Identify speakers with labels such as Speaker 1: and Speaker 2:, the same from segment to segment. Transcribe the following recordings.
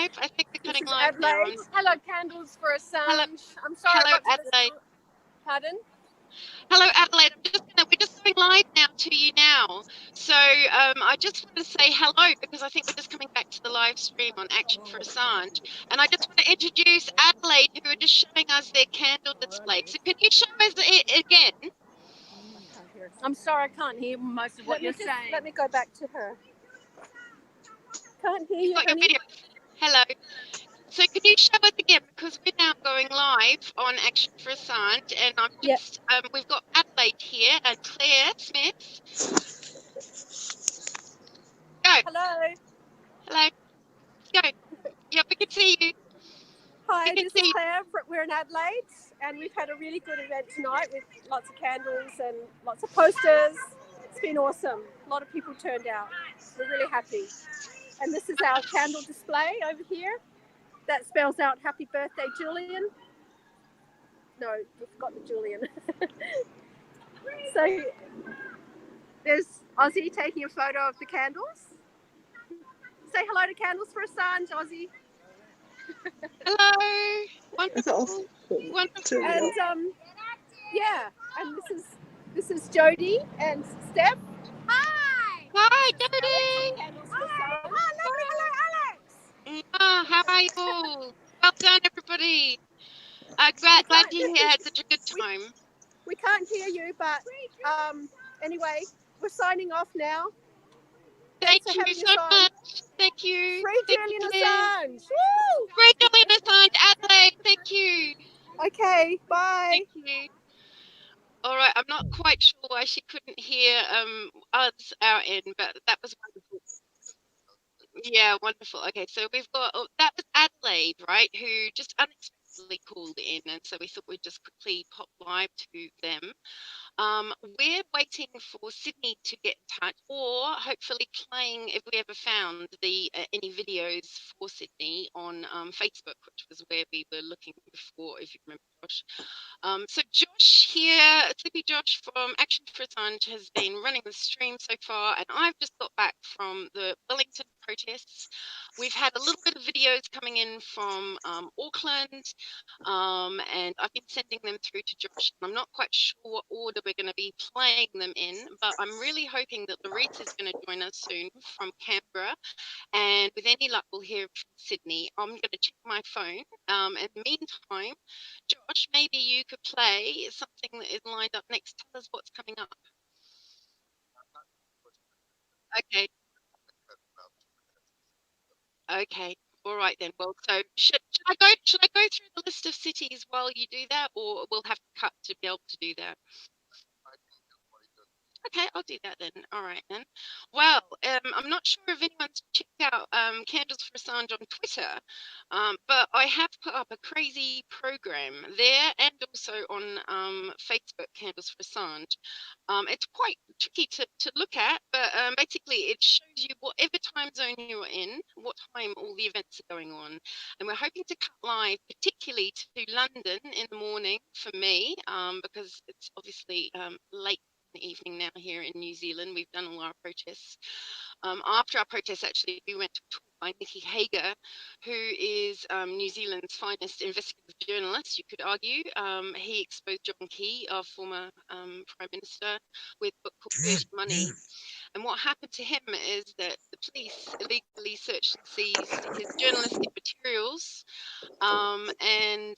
Speaker 1: live? I think we're cutting live
Speaker 2: Adelaide.
Speaker 1: now.
Speaker 2: Hello, Candles for Assange.
Speaker 1: Hello,
Speaker 2: I'm sorry
Speaker 1: hello,
Speaker 2: I got to
Speaker 1: Adelaide.
Speaker 2: Pardon?
Speaker 1: Hello, Adelaide. We're just going live now to you now. So I just want to say hello because I think we're just coming back to the live stream on Action for Assange. And I just want to introduce Adelaide, who are just showing us their candle display. So can you show us it again?
Speaker 2: I'm sorry, I can't hear most of what you're saying. Let me go back to her. Can't hear you,
Speaker 1: Got your
Speaker 2: honey.
Speaker 1: video. Hello. So can you show us again, because we're now going live on Action for Assange, and I'm just we've got Adelaide here and Claire Smith. Go.
Speaker 2: Hello.
Speaker 1: Hello. Go. Yeah, we can see you.
Speaker 2: Hi, this is Claire. We're in Adelaide, and we've had a really good event tonight with lots of candles and lots of posters. It's been awesome. A lot of people turned out. We're really happy. And this is our candle display over here. That spells out happy birthday, Julian. No, we forgot the Julian. So there's Ozzy taking a photo of the candles. Say hello to Candles for Assange, Ozzy.
Speaker 1: Hello. Wonderful. Wonderful.
Speaker 2: And yeah, and this is Jody and Steph. Hi.
Speaker 1: Hi, Jody.
Speaker 2: Oh, lovely. Hello, Alex.
Speaker 1: How are you all? Well done, everybody. Glad you had such a good time.
Speaker 2: We can't hear you, but anyway, we're signing off now.
Speaker 1: Thank you so much. Thank you.
Speaker 2: Free Julian Assange. Woo!
Speaker 1: Free Julian Assange, Adelaide. Thank you.
Speaker 2: Okay, bye.
Speaker 1: Thank you. All right, I'm not quite sure why she couldn't hear us our end, but that was wonderful. Yeah, wonderful. Okay, so we've got that was Adelaide, right? Who just unexpectedly called in, and so we thought we'd just quickly pop live to them. We're waiting for Sydney to get in touch, or hopefully playing, if we ever found the any videos for Sydney on Facebook, which was where we were looking before, if you remember, Josh. So Josh here, Sleepy Josh from Action for Assange has been running the stream so far, and I've just got back from the Wellington protests. We've had a little bit of videos coming in from Auckland, and I've been sending them through to Josh. I'm not quite sure what order we're going to be playing them in, but I'm really hoping that Larissa is going to join us soon from Canberra, and with any luck we'll hear from Sydney. I'm going to check my phone. In the meantime, Josh, maybe you could play something that is lined up next. Tell us what's coming up. Okay. Okay. All right then. Well, so should I go through the list of cities while you do that, or we'll have to cut to be able to do that? Okay, I'll do that then. All right then. Well, I'm not sure if anyone's checked out Candles for Assange on Twitter, but I have put up a crazy program there and also on Facebook, Candles for Assange. It's quite tricky to look at, but basically it shows you whatever time zone you're in, what time all the events are going on. And we're hoping to cut live, particularly to London in the morning for me, because it's obviously late evening now here in New Zealand. We've done all our protests. After our protests, actually, we went to a talk by Nikki Hager, who is New Zealand's finest investigative journalist, you could argue. He exposed John Key, our former Prime Minister, with a book called Dirty Money. And what happened to him is that the police illegally searched and seized his journalistic materials, and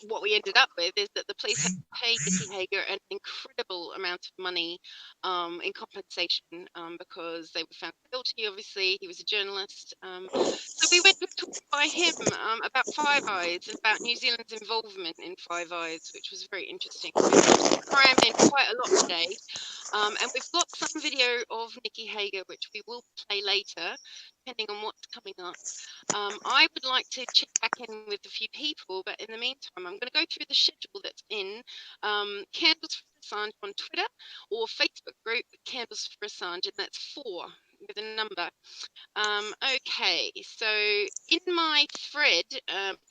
Speaker 1: what we ended up with is that the police had to pay Nikki Hager an incredible amount of money in compensation because they were found guilty. Obviously, he was a journalist. So we went to talk by him about Five Eyes and about New Zealand's involvement in Five Eyes, which was very interesting. So we've crammed in quite a lot today. And we've got some video of Nikki Hager, which we will play later, depending on what's coming up. I would like to check back in with a few people, but in the meantime, I'm going to go through the schedule that's in Candles for Assange on Twitter or Facebook group Candles for Assange, and that's 4 with a number. Okay, so in my thread,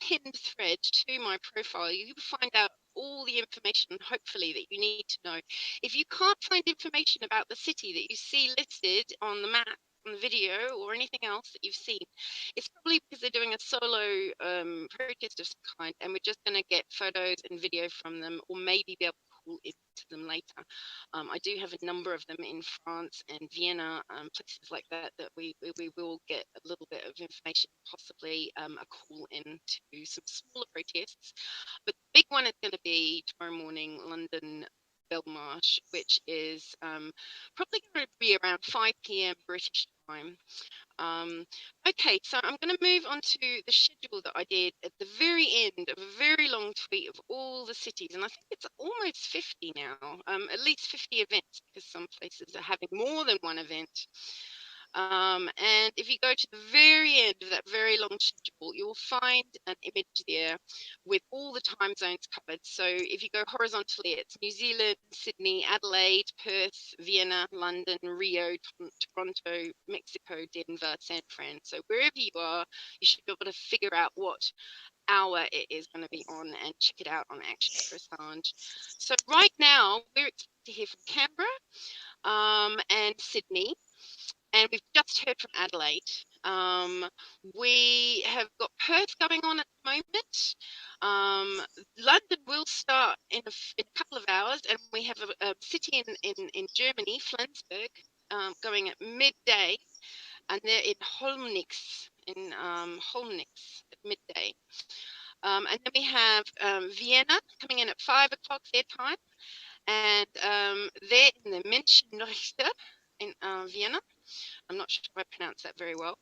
Speaker 1: pinned thread to my profile, you will find out all the information, hopefully, that you need to know. If you can't find information about the city that you see listed on the map on the video or anything else that you've seen, it's probably because they're doing a solo protest of some kind, and we're just going to get photos and video from them, or maybe be able to call into them later. I do have a number of them in France and Vienna, places like that, that we will get a little bit of information, possibly a call in to some smaller protests. But the big one is going to be tomorrow morning, London Belmarsh, which is probably going to be around 5 p.m. British time. Okay, so I'm going to move on to the schedule that I did at the very end of a very long tweet of all the cities, and I think it's almost 50 now, at least 50 events, because some places are having more than one event. And if you go to the very end of that very long schedule, you'll find an image there with all the time zones covered. So if you go horizontally, it's New Zealand, Sydney, Adelaide, Perth, Vienna, London, Rio, Toronto, Mexico, Denver, San Fran. So wherever you are, you should be able to figure out what hour it is going to be on and check it out on Action for Assange. So right now, we're expected to hear from Canberra and Sydney. And we've just heard from Adelaide. We have got Perth going on at the moment. London will start in a couple of hours, and we have a city in Germany, Flensburg, going at midday, and they're in Holmnitz, at midday. And then we have Vienna coming in at 5 o'clock their time, and they're in the Menschenrechte in Vienna. I'm not sure if I pronounced that very well.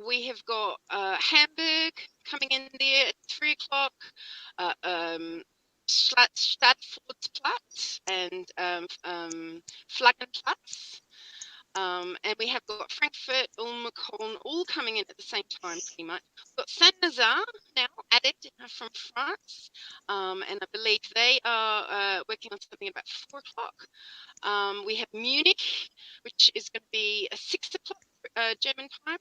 Speaker 1: We have got Hamburg coming in there at 3 o'clock, Stadtfortplatz and Flaggenplatz. And we have got Frankfurt, Ulm, Cologne, all coming in at the same time, pretty much. We've got Saint-Nazaire now added from France, and I believe they are working on something about 4 o'clock. We have Munich, which is going to be a 6 o'clock German time.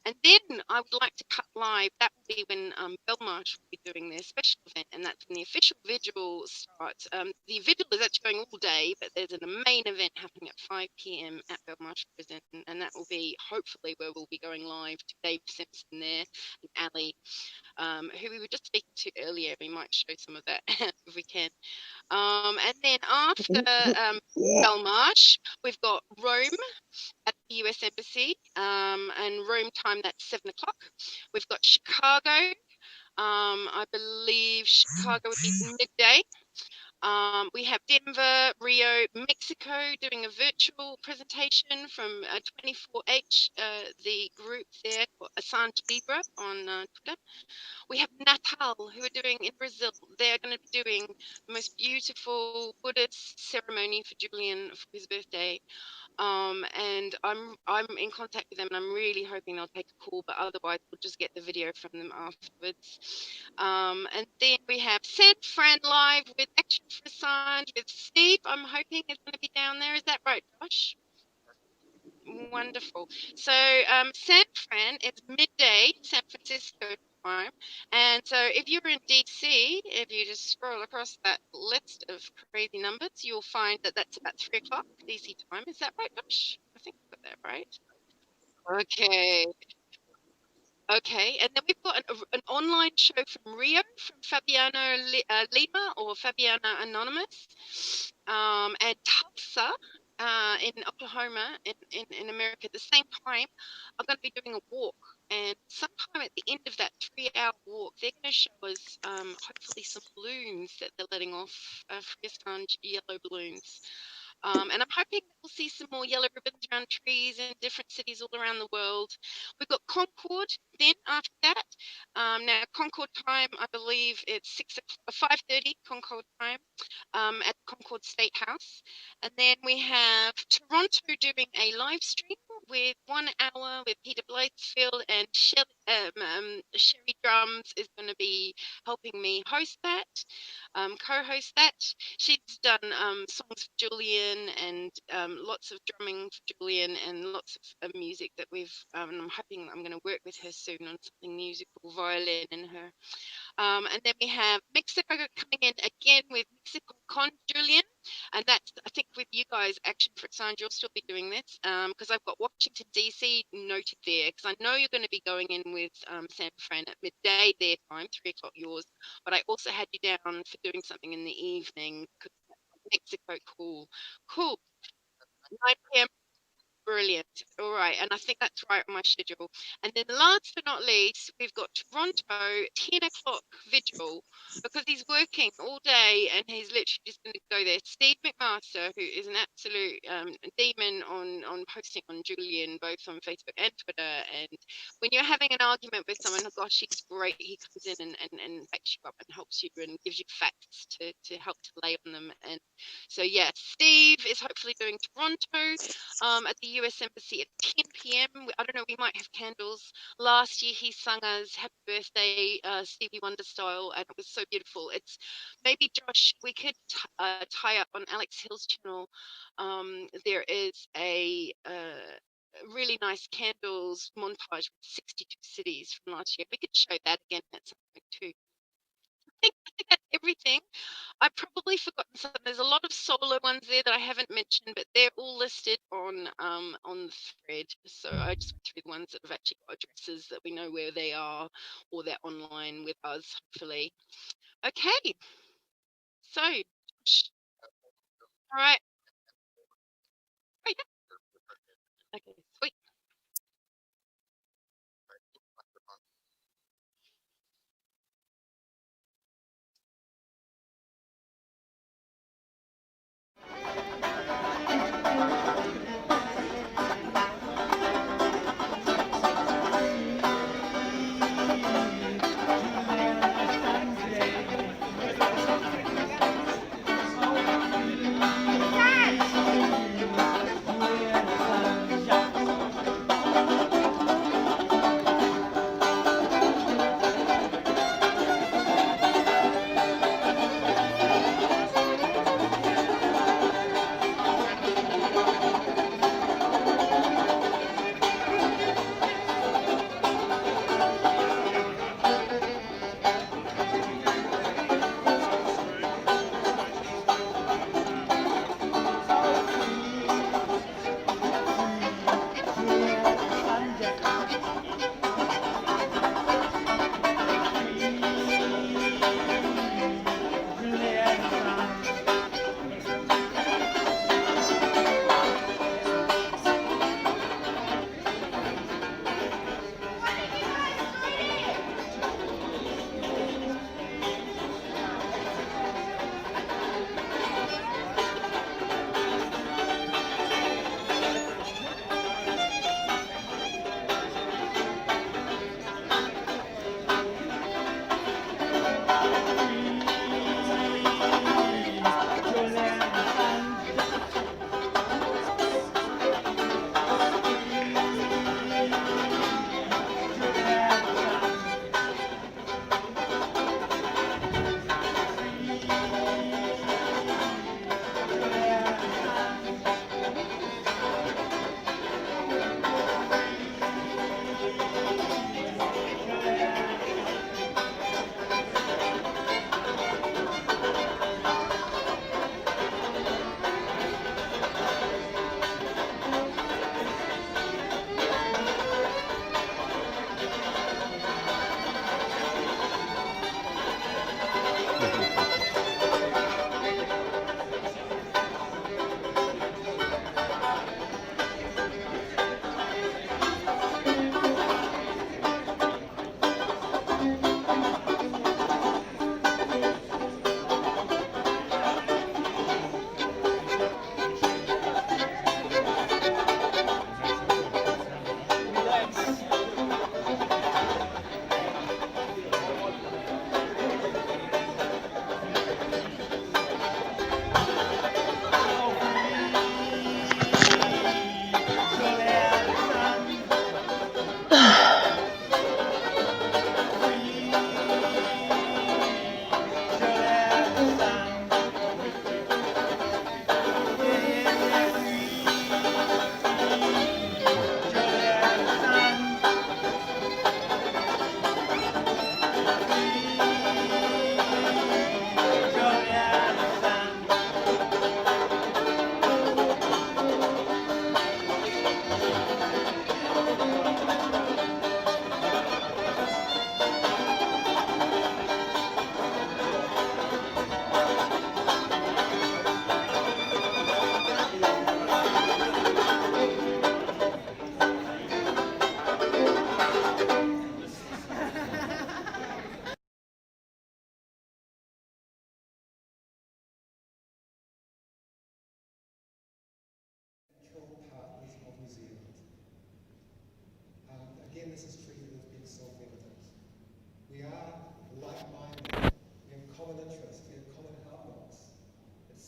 Speaker 1: And then I would like to cut live. That will be when Belmarsh will be doing their special event, and that's when the official vigil starts. The vigil is actually going all day, but there's a main event happening at 5 p.m. at Belmarsh Prison, and that will be hopefully where we'll be going live to Dave Simpson there and Ali, who we were just speaking to earlier. We might show some of that if we can. And then after Belmarsh, we've got Rome at the US Embassy, and Rome time, that's 7 o'clock. We've got Chicago. I believe Chicago would be midday. We have Denver, Rio, Mexico doing a virtual presentation from 24H, the group there called Assange Libra on Twitter. We have Natal, who are doing in Brazil. They're going to be doing the most beautiful Buddhist ceremony for Julian for his birthday. And I'm in contact with them, and I'm really hoping they'll take a call, but otherwise we'll just get the video from them afterwards. And then we have San Fran live with Action for Assange with Steve. I'm hoping is going to be down there. Is that right, Josh? Wonderful. So San Fran, it's midday San Francisco time, and so if you're in DC, if you just scroll across that list of crazy numbers, you'll find that that's about 3 o'clock DC time. Is that right, Josh? I think I got that right. Okay. Okay, and then we've got an online show from Rio, from Fabiano Lima, or Fabiana Anonymous, and Tulsa in Oklahoma, in America, at the same time, are going to be doing a walk. And sometime at the end of that 3-hour walk, they're going to show us hopefully some balloons that they're letting off, Free Assange yellow balloons. And I'm hoping that we'll see some more yellow ribbons around trees in different cities all around the world. We've got Concord then after that. Now, Concord time, I believe it's 5:30 Concord time at Concord State House. And then we have Toronto doing a live stream with 1 hour with Peter Blythfield, and Sherry Drums is going to be helping me host that, co-host that. She's done songs for Julian, and lots of drumming for Julian, and lots of music that I'm hoping I'm going to work with her soon on something musical, violin in her. And then we have Mexico coming in again with Mexico Con Julian. And that's, I think with you guys, Action for Assange, you'll still be doing this, because I've got Washington DC noted there, because I know you're going to be going in with Sam Fran at midday their time, 3 o'clock yours, but I also had you down for doing something in the evening. Mexico, cool. 9 p.m. Brilliant. All right. And I think that's right on my schedule. And then last but not least, we've got Toronto, 10 o'clock vigil, because he's working all day and he's literally just going to go there. Steve McMaster, who is an absolute demon on posting on Julian, both on Facebook and Twitter. And when you're having an argument with someone, oh gosh, he's great. He comes in and backs you up and helps you and gives you facts to help to lay on them. And so, yeah, Steve is hopefully doing Toronto at the US Embassy at 10 p.m. I don't know, we might have candles. Last year he sung us Happy Birthday, Stevie Wonder style, and it was so beautiful. It's maybe, Josh, we could tie up on Alex Hill's channel. There is a really nice candles montage with 62 cities from last year. We could show that again at some point too. I think that's everything. I've probably forgotten something. There's a lot of solo ones there that I haven't mentioned, but they're all listed on the thread. So I just went through the ones that have actually got addresses that we know where they are, or they're online with us, hopefully. Okay. So, all right. Oh, yeah. Okay, sweet.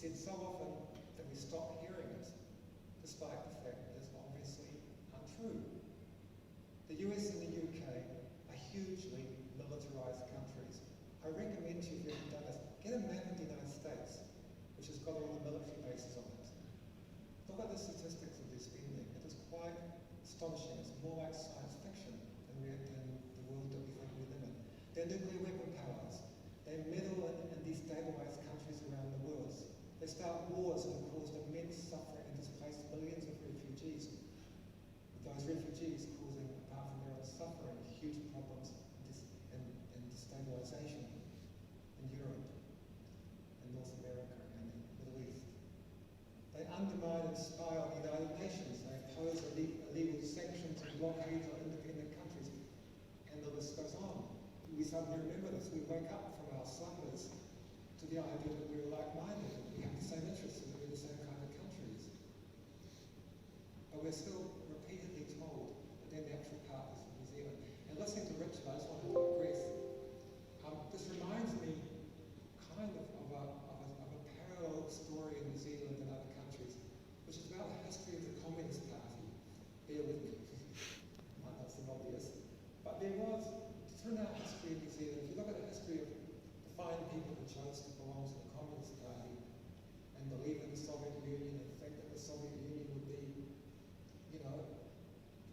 Speaker 3: said so often that we stop hearing it, despite the fact that it's obviously untrue. The US and the UK are hugely militarised countries. I recommend to you, if you haven't done this, get a map of the United States, which has got all the military bases on it. Look at the statistics of their spending. It is quite astonishing. It's more like science fiction than the world that we think we live in. They're nuclear weapon powers. They meddle in destabilise countries around the world. They start wars and have caused immense suffering and displaced millions of refugees. With those refugees causing, apart from their own suffering, huge problems and destabilisation in Europe, in North America, and the Middle East. They undermine and spy on the United Nations. They impose illegal sanctions and blockades on independent countries. And the list goes on. We suddenly remember this. We wake up from our slumbers to the idea that we're like-minded, that we have the same interests, and we're the same kind of countries. But we're still repeatedly told that they're natural partners of New Zealand. And listening to Richard, I just wanted to digress. This reminds me kind of a parallel story in New Zealand and other countries, which is about the history of the Communist Party. Bear with me. Might not seem obvious. But there was, through our history in New Zealand, if you look at the history of the fine people who chose to belong to the Communist Party and believe in the Soviet Union and think that the Soviet Union would be,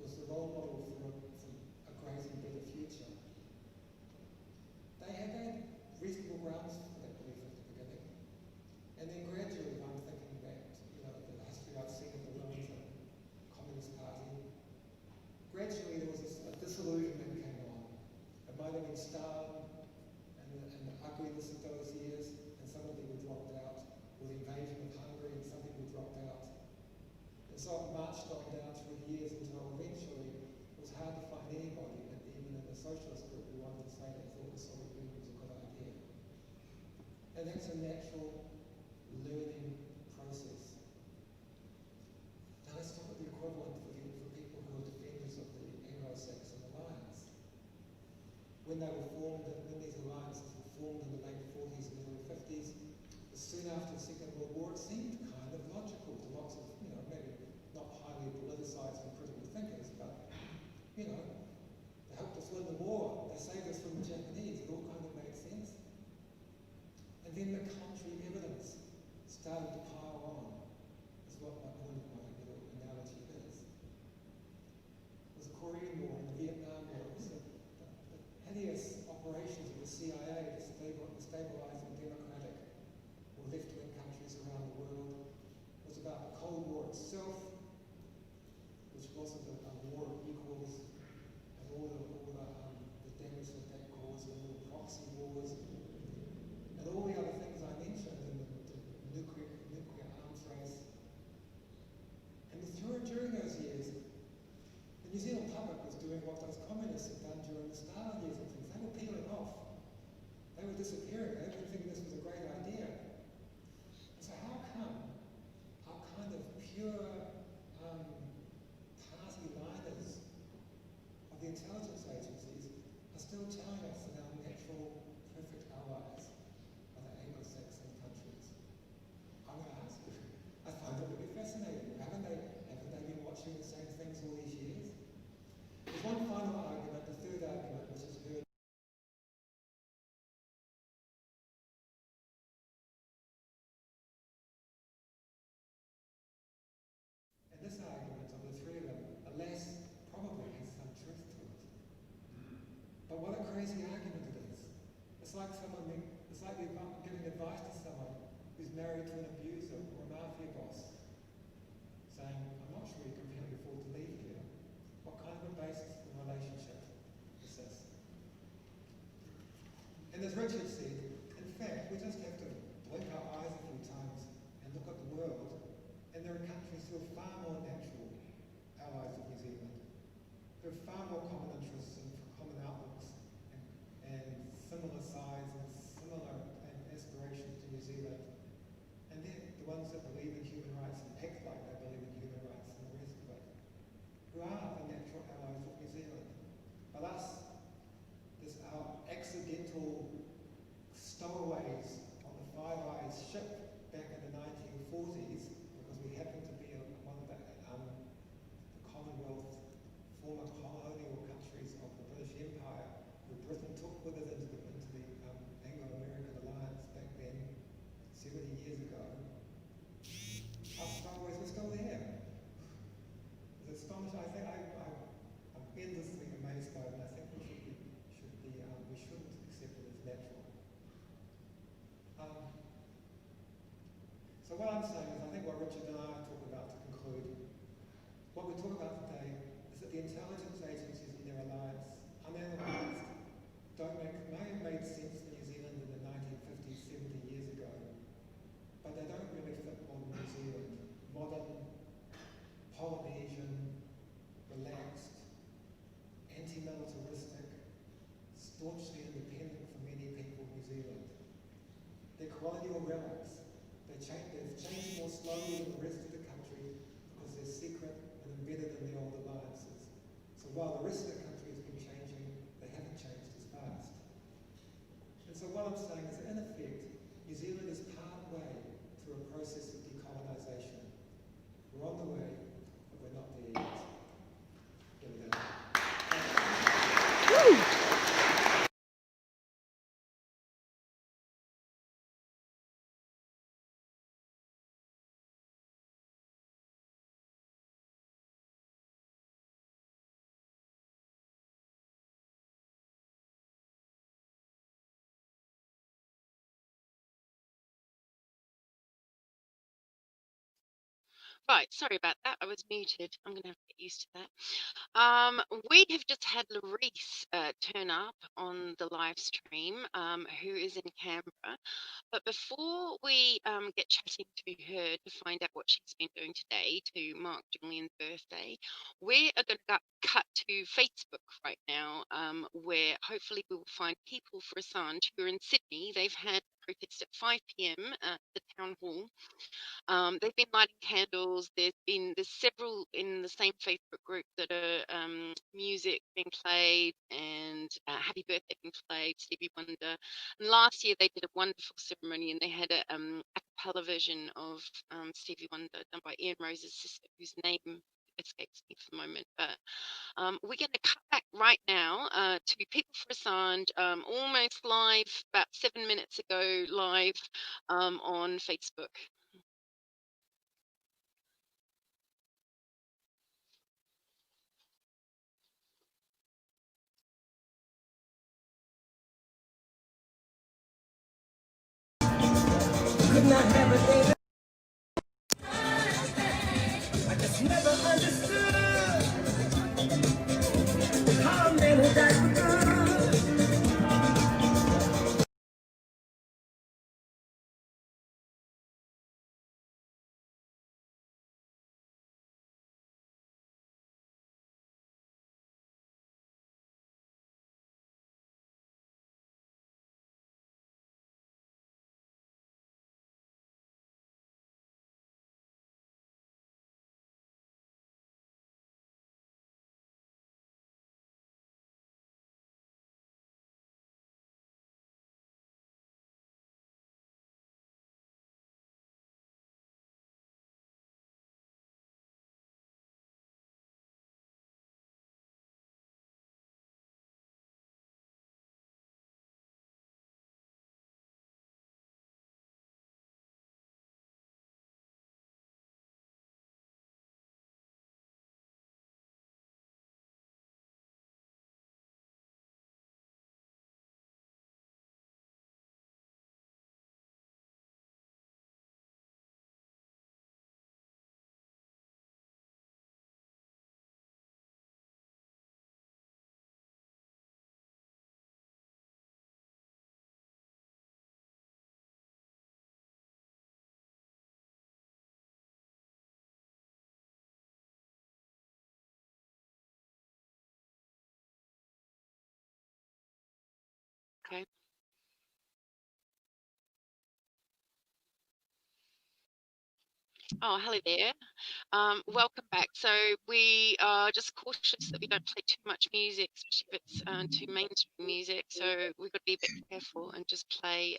Speaker 3: was the role model for a great and better future. They had reasonable grounds for that belief at the beginning. And then gradually, I'm thinking back to the history I've seen of the Wellington Communist Party, gradually there was a disillusionment came on. It might have been Stalin and the ugliness of those years, and some of the people dropped out, or the invasion of Hungary, and some people dropped out. And so it marched on down through the years until eventually it was hard to find anybody, even in the socialist group, who wanted to say they thought the Soviet Union was a good idea. And that's a natural learning process. Now let's look at the equivalent for people who are defenders of the Anglo-Saxon alliance. When these alliances were formed in the late 40s and early 50s, soon after the Second World War, it seemed kind of logical to lots of, maybe not highly politicised and critical thinkers, but, they helped us win the war, they saved us from the Japanese, it all kind of made sense. And then the country evidence started to pile on, is what my point of my little analogy is. It was the Korean War and the Vietnam War, it was the hideous operations of the CIA to stabilise the democratic or left-wing countries around the world. It was about the Cold War itself, which wasn't a war of equals, and all the damage that caused, and all the proxy wars, and all the other things I mentioned, and the nuclear arms race. And during those years, the New Zealand public was doing what those communists had done during the Stalin years and things. They were peeling off. They were disappearing. They were thinking this was a great idea. And so how come our kind of pure party liners of the intelligence agencies are still telling us that our natural perfect allies are the Anglo-Saxon countries? I'm going to ask you. I find it really fascinating. Haven't they been watching the same things all these years? There's one final argument, the third argument, which is heard. And this argument of the three of them, alas, probably has some truth to it. But what a crazy argument it is. It's like giving advice to someone who's married to an abuser or a mafia boss, saying, I'm not sure you can really afford to leave here. What kind of a basis for the relationship is this? And as Richard said, in fact, we just have to blink our eyes a few times and look at the world, and there are countries who are far more natural allies of New Zealand. There are far more common interests and common outlooks and similar size and similar aspirations to New Zealand. And then the ones that believe in human rights and act like they believe in human rights and the rest of it, who are the natural allies of New Zealand. But us, our accidental stowaways on the Five Eyes ship back in the So what I'm saying is, I think what Richard and I are talking about to conclude, what we talk about today is that the intelligence agencies and their alliance, unanalyzed, may have made sense for New Zealand in the 1950s, 70 years ago, but they don't really fit modern New Zealand. Modern, Polynesian, relaxed, anti-militaristic, staunchly independent for many people New Zealand. They're colonial relics. They've changed more slowly than the rest of the country because they're secret and embedded in the old alliances. So while the rest of the country has been changing, they haven't changed as fast. And so what I'm saying is, in effect, New Zealand is part way through a process of decolonisation. We're on the way, but we're not there yet. Here we go.
Speaker 1: Right, sorry about that. I was muted. I'm going to have to get used to that. We have just had Larice turn up on the live stream, who is in Canberra. But before we get chatting to her to find out what she's been doing today to mark Julian's birthday, we are going to cut to Facebook right now, where hopefully we will find people for Assange who are in Sydney. They've had a protest at 5 p.m. at the town hall. They've been lighting candles. There's several in the same Facebook group that are music being played and happy birthday being played, Stevie Wonder. And last year they did a wonderful ceremony and they had a cappella version of Stevie Wonder done by Ian Rose's sister, whose name escapes me for the moment. But we're going to cut back right now to People for Assange, almost live, about 7 minutes ago, live on Facebook.
Speaker 4: Could not have a day. I just never understood how a man who died for good.
Speaker 1: Okay. Oh, hello there. Welcome back. So we are just cautious that we don't play too much music, especially if it's too mainstream music. So we've got to be a bit careful and just play,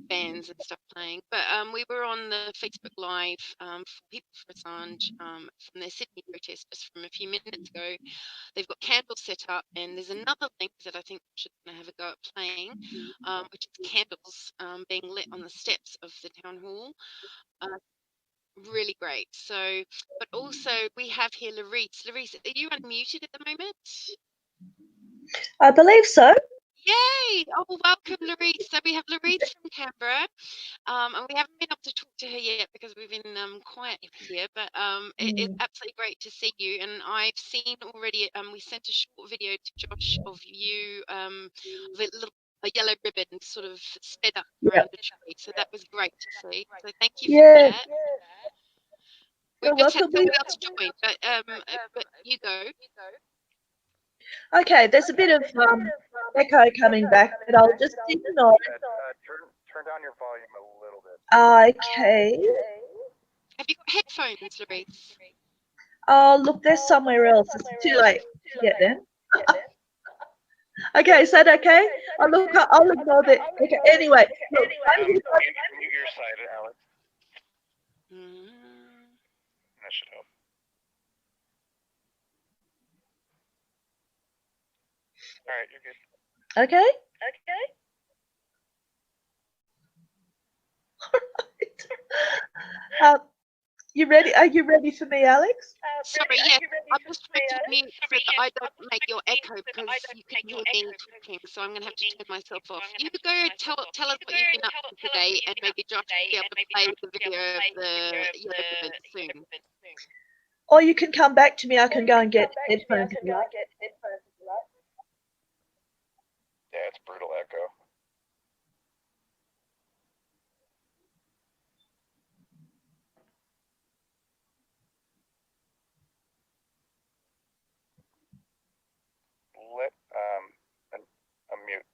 Speaker 1: bands and stuff playing. But we were on the Facebook Live for People for Assange from their Sydney protest just from a few minutes ago. They've got candles set up, and there's another link that I think we should have a go at playing, which is candles being lit on the steps of the town hall. Really great. So, but also we have here Larice. Larice, are you unmuted at the moment?
Speaker 5: I believe so.
Speaker 1: Yay! Oh, welcome, Larice. So we have Larice from Canberra, And we haven't been able to talk to her yet because we've been quiet here. But it's absolutely great to see you. And I've seen already. We sent a short video to Josh of you of a yellow ribbon sort of sped up around
Speaker 5: Yep.
Speaker 1: the tree. So that was great to see. So thank you for
Speaker 5: Yeah,
Speaker 1: that. We've
Speaker 5: you're
Speaker 1: just had
Speaker 5: welcome.
Speaker 1: somebody else join, but you go.
Speaker 5: Okay, there's a bit of echo coming back, but I'll just ignore it.
Speaker 6: Turn down your volume a little bit.
Speaker 5: Okay.
Speaker 1: Have you got headphones, Louise?
Speaker 5: Oh, look, there's somewhere else. It's too late to get there. Okay, is that okay? Oh, look, I'll ignore that. Okay, anyway, look, I'm here.
Speaker 6: Mute your side, Alex. That should help. All right, you're good.
Speaker 5: Okay. You ready? Are you ready for me, Alex?
Speaker 1: Sorry, yes. I'm just trying to mute so that I don't make your echo because you can hear me talking, so I'm going to have to turn myself off. You go tell us what you've been up to today, and maybe Josh will be able to play the video of the yellow ribbon soon.
Speaker 5: Or you can come back to me. I can go and get headphones if you like.
Speaker 6: Yeah, it's brutal echo. Let unmute.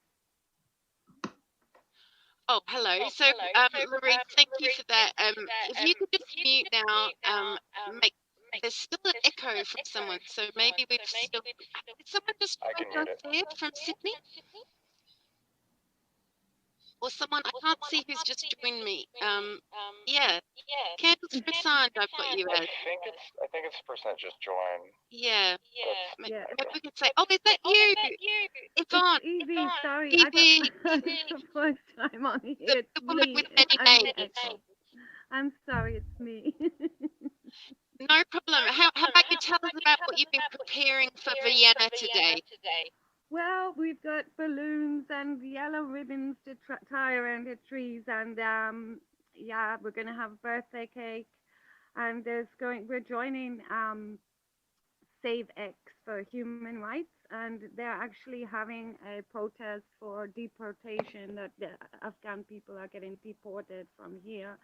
Speaker 1: Oh, hello. So, Lorraine, thank you for that. If you could just mute now, make there's still an echo from someone, so maybe we've still. Did someone just
Speaker 6: I can
Speaker 1: join
Speaker 6: mute
Speaker 1: us
Speaker 6: it.
Speaker 1: here from Sydney? Or someone, I can't see who's just joined me. Yeah, Candles for Assange, I've got you as.
Speaker 6: I think it's percent just join.
Speaker 1: Yeah.
Speaker 6: That's
Speaker 1: Maybe
Speaker 6: echo.
Speaker 1: we could say, oh, is that you? Yvonne.
Speaker 7: Evie, sorry,
Speaker 1: Evie.
Speaker 7: it's the first time on here.
Speaker 1: The
Speaker 7: It's
Speaker 1: woman
Speaker 7: me.
Speaker 1: with many
Speaker 7: I'm
Speaker 1: names.
Speaker 7: Echo. I'm sorry, it's me.
Speaker 1: No problem. How about you tell us about what you've been preparing for Vienna today?
Speaker 7: Well, we've got balloons and yellow ribbons to tie around the trees, and yeah, we're gonna have a birthday cake, and we're joining Save X for human rights, and they're actually having a protest for deportation that the Afghan people are getting deported from here.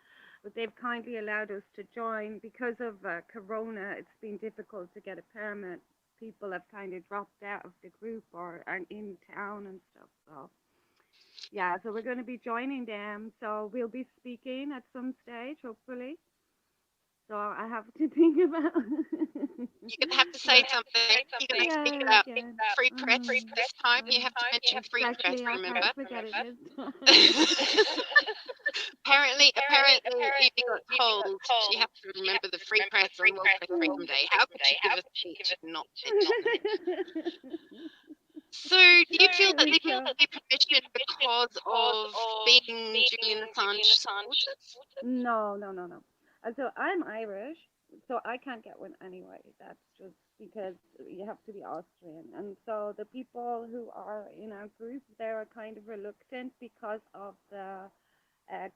Speaker 7: But they've kindly allowed us to join because of Corona. It's been difficult to get a permit. People have kind of dropped out of the group or are in town and stuff. So yeah, so we're going to be joining them. So we'll be speaking at some stage, hopefully. So I have to think about.
Speaker 1: You're going to have to say something. You're going to have to speak about free press this time. You have to mention free press, remember?
Speaker 7: I forget it this time.
Speaker 1: Apparently, Evie got told she has to remember the free press on World Press Freedom Day. How could she give a speech and not mention it? So, do you feel that they gave you permission because of being Julian Assange supporters?
Speaker 7: No. So I'm Irish, so I can't get one anyway. That's just because you have to be Austrian. And so the people who are in our group, they're kind of reluctant because of the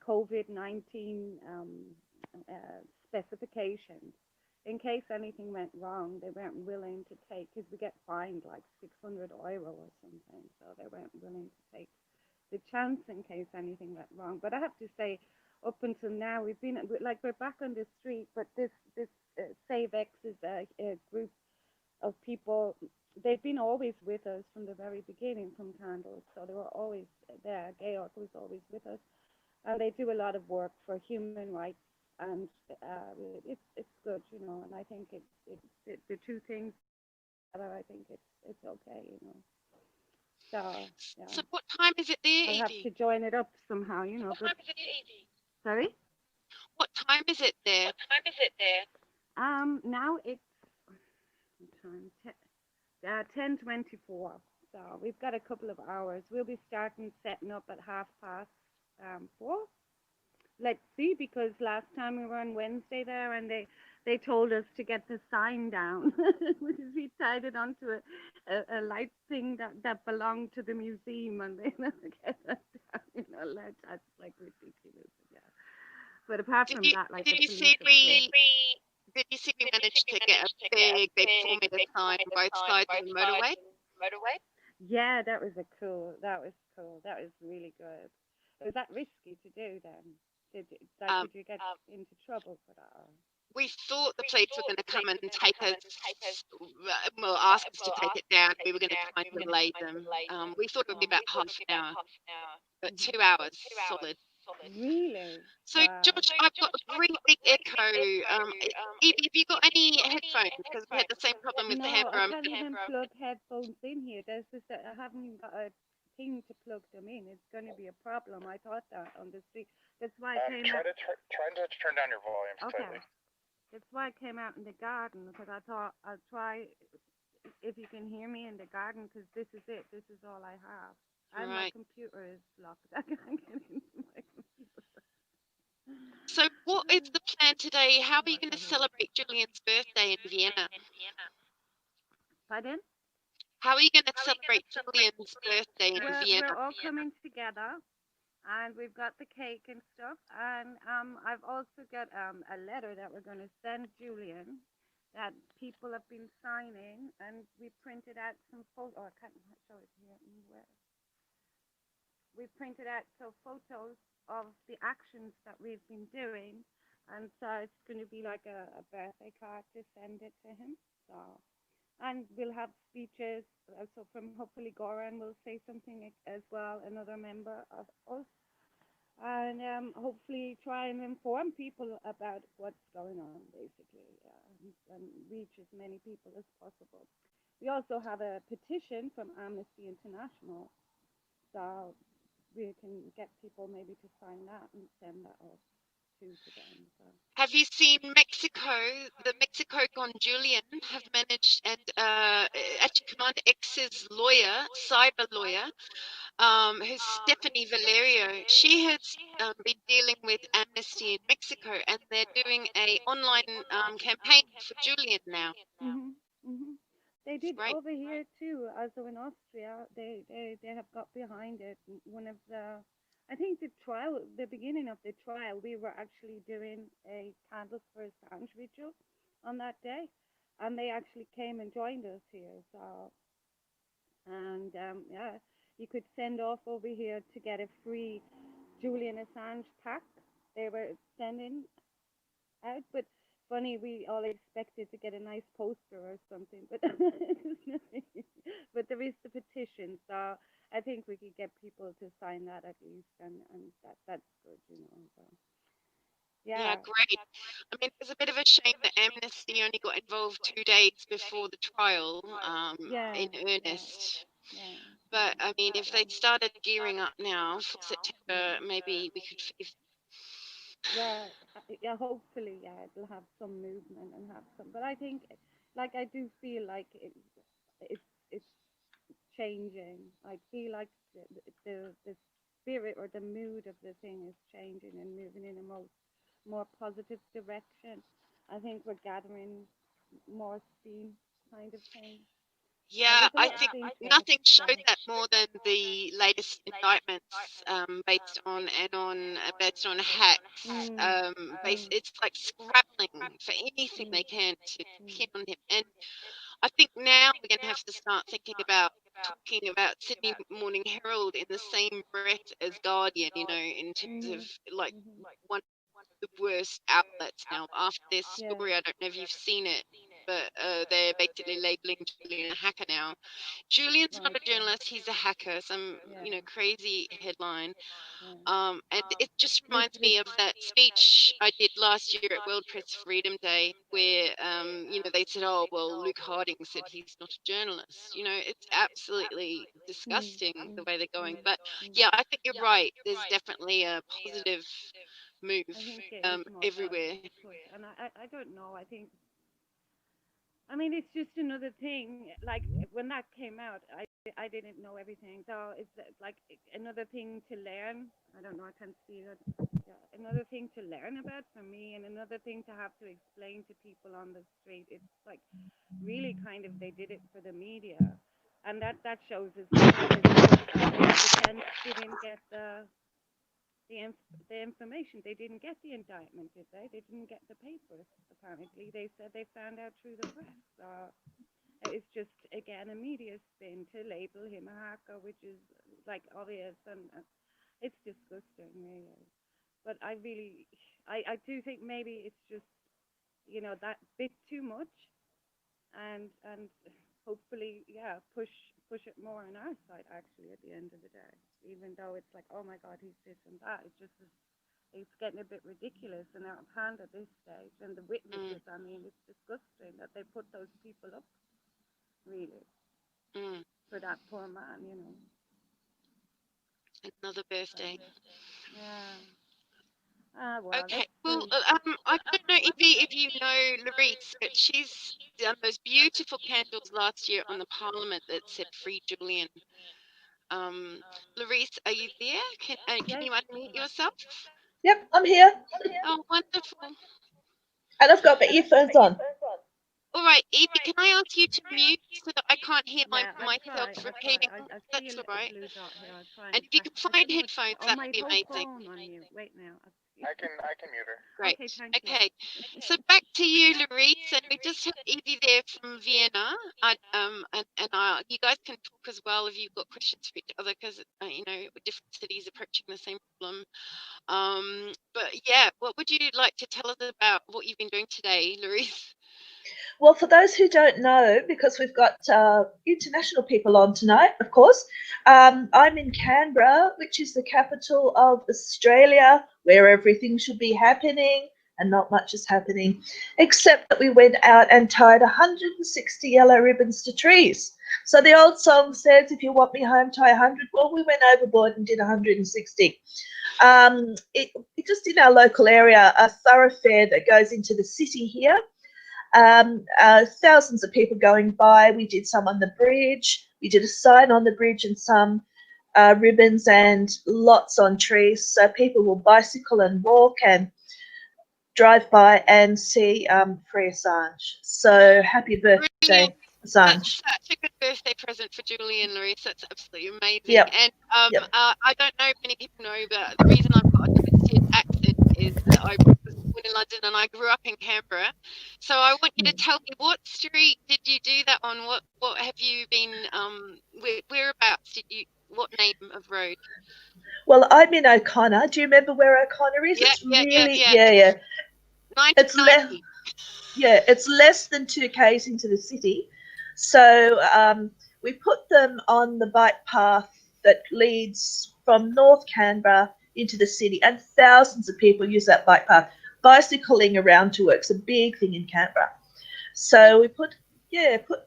Speaker 7: COVID-19 specifications. In case anything went wrong, they weren't willing to take, because we get fined like 600 euro or something, so they weren't willing to take the chance in case anything went wrong. But I have to say, up until now, we've been like we're back on the street, but this Save X is a group of people. They've been always with us from the very beginning from Candles, so they were always there. Georg was always with us, and they do a lot of work for human rights, and it's good, you know. And I think the two things together, I think it's okay, you know. So yeah.
Speaker 1: So, what time is it there,
Speaker 7: I'll have
Speaker 1: Evie?
Speaker 7: to join it up somehow, you know.
Speaker 1: What time is it there, Evie?
Speaker 7: Sorry?
Speaker 1: What time is it there?
Speaker 7: Now it's what time? 10:24. So we've got a couple of hours. We'll be setting up at 4:30. Let's see, because last time we were on Wednesday there, and they told us to get the sign down because we tied it onto a light thing that belonged to the museum, and they never get that down. That's like ridiculous. Yeah. But apart
Speaker 1: Did
Speaker 7: from
Speaker 1: you
Speaker 7: that, like
Speaker 1: did
Speaker 7: the
Speaker 1: you
Speaker 7: police
Speaker 1: see
Speaker 7: are good.
Speaker 1: we did you see we managed to get a big 4-meter sign on both sides of the motorway?
Speaker 7: Yeah, that was a cool. That was cool. That was really good. Was that risky to do then?
Speaker 1: Um,
Speaker 7: Did you get into trouble for that? Or?
Speaker 1: we thought the police were going to come and take us, well, ask us to take it down. We were going to try and delay them. We thought it would be about half an hour, but 2 hours solid.
Speaker 7: Really?
Speaker 1: So,
Speaker 7: Wow.
Speaker 1: George, I've got a really big echo. Evie, have you got any headphones? Because we had the same problem with the
Speaker 7: No, I
Speaker 1: headphones.
Speaker 7: can't even plug headphones in here. There's just I haven't even got a thing to plug them in. It's going to be a problem. I thought that on the street. That's why I came out.
Speaker 6: Try to turn down your volume
Speaker 7: Okay.
Speaker 6: slightly.
Speaker 7: That's why I came out in the garden because I thought I'll try if you can hear me in the garden because this is it. This is all I have. And my
Speaker 1: Right.
Speaker 7: computer is locked. I can't get into my computer.
Speaker 1: So, what is the plan today? How are you going to celebrate Julian's birthday in Vienna?
Speaker 7: Pardon?
Speaker 1: How are you going to celebrate Julian's birthday in
Speaker 7: We're
Speaker 1: Vienna?
Speaker 7: all coming together, and we've got the cake and stuff. And I've also got a letter that we're going to send Julian that people have been signing, and we printed out some photos. Oh, I can't show it here. Where? We printed out some photos of the actions that we've been doing, and so it's going to be like a birthday card to send it to him. So, and we'll have speeches. So from hopefully Goran will say something as well, another member of us, and hopefully try and inform people about what's going on, basically, and reach as many people as possible. We also have a petition from Amnesty International, so we can get people maybe to sign that and send that off to them. So.
Speaker 1: Have you seen Mexico? The Mexico con Julian have managed, and actually Commander X's lawyer, cyber lawyer, who's Stephanie Valerio. She has been dealing with Amnesty in Mexico, and they're doing a online campaign for Julian now.
Speaker 7: They
Speaker 1: It's
Speaker 7: did
Speaker 1: great.
Speaker 7: over here too, also in Austria. They have got behind it. One of the, I think the trial, the beginning of the trial, we were actually doing a candles for Assange ritual on that day, and they actually came and joined us here. So, and yeah, you could send off over here to get a free Julian Assange pack. They were sending out, but funny, we all expected to get a nice poster or something, but but there is the petition, so I think we could get people to sign that at least, and that's good. So
Speaker 1: Yeah,
Speaker 7: yeah,
Speaker 1: great. I mean, it's a bit of a shame that Amnesty only got involved 2 days before the trial,
Speaker 7: yeah,
Speaker 1: in
Speaker 7: yeah,
Speaker 1: earnest.
Speaker 7: yeah,
Speaker 1: But I mean, if they'd started gearing up now for September, maybe we could.
Speaker 7: yeah, yeah. Hopefully, yeah, it'll have some movement and have some. But I think, like, I do feel like it's changing. I feel like the spirit or the mood of the thing is changing and moving in a more positive direction. I think we're gathering more steam, kind of thing.
Speaker 1: Yeah,
Speaker 7: There's a
Speaker 1: I
Speaker 7: lot of
Speaker 1: think
Speaker 7: things that
Speaker 1: nothing showed that more than the latest indictments, based on hacks. It's like scrabbling for anything they can to pin on him. And I think now we're going to have to start thinking about talking about Sydney Morning Herald in the same breath as Guardian, in terms of like one of the worst outlets now. After this story, I don't know if you've seen it, but they're basically labeling Julian a hacker now. Julian's not a journalist, he's a hacker, some, crazy headline. And it just reminds me of that speech I did last year at World Press Freedom Day, where, they said, oh, well, Luke Harding said he's not a journalist. It's absolutely disgusting the way they're going. But yeah, I think you're right. There's definitely a positive move
Speaker 7: I think it is more
Speaker 1: everywhere.
Speaker 7: push, and I don't know. I think I mean, it's just another thing. Like when that came out, I didn't know everything, so it's like another thing to learn. I don't know. I can't see that. Yeah, another thing to learn about for me, and another thing to have to explain to people on the street. It's like really kind of they did it for the media, and that shows as well because the Kents didn't get the information. They didn't get the indictment, did they? They didn't get the papers. Apparently, they said they found out through the press. It's just again a media spin to label him a hacker, which is like obvious, and it's disgusting, really. But I do think maybe it's just that bit too much, and hopefully, yeah, push it more on our side. Actually, at the end of the day, even though it's like, oh my God, he's this and that, it's getting a bit ridiculous and out of hand at this stage. And the witnesses, I mean, it's disgusting that they put those people up, really, for that poor man,
Speaker 1: Another birthday.
Speaker 7: Yeah. Well,
Speaker 1: Okay. Well, I don't know if you know Larice, but she's done those beautiful candles last year on the Parliament that said "Free Julian." Larice, are you there? Can you unmute yourself?
Speaker 5: Yep, I'm here.
Speaker 1: Oh, wonderful.
Speaker 5: And I've got my earphones on.
Speaker 1: All right, Evie, can I ask you to mute so that I can't hear myself
Speaker 7: I'll
Speaker 1: repeating?
Speaker 7: try. I see
Speaker 1: That's
Speaker 7: a
Speaker 1: all
Speaker 7: little
Speaker 1: right.
Speaker 7: blue dot here. I'll try
Speaker 1: And
Speaker 7: and
Speaker 1: if you can
Speaker 7: I
Speaker 1: find
Speaker 7: don't know.
Speaker 1: headphones,
Speaker 7: Oh,
Speaker 1: that
Speaker 7: my
Speaker 1: would be
Speaker 7: whole
Speaker 1: amazing.
Speaker 7: phone on mute. Wait now.
Speaker 6: I can mute her.
Speaker 1: Great.
Speaker 7: Okay, thank you.
Speaker 1: Okay, so back to you, Larice, and we just had Evie there from Vienna. You guys can talk as well if you've got questions for each other, because different cities approaching the same problem. But yeah, what would you like to tell us about what you've been doing today, Larice?
Speaker 5: Well, for those who don't know, because we've got international people on tonight, of course, I'm in Canberra, which is the capital of Australia, where everything should be happening, and not much is happening, except that we went out and tied 160 yellow ribbons to trees. So the old song says, if you want me home, tie 100. Well, we went overboard and did 160. Just in our local area, a thoroughfare that goes into the city here. Thousands of people going by. We did some on the bridge. We did a sign on the bridge and some ribbons and lots on trees. So people will bicycle and walk and drive by and see Free Assange. So happy birthday,
Speaker 1: Brilliant.
Speaker 5: Assange.
Speaker 1: That's such a good birthday present for Julian, Larice. That's absolutely amazing.
Speaker 5: Yep.
Speaker 1: And
Speaker 5: Yep.
Speaker 1: I don't know if many people know, but the reason I've got a twisted accent is that I was born in London and I grew up in Canberra. So I want you to tell me, what street did you do that on? What have you been? Whereabouts did you? What name of road?
Speaker 5: Well, I'm in O'Connor. Do you remember where O'Connor is?
Speaker 1: Yeah,
Speaker 5: It's
Speaker 1: yeah.
Speaker 5: yeah. It's
Speaker 1: 1990.
Speaker 5: it's less than 2 k's into the city. So we put them on the bike path that leads from North Canberra into the city, and thousands of people use that bike path. Bicycling around to work's a big thing in Canberra. So we put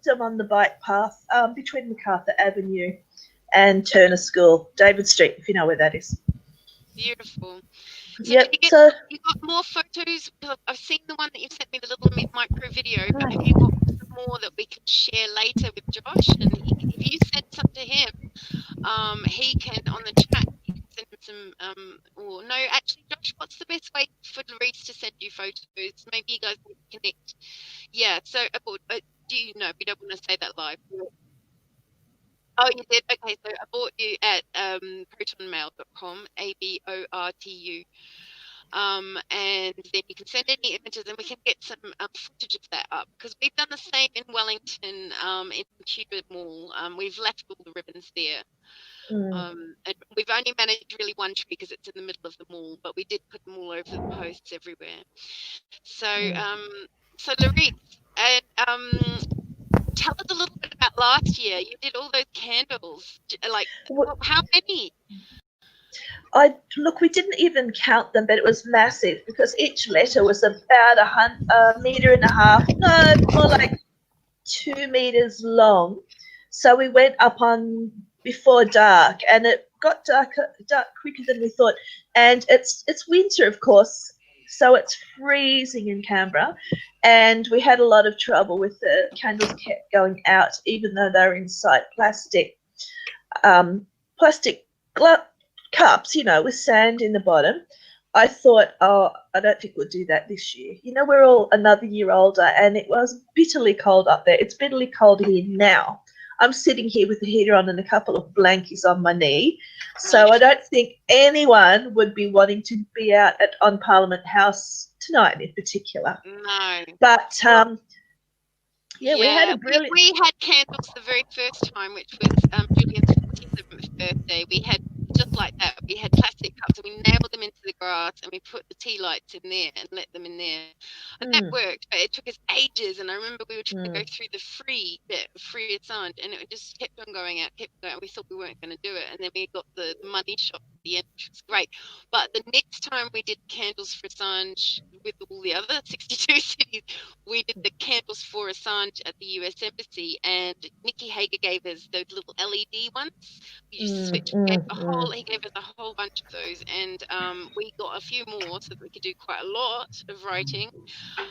Speaker 5: them on the bike path between MacArthur Avenue and Turner School, David Street, if you know where that is.
Speaker 1: Beautiful. So
Speaker 5: Yep.
Speaker 1: did you got more photos? I've seen the one that you sent me, the little micro video. But have you got some more that we can share later with Josh? And if you send some to him, he can on the chat. You can send him some. Or no, actually, Josh, what's the best way for Larice to send you photos? Maybe you guys can connect. Yeah. So, do you know? We don't want to say that live. Oh, you did? Okay, so I bought you at protonmail.com, ABORTU. And then you can send any images and we can get some footage of that up, because we've done the same in Wellington, in Cuba Mall. We've left all the ribbons there. And we've only managed really one tree because it's in the middle of the mall, but we did put them all over the posts everywhere. So, so Larice, and tell us a little bit about last year. You did all those candles. Like, how many?
Speaker 5: We didn't even count them, but it was massive because each letter was about a metre and a half, no, more like 2 metres long. So we went up on before dark, and it got dark quicker than we thought. And it's winter, of course, So it's freezing in Canberra, and we had a lot of trouble with the candles kept going out, even though they were inside plastic plastic cups, with sand in the bottom. I thought, oh, I don't think we'll do that this year. We're all another year older, and it was bitterly cold up there. It's bitterly cold here now. I'm sitting here with the heater on and a couple of blankies on my knee. So I don't think anyone would be wanting to be out on Parliament House tonight in particular.
Speaker 1: No.
Speaker 5: But, yeah, we had a brilliant...
Speaker 1: We had candles the very first time, which was Julian's 47th birthday. We had, just like that, we had plastic cups and we nailed them into the grass and we put the tea lights in there and let them in there. And that worked, but it took us ages. And I remember we were trying to go through the free Assange, and it just kept on going out, and we thought we weren't going to do it. And then we got the money shot at the end, which was great. But the next time we did candles for Assange with all the other 62 cities, we did the candles for Assange at the US Embassy, and Nikki Hager gave us those little LED ones. We used to switch. He gave us a whole bunch of those, and we got a few more so that we could do quite a lot of writing.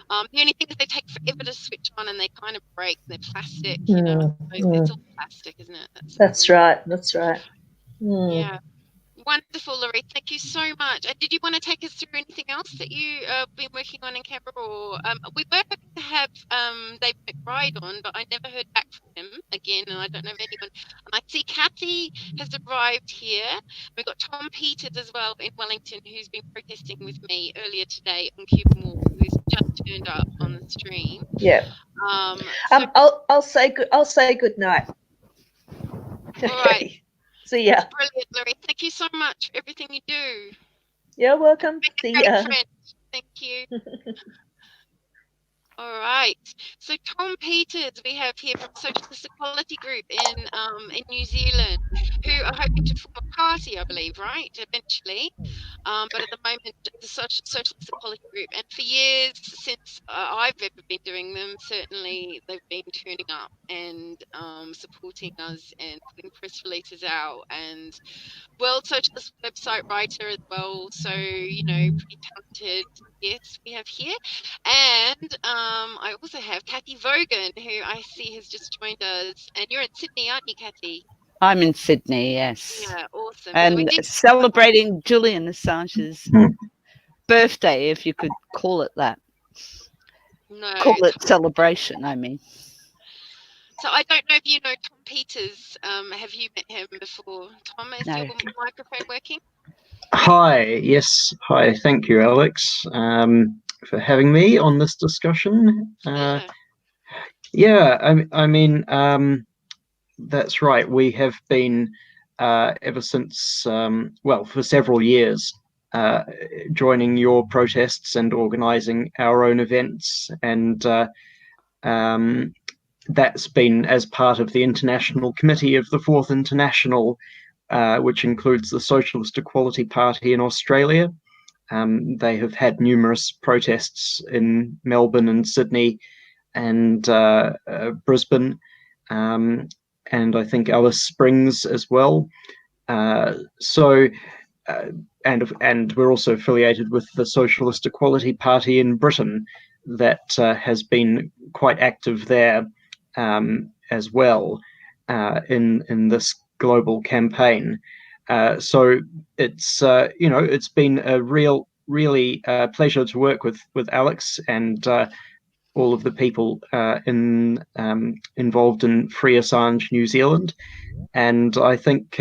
Speaker 1: The only thing is they take forever to switch on, and they kind of break. They're plastic, It's all plastic, isn't it?
Speaker 5: That's right.
Speaker 1: Yeah. Wonderful, Laurie. Thank you so much. Did you want to take us through anything else that you've been working on in Canberra? Or we were hoping to have David McBride on, but I never heard back from him again, and I don't know if anyone. And I see Kathy has arrived here. We've got Tom Peters as well in Wellington, who's been protesting with me earlier today on Cuban Wall, who's just turned up on the stream.
Speaker 5: Yeah. I'll say good night.
Speaker 1: All right.
Speaker 5: See ya.
Speaker 1: Brilliant, Laurie. Thank you so much for everything you do.
Speaker 5: You're welcome. See ya.
Speaker 1: Thank you. All right. So Tom Peters we have here from Socialist Equality Group in New Zealand, who are hoping to form a party, I believe, right? Eventually. But at the moment, the Socialist Equality Group, and for years since I've ever been doing them, certainly they've been turning up and supporting us and putting press releases out, and World Socialist website writer as well. So, pretty talented guests we have here. And I also have Kathy Vogan, who I see has just joined us. And you're in Sydney, aren't you, Kathy?
Speaker 8: I'm in Sydney, yes.
Speaker 1: Yeah, awesome.
Speaker 8: And celebrating Julian Assange's birthday, if you could call it that.
Speaker 1: No.
Speaker 8: Call it celebration, I mean.
Speaker 1: So I don't know if you know Tom Peters. Have you met him before? Tom, is your microphone working?
Speaker 9: Hi, yes. Hi, thank you, Alex, for having me on this discussion. That's right. We have been, ever since, for several years, joining your protests and organising our own events. And that's been as part of the International Committee of the Fourth International, which includes the Socialist Equality Party in Australia. They have had numerous protests in Melbourne and Sydney and Brisbane, and I think Alice Springs as well. And we're also affiliated with the Socialist Equality Party in Britain that has been quite active there as well in this global campaign. So it's been a really pleasure to work with Alex and all of the people involved in Free Assange New Zealand. And I think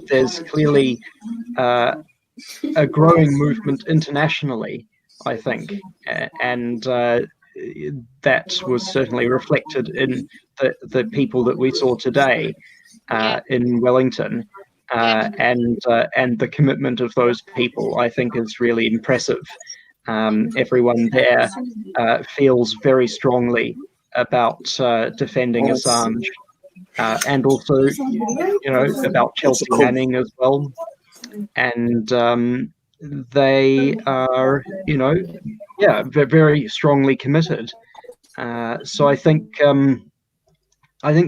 Speaker 9: there's clearly a growing movement internationally, I think, and that was certainly reflected in the people that we saw today in Wellington, and the commitment of those people, I think, is really impressive. Everyone there feels very strongly about defending Assange, and also, about Chelsea Manning as well. And they are, very strongly committed. So I think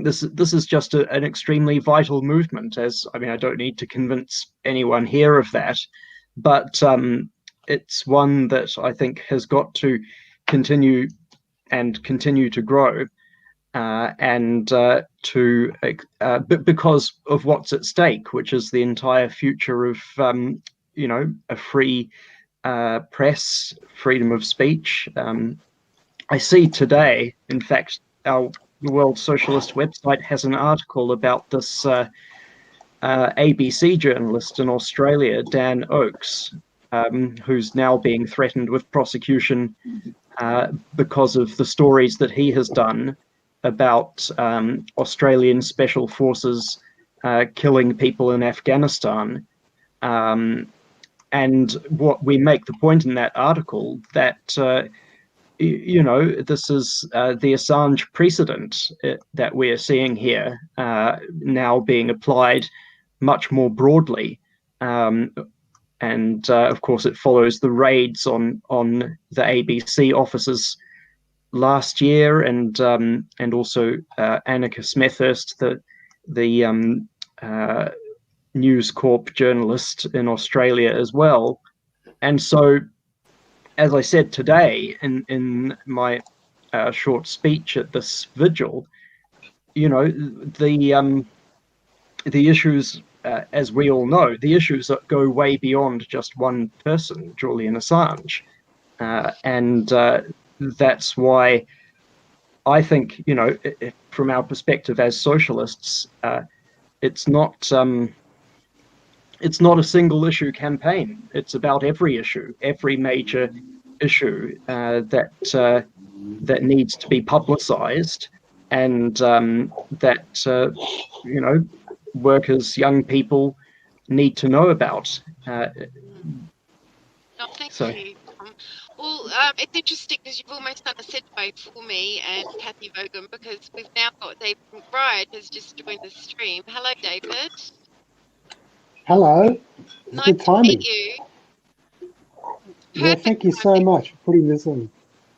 Speaker 9: this is just an extremely vital movement. I don't need to convince anyone here of that, but it's one that I think has got to continue to grow, because of what's at stake, which is the entire future of a free press, freedom of speech. I see today, in fact, the World Socialist website has an article about this ABC journalist in Australia, Dan Oakes, who's now being threatened with prosecution because of the stories that he has done about Australian special forces killing people in Afghanistan. And what we make the point in that article that this is the Assange precedent that we're seeing here now being applied much more broadly. And of course, it follows the raids on the ABC offices last year, and also Annika Smethurst, the News Corp journalist in Australia as well. And so, as I said today in my short speech at this vigil, the issues, as we all know, the issues that go way beyond just one person, Julian Assange, and that's why I think, from our perspective as socialists, it's not a single issue campaign. It's about every issue, every major issue that needs to be publicized, and that workers, young people need to know about.
Speaker 1: Thank you. Well, it's interesting because you've almost done a segue for me and Kathy Vogan, because we've now got David McBride has just joined the stream. Hello, David.
Speaker 10: Hello. It's
Speaker 1: Nice
Speaker 10: good
Speaker 1: to
Speaker 10: timing.
Speaker 1: meet you.
Speaker 10: Yeah, thank you so much for putting this on.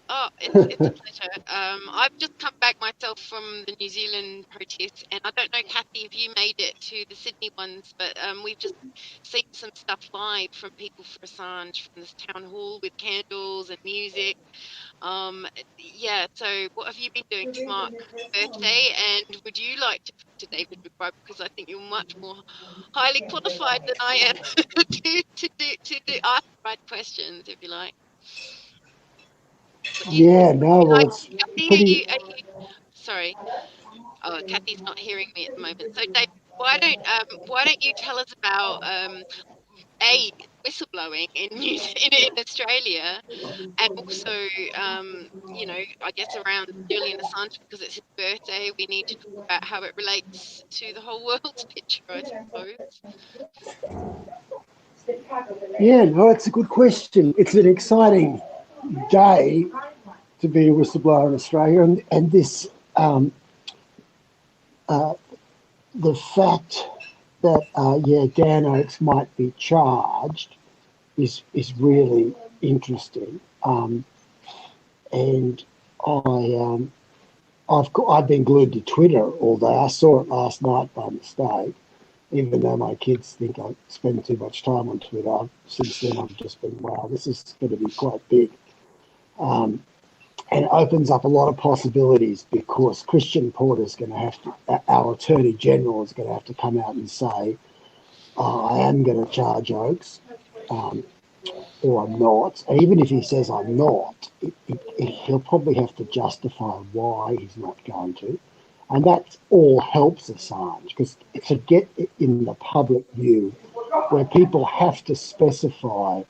Speaker 1: Oh, it's a pleasure. I've just come back myself from the New Zealand protests, and I don't know, Kathy, if you made it to the Sydney ones, but we've just seen some stuff live from people for Assange from this town hall with candles and music. Yeah, so what have you been doing to mark birthday? And would you like to talk to David McBride, because I think you're much more highly qualified than I am to ask the right questions, if you like.
Speaker 10: Yeah, no, well, it's
Speaker 1: Kathy,
Speaker 10: pretty.
Speaker 1: are you sorry? Oh, Kathy's not hearing me at the moment. So, Dave, why don't you tell us about whistleblowing in Australia, and also I guess around Julian Assange, because it's his birthday. We need to talk about how it relates to the whole world's picture, I suppose.
Speaker 10: Yeah, no, it's a good question. It's an exciting day to be a whistleblower in Australia, and this the fact that Dan Oakes might be charged is really interesting. And I've been glued to Twitter all day. I saw it last night by mistake, even though my kids think I spend too much time on Twitter. Since then, I've just been, wow, this is going to be quite big. And it opens up a lot of possibilities, because Christian Porter's going to have to, our Attorney General is going to have to come out and say, I am going to charge Oakes, or I'm not. And even if he says I'm not, he'll probably have to justify why he's not going to. And that all helps Assange, because to get it in the public view, where people have to specify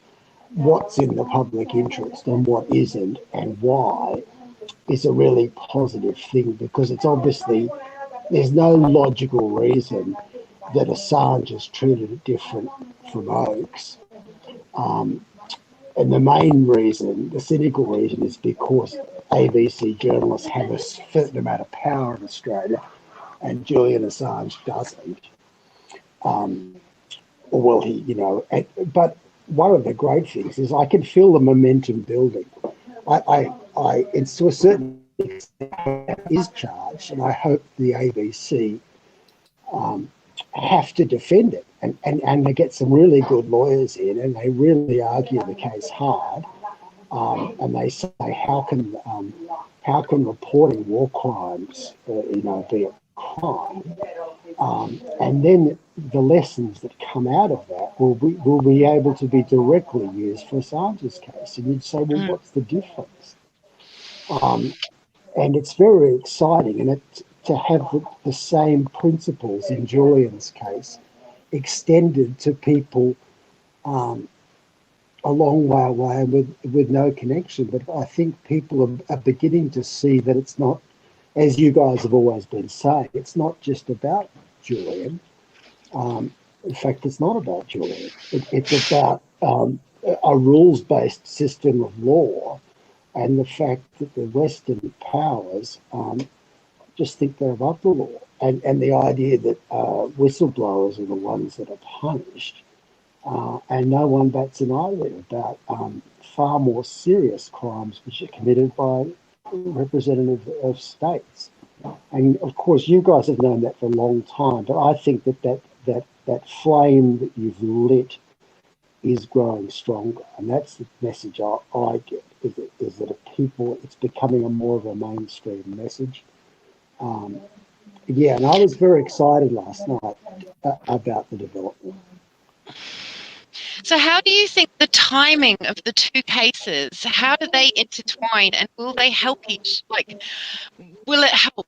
Speaker 10: what's in the public interest and what isn't and why, is a really positive thing, because it's obviously, there's no logical reason that Assange is treated different from Oakes. And the main reason, the cynical reason, is because ABC journalists have a certain amount of power in Australia and Julian Assange doesn't. Well, but one of the great things is I can feel the momentum building. It's to a certain extent is charged, and I hope the ABC have to defend it, and they get some really good lawyers in, and they really argue the case hard, and they say how can reporting war crimes be a crime, and then the lessons that come out of that will be able to be directly used for Assange's case, and you'd say, well, what's the difference? And it's very exciting, and to have the same principles in Julian's case extended to people a long way away with no connection. But I think people are beginning to see that it's not, as you guys have always been saying, it's not just about Julian. In fact, it's not about Julian. It's about a rules-based system of law, and the fact that the Western powers just think they're above the law, and the idea that whistleblowers are the ones that are punished, and no one bats an eyelid about far more serious crimes which are committed by representatives of states. And of course, you guys have known that for a long time, but I think that flame that you've lit is growing stronger, and that's the message I get. Is that people, it's becoming more of a mainstream message. And I was very excited last night about the development.
Speaker 1: So how do you think the timing of the two cases, how do they intertwine, and will they help will it help?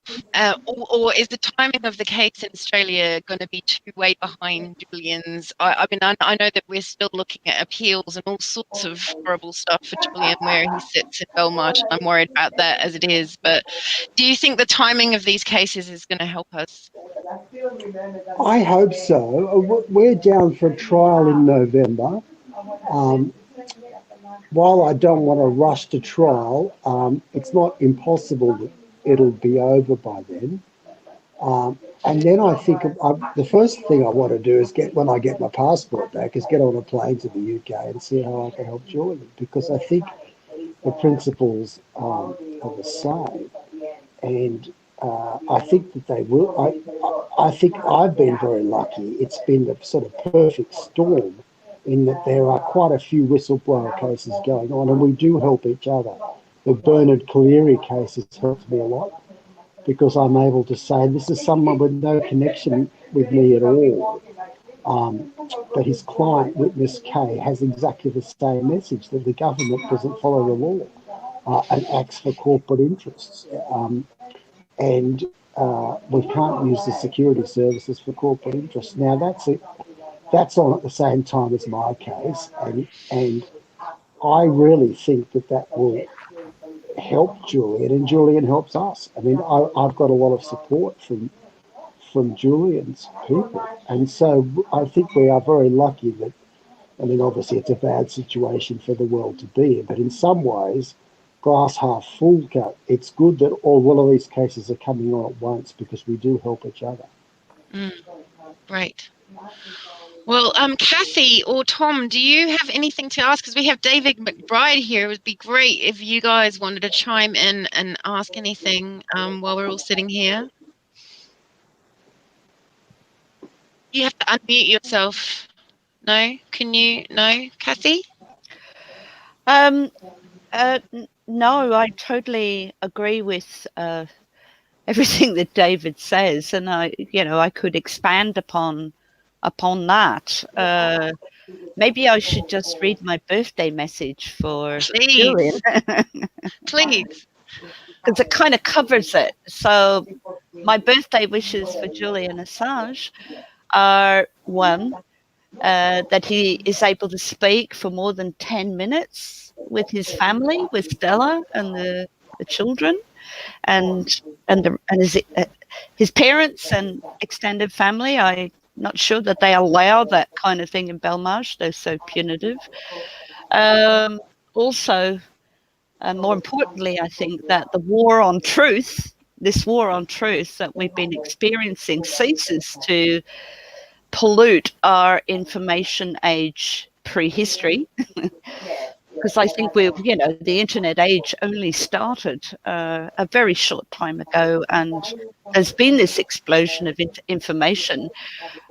Speaker 1: Or is the timing of the case in Australia going to be too way behind Julian's? I mean, I know that we're still looking at appeals and all sorts of horrible stuff for Julian where he sits in Belmarsh, and I'm worried about that as it is. But do you think the timing of these cases is going to help us?
Speaker 10: I hope so. We're down for a trial in November. While I don't want to rush to trial, it's not impossible that it'll be over by then. And then I think the first thing I want to do is when I get my passport back, is get on a plane to the UK and see how I can help Julian, because I think the principles are the same. And I think that they will. I think I've been very lucky. It's been the sort of perfect storm in that there are quite a few whistleblower cases going on, and we do help each other. The Bernard Cleary case has helped me a lot, because I'm able to say this is someone with no connection with me at all. But his client, witness K, has exactly the same message, that the government doesn't follow the law and acts for corporate interests. And we can't use the security services for corporate interests. Now, that's on at the same time as my case, and I really think that will help Julian, and Julian helps us. I mean, I've got a lot of support from Julian's people, and so I think we are very lucky that, I mean, obviously it's a bad situation for the world to be in, but in some ways, glass half full cut, it's good that all of these cases are coming on at once, because we do help each other.
Speaker 1: Right. Well, Kathy or Tom, do you have anything to ask? Because we have David McBride here. It would be great if you guys wanted to chime in and ask anything while we're all sitting here. You have to unmute yourself. No? Can you? No? Kathy?
Speaker 8: No, I totally agree with everything that David says, and I could expand upon that. Maybe I should just read my birthday message for Julian.
Speaker 1: Please.
Speaker 8: Because it kind of covers it. So my birthday wishes for Julian Assange are, one, that he is able to speak for more than 10 minutes with his family, with Stella and the children, and his parents and extended family. I'm not sure that they allow that kind of thing in Belmarsh. They're so punitive. Also, more importantly, I think that this war on truth that we've been experiencing ceases to pollute our information age prehistory. because I think the internet age only started a very short time ago, and there's been this explosion of information,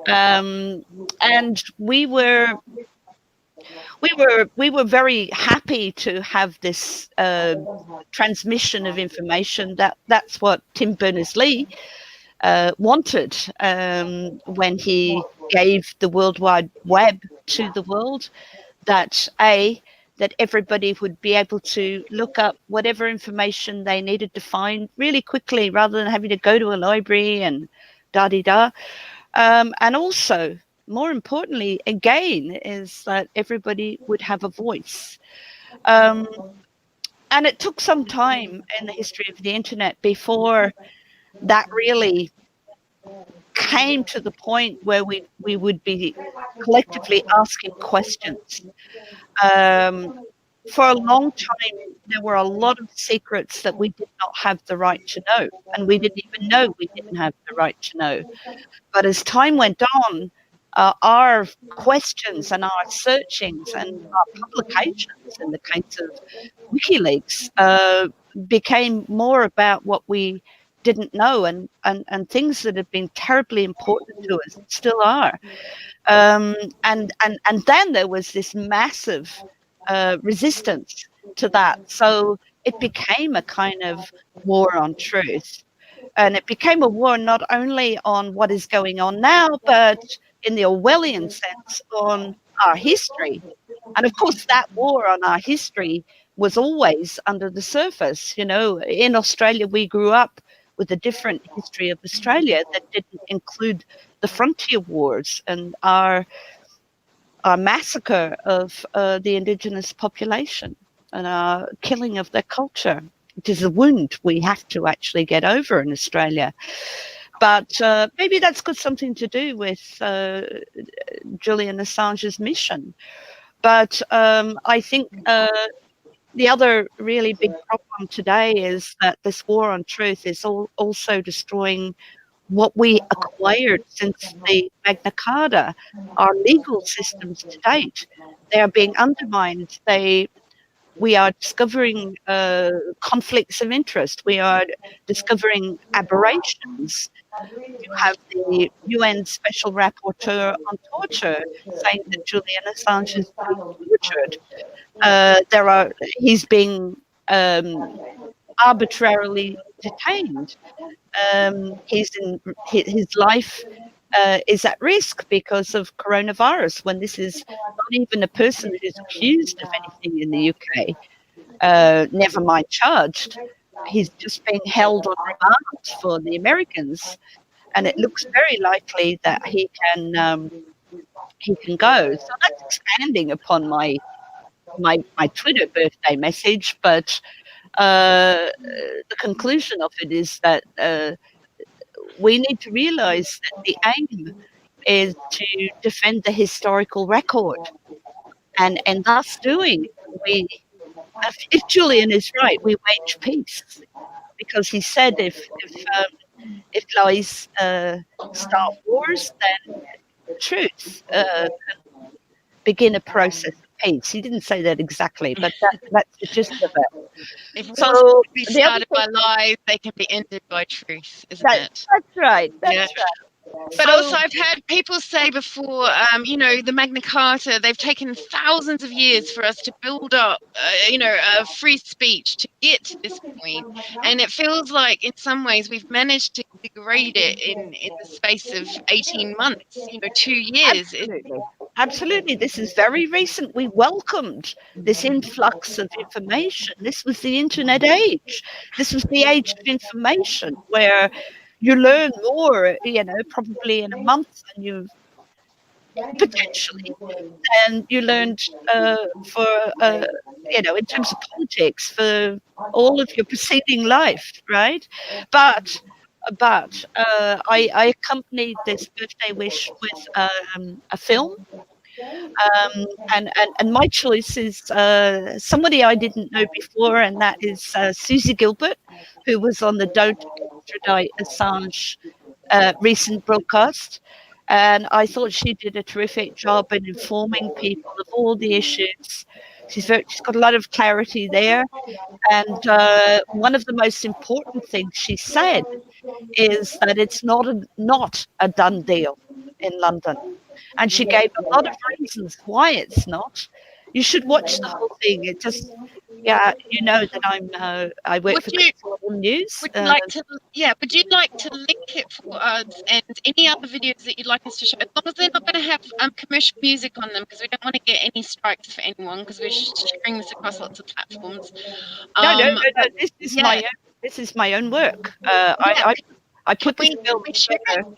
Speaker 8: and we were very happy to have this transmission of information. That's what Tim Berners-Lee wanted when he gave the World Wide Web to the world, that everybody would be able to look up whatever information they needed to find really quickly, rather than having to go to a library and da-di-da. And also, more importantly, again, is that everybody would have a voice. And it took some time in the history of the internet before that really came to the point where we would be collectively asking questions. For a long time, there were a lot of secrets that we did not have the right to know, and we didn't even know we didn't have the right to know. But as time went on, our questions and our searchings and our publications, in the case of WikiLeaks, became more about what we didn't know, and things that have been terribly important to us still are. And then there was this massive resistance to that. So it became a kind of war on truth. And it became a war not only on what is going on now, but in the Orwellian sense, on our history. And of course, that war on our history was always under the surface. In Australia, we grew up with a different history of Australia that didn't include the frontier wars and our massacre of the Indigenous population and our killing of their culture. It is a wound we have to actually get over in Australia. But maybe that's got something to do with Julian Assange's mission. But I think the other really big problem today is that this war on truth is also destroying what we acquired since the Magna Carta, our legal systems to date. They are being undermined. We are discovering conflicts of interest. We are discovering aberrations. You have the UN Special Rapporteur on Torture saying that Julian Assange is being tortured. He's being arbitrarily detained. His life is at risk because of coronavirus, when this is not even a person who's accused of anything in the UK, never mind charged. He's just being held on remand for the Americans, and it looks very likely that he can go. So that's expanding upon my Twitter birthday message, but the conclusion of it is that we need to realize that the aim is to defend the historical record, and thus doing, if Julian is right, we wage peace, because he said if lies start wars, then truth can begin a process of peace. He didn't say that exactly, but that's the gist of it.
Speaker 1: If wars
Speaker 8: So
Speaker 1: can be started by lies, they can be ended by truth, isn't it?
Speaker 8: That's right. That's
Speaker 1: Yeah.
Speaker 8: right.
Speaker 1: But also, I've heard people say before, the Magna Carta, they've taken thousands of years for us to build up, free speech to get to this point. And it feels like in some ways we've managed to degrade it in the space of 18 months, 2 years.
Speaker 8: Absolutely. This is very recent. We welcomed this influx of information. This was the internet age. This was the age of information, where you learn more, probably in a month than you've potentially, and you learned in terms of politics for all of your preceding life, right? But I accompanied this birthday wish with a film. And my choice is somebody I didn't know before, and that is Susie Gilbert, who was on the Don't Extradite Assange recent broadcast. And I thought she did a terrific job in informing people of all the issues She's got a lot of clarity there. And one of the most important things she said is that it's not a done deal in London. And she gave a lot of reasons why it's not. You should watch the whole thing. It just, yeah, you know that I work
Speaker 1: Would
Speaker 8: for
Speaker 1: you
Speaker 8: News.
Speaker 1: would you like to would you like to link it for us and any other videos that you'd like us to show, as long as they're not going to have commercial music on them, because we don't want to get any strikes for anyone, because we're sharing this across lots of platforms.
Speaker 8: No.
Speaker 1: But yeah,
Speaker 8: This is my own work.
Speaker 1: yeah,
Speaker 8: I
Speaker 1: can
Speaker 8: put this film
Speaker 1: we share it?
Speaker 8: together.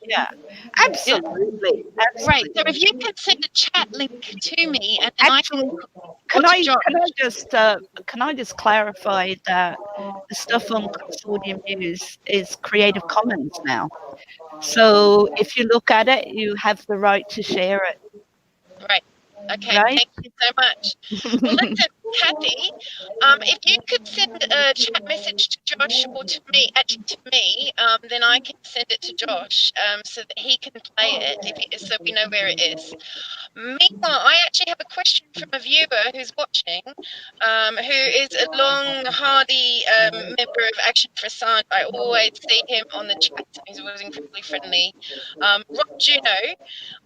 Speaker 8: Yeah,
Speaker 1: Yeah,
Speaker 8: absolutely,
Speaker 1: right. So
Speaker 8: absolutely.
Speaker 1: if you can send a chat link to me, and then I can,
Speaker 8: Actually,
Speaker 1: or to Josh.
Speaker 8: can I just clarify that the stuff on Consortium News is Creative Commons now. So if you look at it, you have the right to share it,
Speaker 1: Right. Okay.
Speaker 8: right?
Speaker 1: Thank you so much. Well, listen, Kathy, if you could send a chat message to Josh or to me, actually to me, then I can send it to Josh, so that he can play it, so we know where it is. Meanwhile, I actually have a question from a viewer who's watching, who is a long, hardy member of Action for Assange. I always see him on the chat. He's always incredibly friendly. Rob Juno,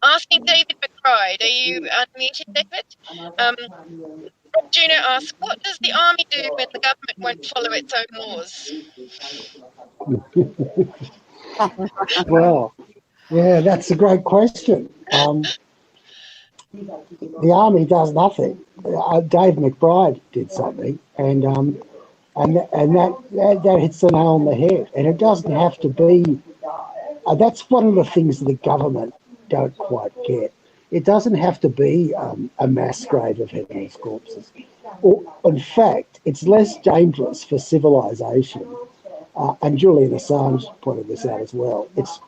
Speaker 1: asking David McBride, are you unmuted, David? Rob Juno asks, what does the army do when the government won't follow its own laws?
Speaker 10: Well, yeah, that's a great question. The army does nothing. Dave McBride did something, and that hits the nail on the head. And it doesn't have to be. That's one of the things that the government don't quite get. It doesn't have to be a mass grave of headless corpses. Or, in fact, it's less dangerous for civilization. And Julian Assange pointed this out as well. It's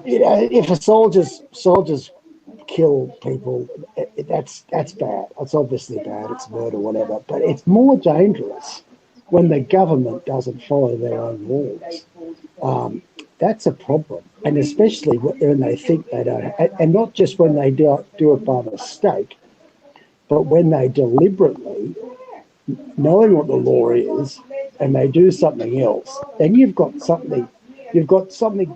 Speaker 10: if a soldiers kill people, that's bad. It's obviously bad. It's murder, whatever. But it's more dangerous when the government doesn't follow their own laws. That's a problem, and especially when they think they don't, and not just when they do it by mistake, but when they deliberately, knowing what the law is, and they do something else, then you've got something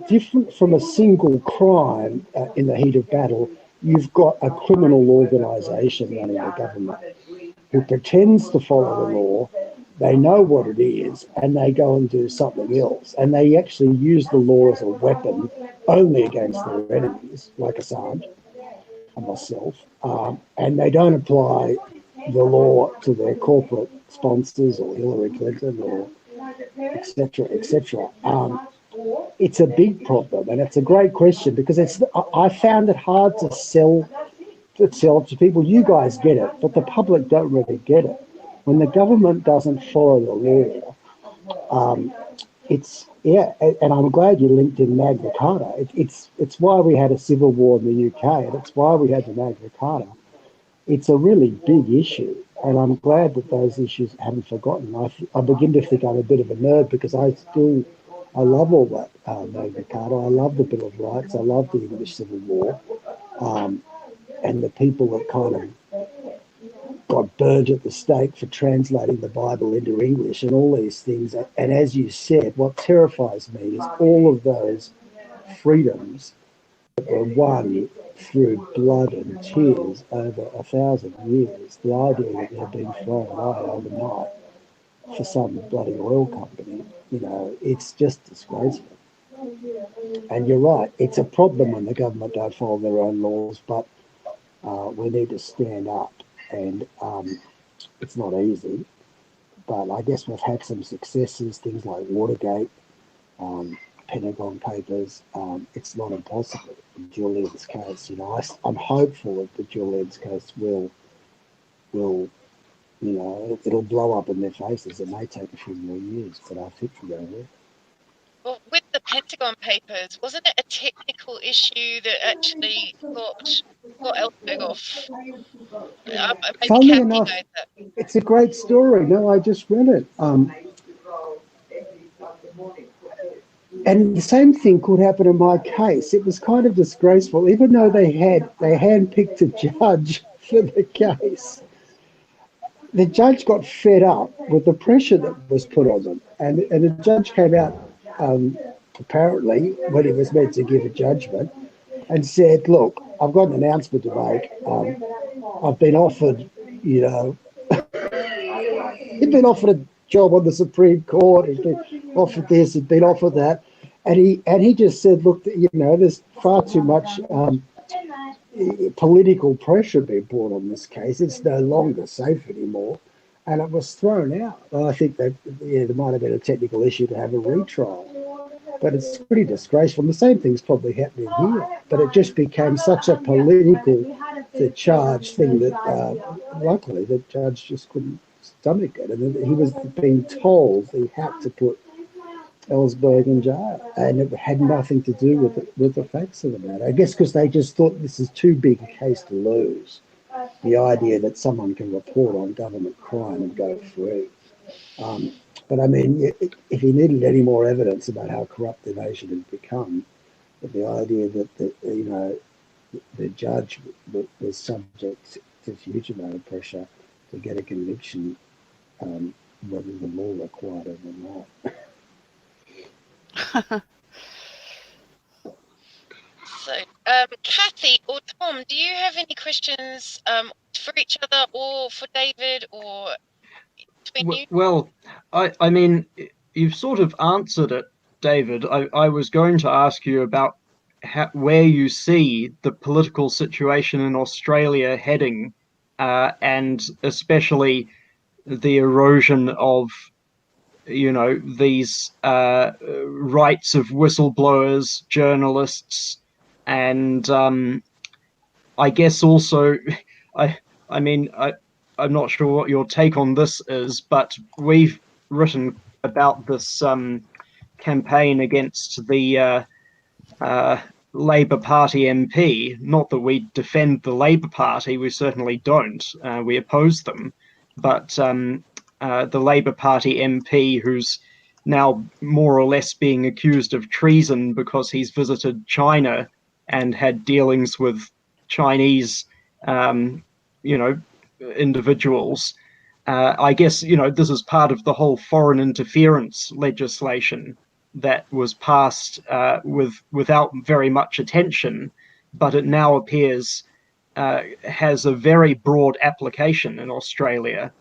Speaker 10: different from a single crime in the heat of battle. You've got a criminal organisation running the government who pretends to follow the law. They know what it is, and they go and do something else. And they actually use the law as a weapon only against their enemies, like Assange and myself. And they don't apply the law to their corporate sponsors or Hillary Clinton or etc., etc. It's a big problem, and it's a great question because I found it hard to sell to people. You guys get it, but the public don't really get it. When the government doesn't follow the law, and I'm glad you linked in Magna Carta. It's why we had a civil war in the UK, and it's why we had the Magna Carta. It's a really big issue, and I'm glad that those issues haven't forgotten. I begin to think I'm a bit of a nerd because I love all that Magna Carta. I love the Bill of Rights. I love the English Civil War, and the people that kind of got burned at the stake for translating the Bible into English and all these things. And as you said, what terrifies me is all of those freedoms that were won through blood and tears over 1,000 years. The idea that they're being thrown away overnight for some bloody oil company, it's just disgraceful. And you're right, it's a problem when the government don't follow their own laws, but we need to stand up. And it's not easy, but I guess we've had some successes, things like Watergate, Pentagon Papers. It's not impossible. In Julian's case, I'm hopeful that Julian's case will, it'll blow up in their faces. It may take a few more years, but I think we're going to.
Speaker 1: Well, with the Pentagon Papers, wasn't it a technical issue that actually got Ellsberg off? Maybe
Speaker 10: Funnily
Speaker 1: Kathy
Speaker 10: enough,
Speaker 1: knows that.
Speaker 10: it's a great story. No, I just read it. And the same thing could happen in my case. It was kind of disgraceful, even though they handpicked a judge for the case. The judge got fed up with the pressure that was put on them, and the judge came out apparently when he was meant to give a judgment and said, "Look, I've got an announcement to make. I've been offered, you know, he'd been offered a job on the Supreme Court. He'd been offered this. He'd been offered that, and he just said, look, you know, there's far too much political pressure being brought on this case. It's no longer safe anymore." And it was thrown out. And I think that there might have been a technical issue to have a retrial. But it's pretty disgraceful. And the same thing's probably happening here. But it just became such a political charged thing that luckily the judge just couldn't stomach it. And he was being told he had to put Ellsberg in jail, and it had nothing to do with the facts of the matter. I guess because they just thought this is too big a case to lose. The idea that someone can report on government crime and go free. But I mean, if he needed any more evidence about how corrupt the nation had become, the idea that the judge was subject to a huge amount of pressure to get a conviction, whether the law required it or not.
Speaker 1: So, Kathy or Tom, do you have any questions for each other or for David or between you?
Speaker 9: Well, I mean, you've sort of answered it, David. I was going to ask you about where you see the political situation in Australia heading, and especially the erosion of, you know, these rights of whistleblowers, journalists, and I guess also, I mean, I'm not sure what your take on this is, but we've written about this campaign against the Labour Party MP. Not that we defend the Labour Party, we certainly don't. We oppose them. But the Labour Party MP, who's now more or less being accused of treason because he's visited China and had dealings with Chinese, individuals. I guess, this is part of the whole foreign interference legislation that was passed without very much attention, but it now appears has a very broad application in Australia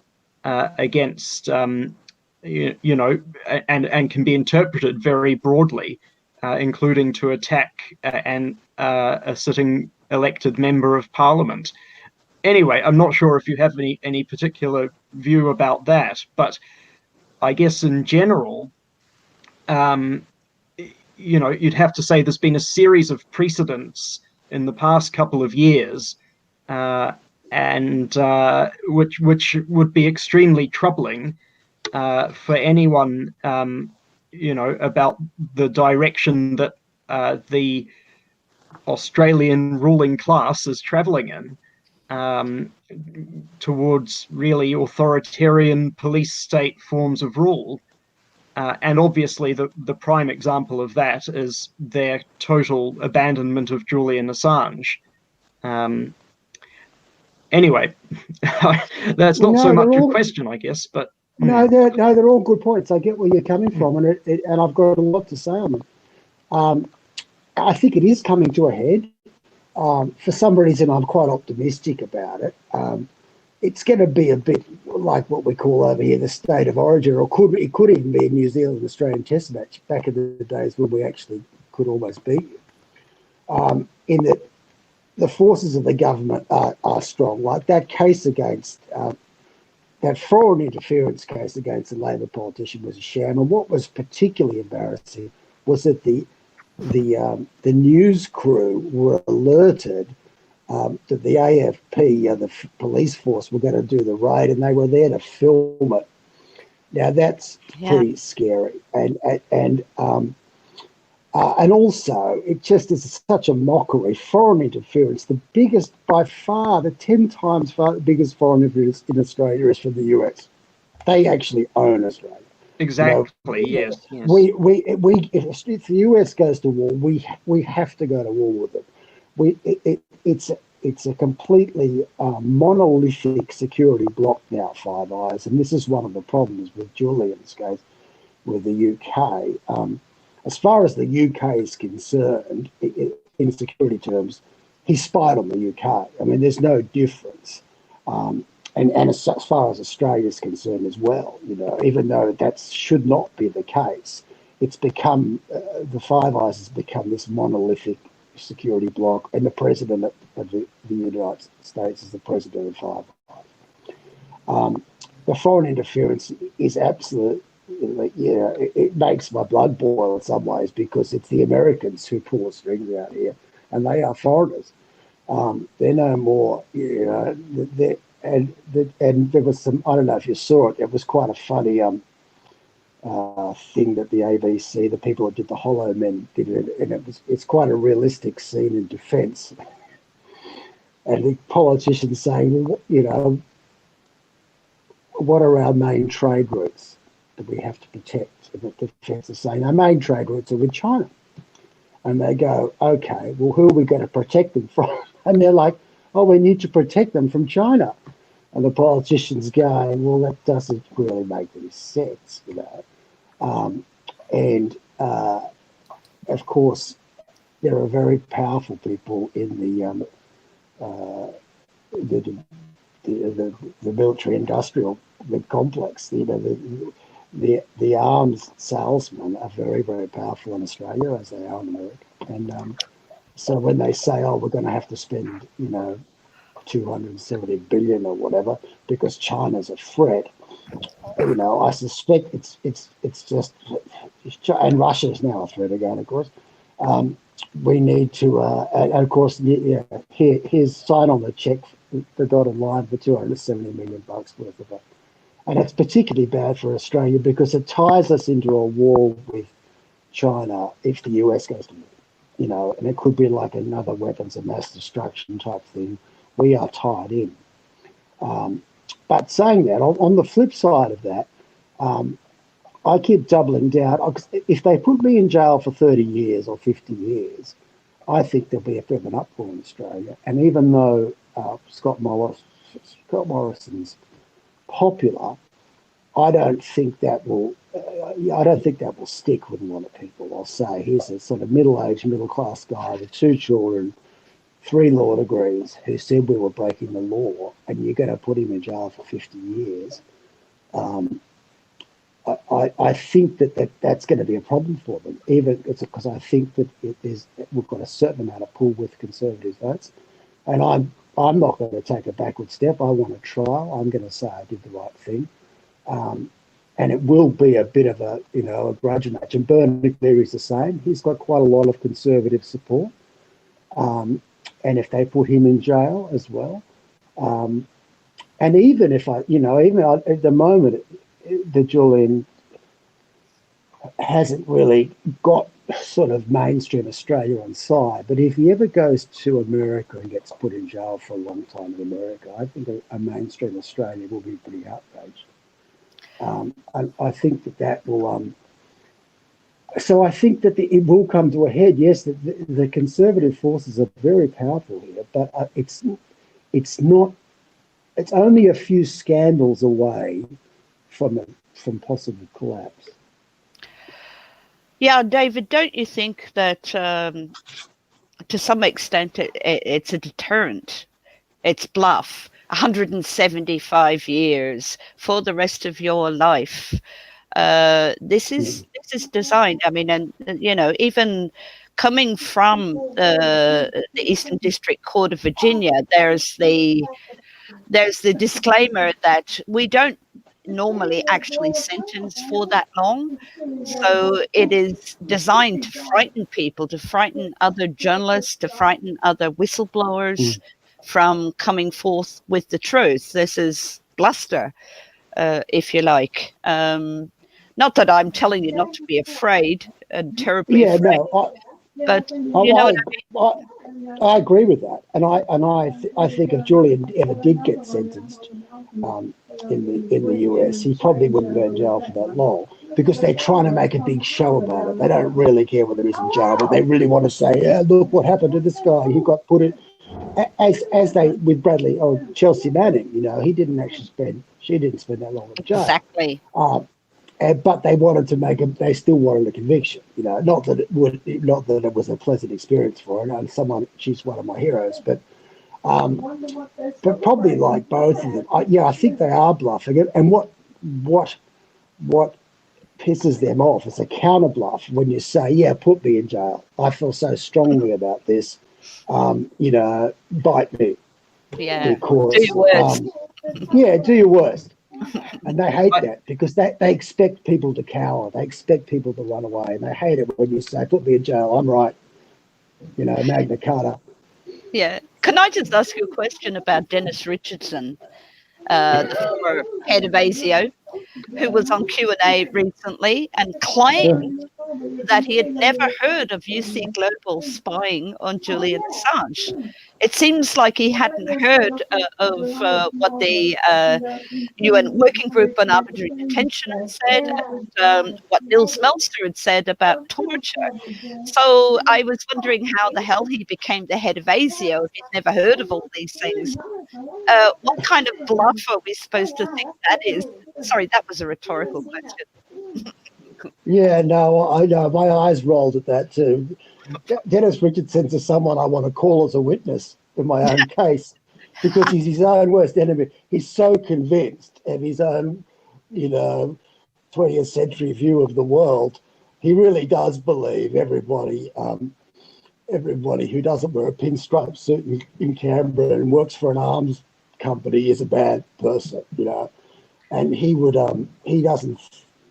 Speaker 9: against, and can be interpreted very broadly, including to attack a sitting elected member of parliament. Anyway, I'm not sure if you have any particular view about that, but I guess in general, you'd have to say there's been a series of precedents in the past couple of years, and which would be extremely troubling for anyone, about the direction that the Australian ruling class is travelling in, towards really authoritarian police state forms of rule. And obviously the prime example of that is their total abandonment of Julian Assange. Anyway, that's not so much a question, I guess, but...
Speaker 10: No, they're all good points. I get where you're coming from, and I've got a lot to say on them. I think it is coming to a head. For some reason, I'm quite optimistic about it. It's going to be a bit like what we call over here the state of origin, or it could even be a New Zealand Australian Test match back in the days when we actually could almost beat you. In that the forces of the government are strong. Like that case against that foreign interference case against the Labor politician was a sham. And what was particularly embarrassing was that the news crew were alerted that the AFP, the police force, were going to do the raid, and they were there to film it. Now that's pretty scary, and also it just is such a mockery. Foreign interference, the biggest by far, the 10 times biggest foreign interference in Australia is from the US. They actually own Australia.
Speaker 9: Exactly. Yes.
Speaker 10: If the US goes to war, we have to go to war with them. it's a completely monolithic security block now, Five Eyes, and this is one of the problems with Julian's case with the UK. As far as the UK is concerned, in security terms, he spied on the UK. I mean, there's no difference. And as far as Australia is concerned as well, even though that should not be the case, it's become, the Five Eyes has become this monolithic security block, and the president of the United States is the president of Five Eyes. The foreign interference is absolute. It makes my blood boil in some ways, because it's the Americans who pull the strings out here, and they are foreigners. They're no more, and there was some, I don't know if you saw it, it was quite a funny thing that the ABC, the people who did the Hollow Men did it, and it's quite a realistic scene in defence. And the politicians saying, what are our main trade routes that we have to protect? And the defence is saying, our main trade routes are with China. And they go, okay, well, who are we going to protect them from? And they're like, oh, we need to protect them from China. And the politicians going, well, that doesn't really make any sense, of course, there are very powerful people in the military-industrial complex. The arms salesmen are very, very powerful in Australia, as they are in America. And so when they say, oh, we're going to have to spend, 270 billion or whatever because China's a threat, I suspect it's just, and Russia is now a threat again, of course. We need to, and of course, here's sign on the check, the dotted line for 270 million bucks worth of it. And it's particularly bad for Australia because it ties us into a war with China if the US goes to war, and it could be like another weapons of mass destruction type thing. We are tied in. But saying that, on the flip side of that, I keep doubling down. If they put me in jail for 30 years or 50 years, I think there'll be a bit of an uproar in Australia. And even though Scott Morrison's popular, I don't think that will stick with a lot of people. I'll say he's a sort of middle-aged, middle-class guy with 2 children, 3 law degrees, who said we were breaking the law, and you're going to put him in jail for 50 years. I think that's going to be a problem for them, even because I think that we've got a certain amount of pull with Conservative votes, and I'm not going to take a backward step. I want a trial. I'm going to say I did the right thing, and it will be a bit of a grudge match. And Bernard Cleary's the same. He's got quite a lot of Conservative support, and if they put him in jail as well, and even if at the moment, the Julian hasn't really got sort of mainstream Australia on side, but if he ever goes to America and gets put in jail for a long time in America, I think a mainstream Australia will be pretty outraged. I think that will. So I think that it will come to a head. Yes, the Conservative forces are very powerful here, but it's not. It's only a few scandals away from possible collapse.
Speaker 8: Yeah, David, don't you think that to some extent it's a deterrent? It's bluff. 175 years for the rest of your life. This is designed. I mean, and even coming from the Eastern District Court of Virginia, there's the disclaimer that we don't normally actually sentence for that long. So it is designed to frighten people, to frighten other journalists, to frighten other whistleblowers from coming forth with the truth. This is bluster, if you like. Not that I'm telling you not to be afraid and terribly afraid, but you know what I mean?
Speaker 10: I agree with that, and I think if Julian ever did get sentenced in the US, he probably wouldn't go in jail for that long, because they're trying to make a big show about it. They don't really care whether he's in jail, but they really want to say, yeah, look what happened to this guy. He got put in. as they with Bradley or Chelsea Manning, she didn't spend that long in jail.
Speaker 8: Exactly.
Speaker 10: But they wanted to they still wanted a conviction. Not that it was a pleasant experience for her. And she's one of my heroes, but probably like both of them. I think they are bluffing it. And what pisses them off is a counter bluff when you say, "Yeah, put me in jail. I feel so strongly about this. Bite me."
Speaker 8: Yeah.
Speaker 10: Because,
Speaker 8: do your worst.
Speaker 10: Do your worst. And they hate that because they expect people to cower. They expect people to run away. And they hate it when you say, "Put me in jail. I'm right." Magna Carta.
Speaker 8: Yeah. Can I just ask you a question about Dennis Richardson, the former head of ASIO, who was on Q&A recently and claimed that he had never heard of UC Global spying on Julian Assange. It seems like he hadn't heard of what the UN Working Group on Arbitrary Detention had said, and what Nils Melzer had said about torture. So I was wondering how the hell he became the head of ASIO if he's never heard of all these things. What kind of bluff are we supposed to think that is? Sorry, that was a rhetorical question.
Speaker 10: Yeah, no, I know. My eyes rolled at that too. Dennis Richardson's is someone I want to call as a witness in my own case because he's his own worst enemy. He's so convinced of his own, 20th century view of the world. He really does believe everybody who doesn't wear a pinstripe suit in Canberra and works for an arms company is a bad person, And he doesn't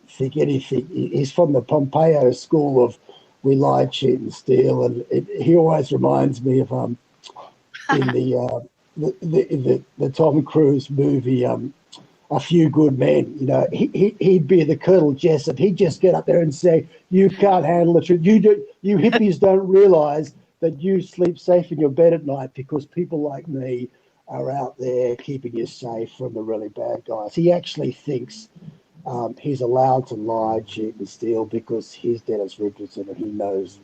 Speaker 10: think anything. He's from the Pompeo school of we lie, cheat, and steal, and he always reminds me of in the Tom Cruise movie A Few Good Men. He'd be the Colonel Jessup. He'd just get up there and say, "You can't handle the truth. You hippies don't realise that you sleep safe in your bed at night because people like me are out there keeping you safe from the really bad guys." He actually thinks he's allowed to lie, cheat, and steal because he's Dennis Richardson and he knows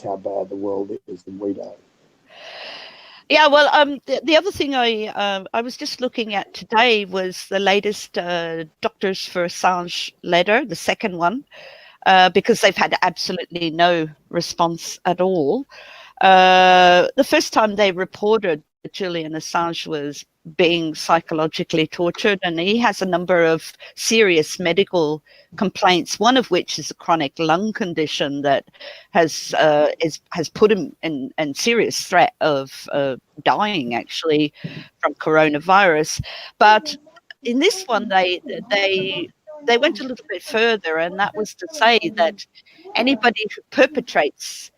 Speaker 10: how bad the world is and we don't.
Speaker 8: Yeah, well, the other thing I was just looking at today was the latest Doctors for Assange letter, the second one, because they've had absolutely no response at all. The first time they reported that Julian Assange was being psychologically tortured, and he has a number of serious medical complaints, one of which is a chronic lung condition that has put him in serious threat of dying actually from coronavirus. But in this one they went a little bit further, and that was to say that anybody who perpetrates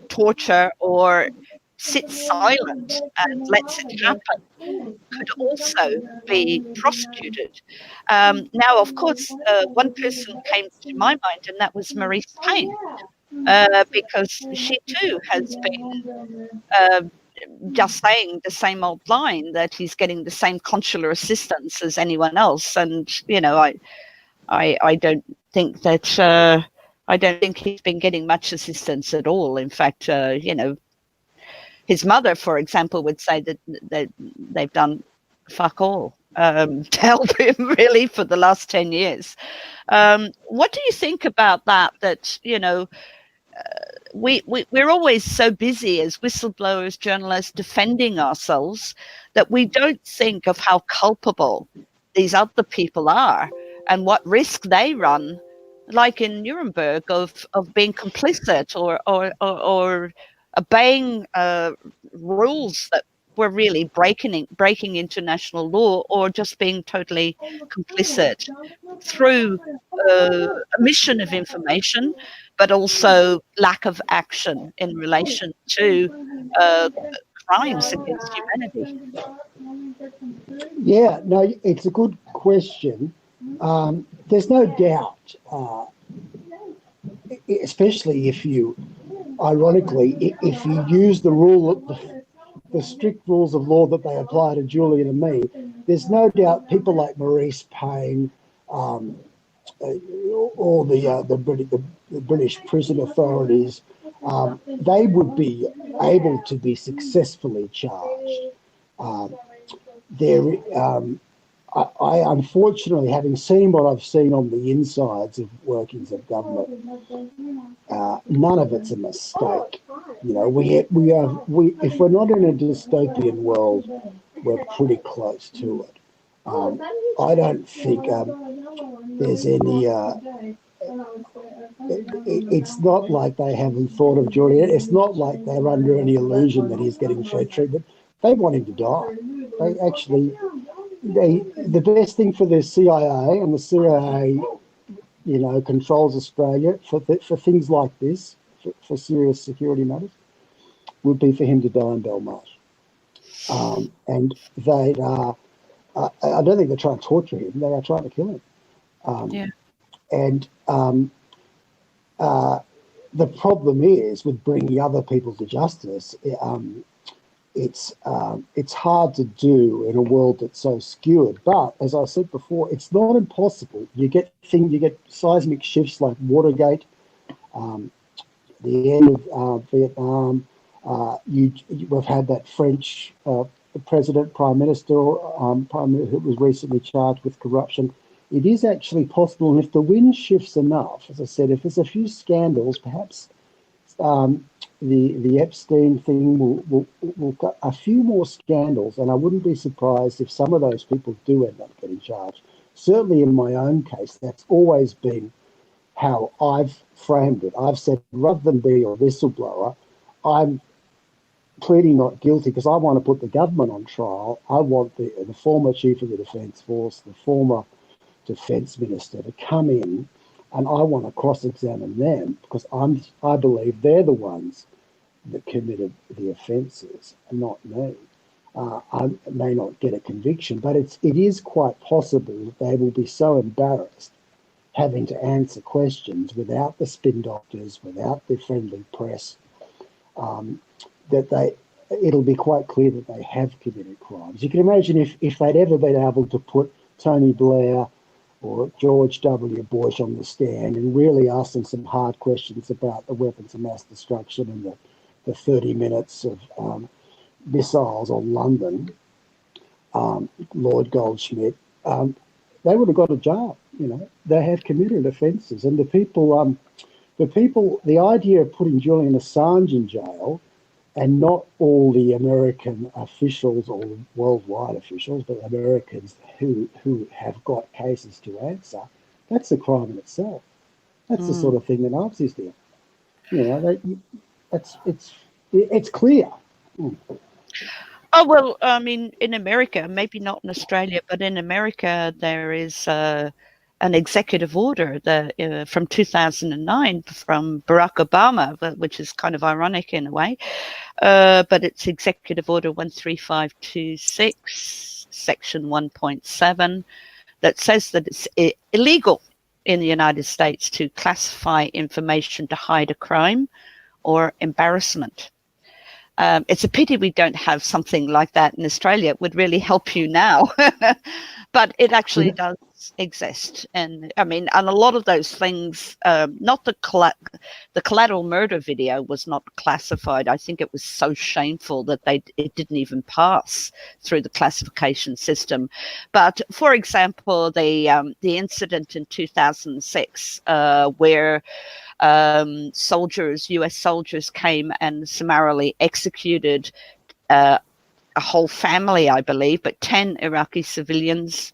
Speaker 8: torture or sits silent and lets it happen could also be prosecuted. Now, of course, one person came to my mind, and that was Maurice Payne, because she too has been just saying the same old line that he's getting the same consular assistance as anyone else. And, I don't think that I don't think he's been getting much assistance at all. In fact, his mother, for example, would say that they've done fuck all to help him really for the last 10 years. What do you think about that? That, we're always so busy as whistleblowers, journalists, defending ourselves that we don't think of how culpable these other people are and what risk they run, like in Nuremberg, of being complicit or obeying rules that were really breaking international law, or just being totally complicit through omission of information, but also lack of action in relation to crimes against humanity.
Speaker 10: Yeah, no, it's a good question. There's no doubt, especially if you, ironically, if you use the strict rules of law that they apply to Julian and me, there's no doubt people like Maurice Payne, or the British prison authorities, they would be able to be successfully charged. There, I unfortunately, having seen what I've seen on the insides of workings of government, none of it's a mistake. You know, if we're not in a dystopian world, we're pretty close to it. I don't think there's any. It's not like they haven't thought of Julian. It's not like they're under any illusion that he's getting fair treatment. They want him to die. They actually, the best thing for the CIA, and the CIA, you know, controls Australia for things like this, for serious security matters, would be for him to die in Belmarsh. And they are. I don't think they're trying to torture him. They are trying to kill him.
Speaker 8: Yeah.
Speaker 10: And the problem is with bringing other people to justice. It's hard to do in a world that's so skewed. But as I said before, it's not impossible. You get seismic shifts like Watergate, the end of Vietnam. We've had that French prime minister who was recently charged with corruption. It is actually possible, and if the wind shifts enough, as I said, if there's a few scandals, perhaps the Epstein thing will got a few more scandals, and I wouldn't be surprised if some of those people do end up getting charged. Certainly in my own case, that's always been how I've framed it. I've said, rather than be a whistleblower, I'm pleading not guilty because I want to put the government on trial. I want the former chief of the Defence Force, the former Defence Minister to come in, and I want to cross-examine them because I believe they're the ones that committed the offences, and not me. I may not get a conviction, but it is quite possible that they will be so embarrassed having to answer questions without the spin doctors, without the friendly press, that it'll be quite clear that they have committed crimes. You can imagine if they'd ever been able to put Tony Blair or George W. Bush on the stand and really ask them some hard questions about the weapons of mass destruction and the 30 minutes of missiles on London, Lord Goldschmidt, they would have got a job. You know, they have committed offences, and the idea of putting Julian Assange in jail and not all the American officials or worldwide officials, but Americans who have got cases to answer, that's a crime in itself. That's the sort of thing that Nazis did. You know, it's clear.
Speaker 8: Oh, well, I mean, in America, maybe not in Australia, but in America, there is an executive order from 2009 from Barack Obama, which is kind of ironic in a way. But it's Executive Order 13526, Section 1.7, that says that it's illegal in the United States to classify information to hide a crime or embarrassment. It's a pity we don't have something like that in Australia. It would really help you now. But it actually does exist. And I mean, and a lot of those things, not the collateral murder video was not classified. I think it was so shameful that it didn't even pass through the classification system. But for example, the incident in 2006 where US soldiers came and summarily executed a whole family, I believe, but 10 Iraqi civilians,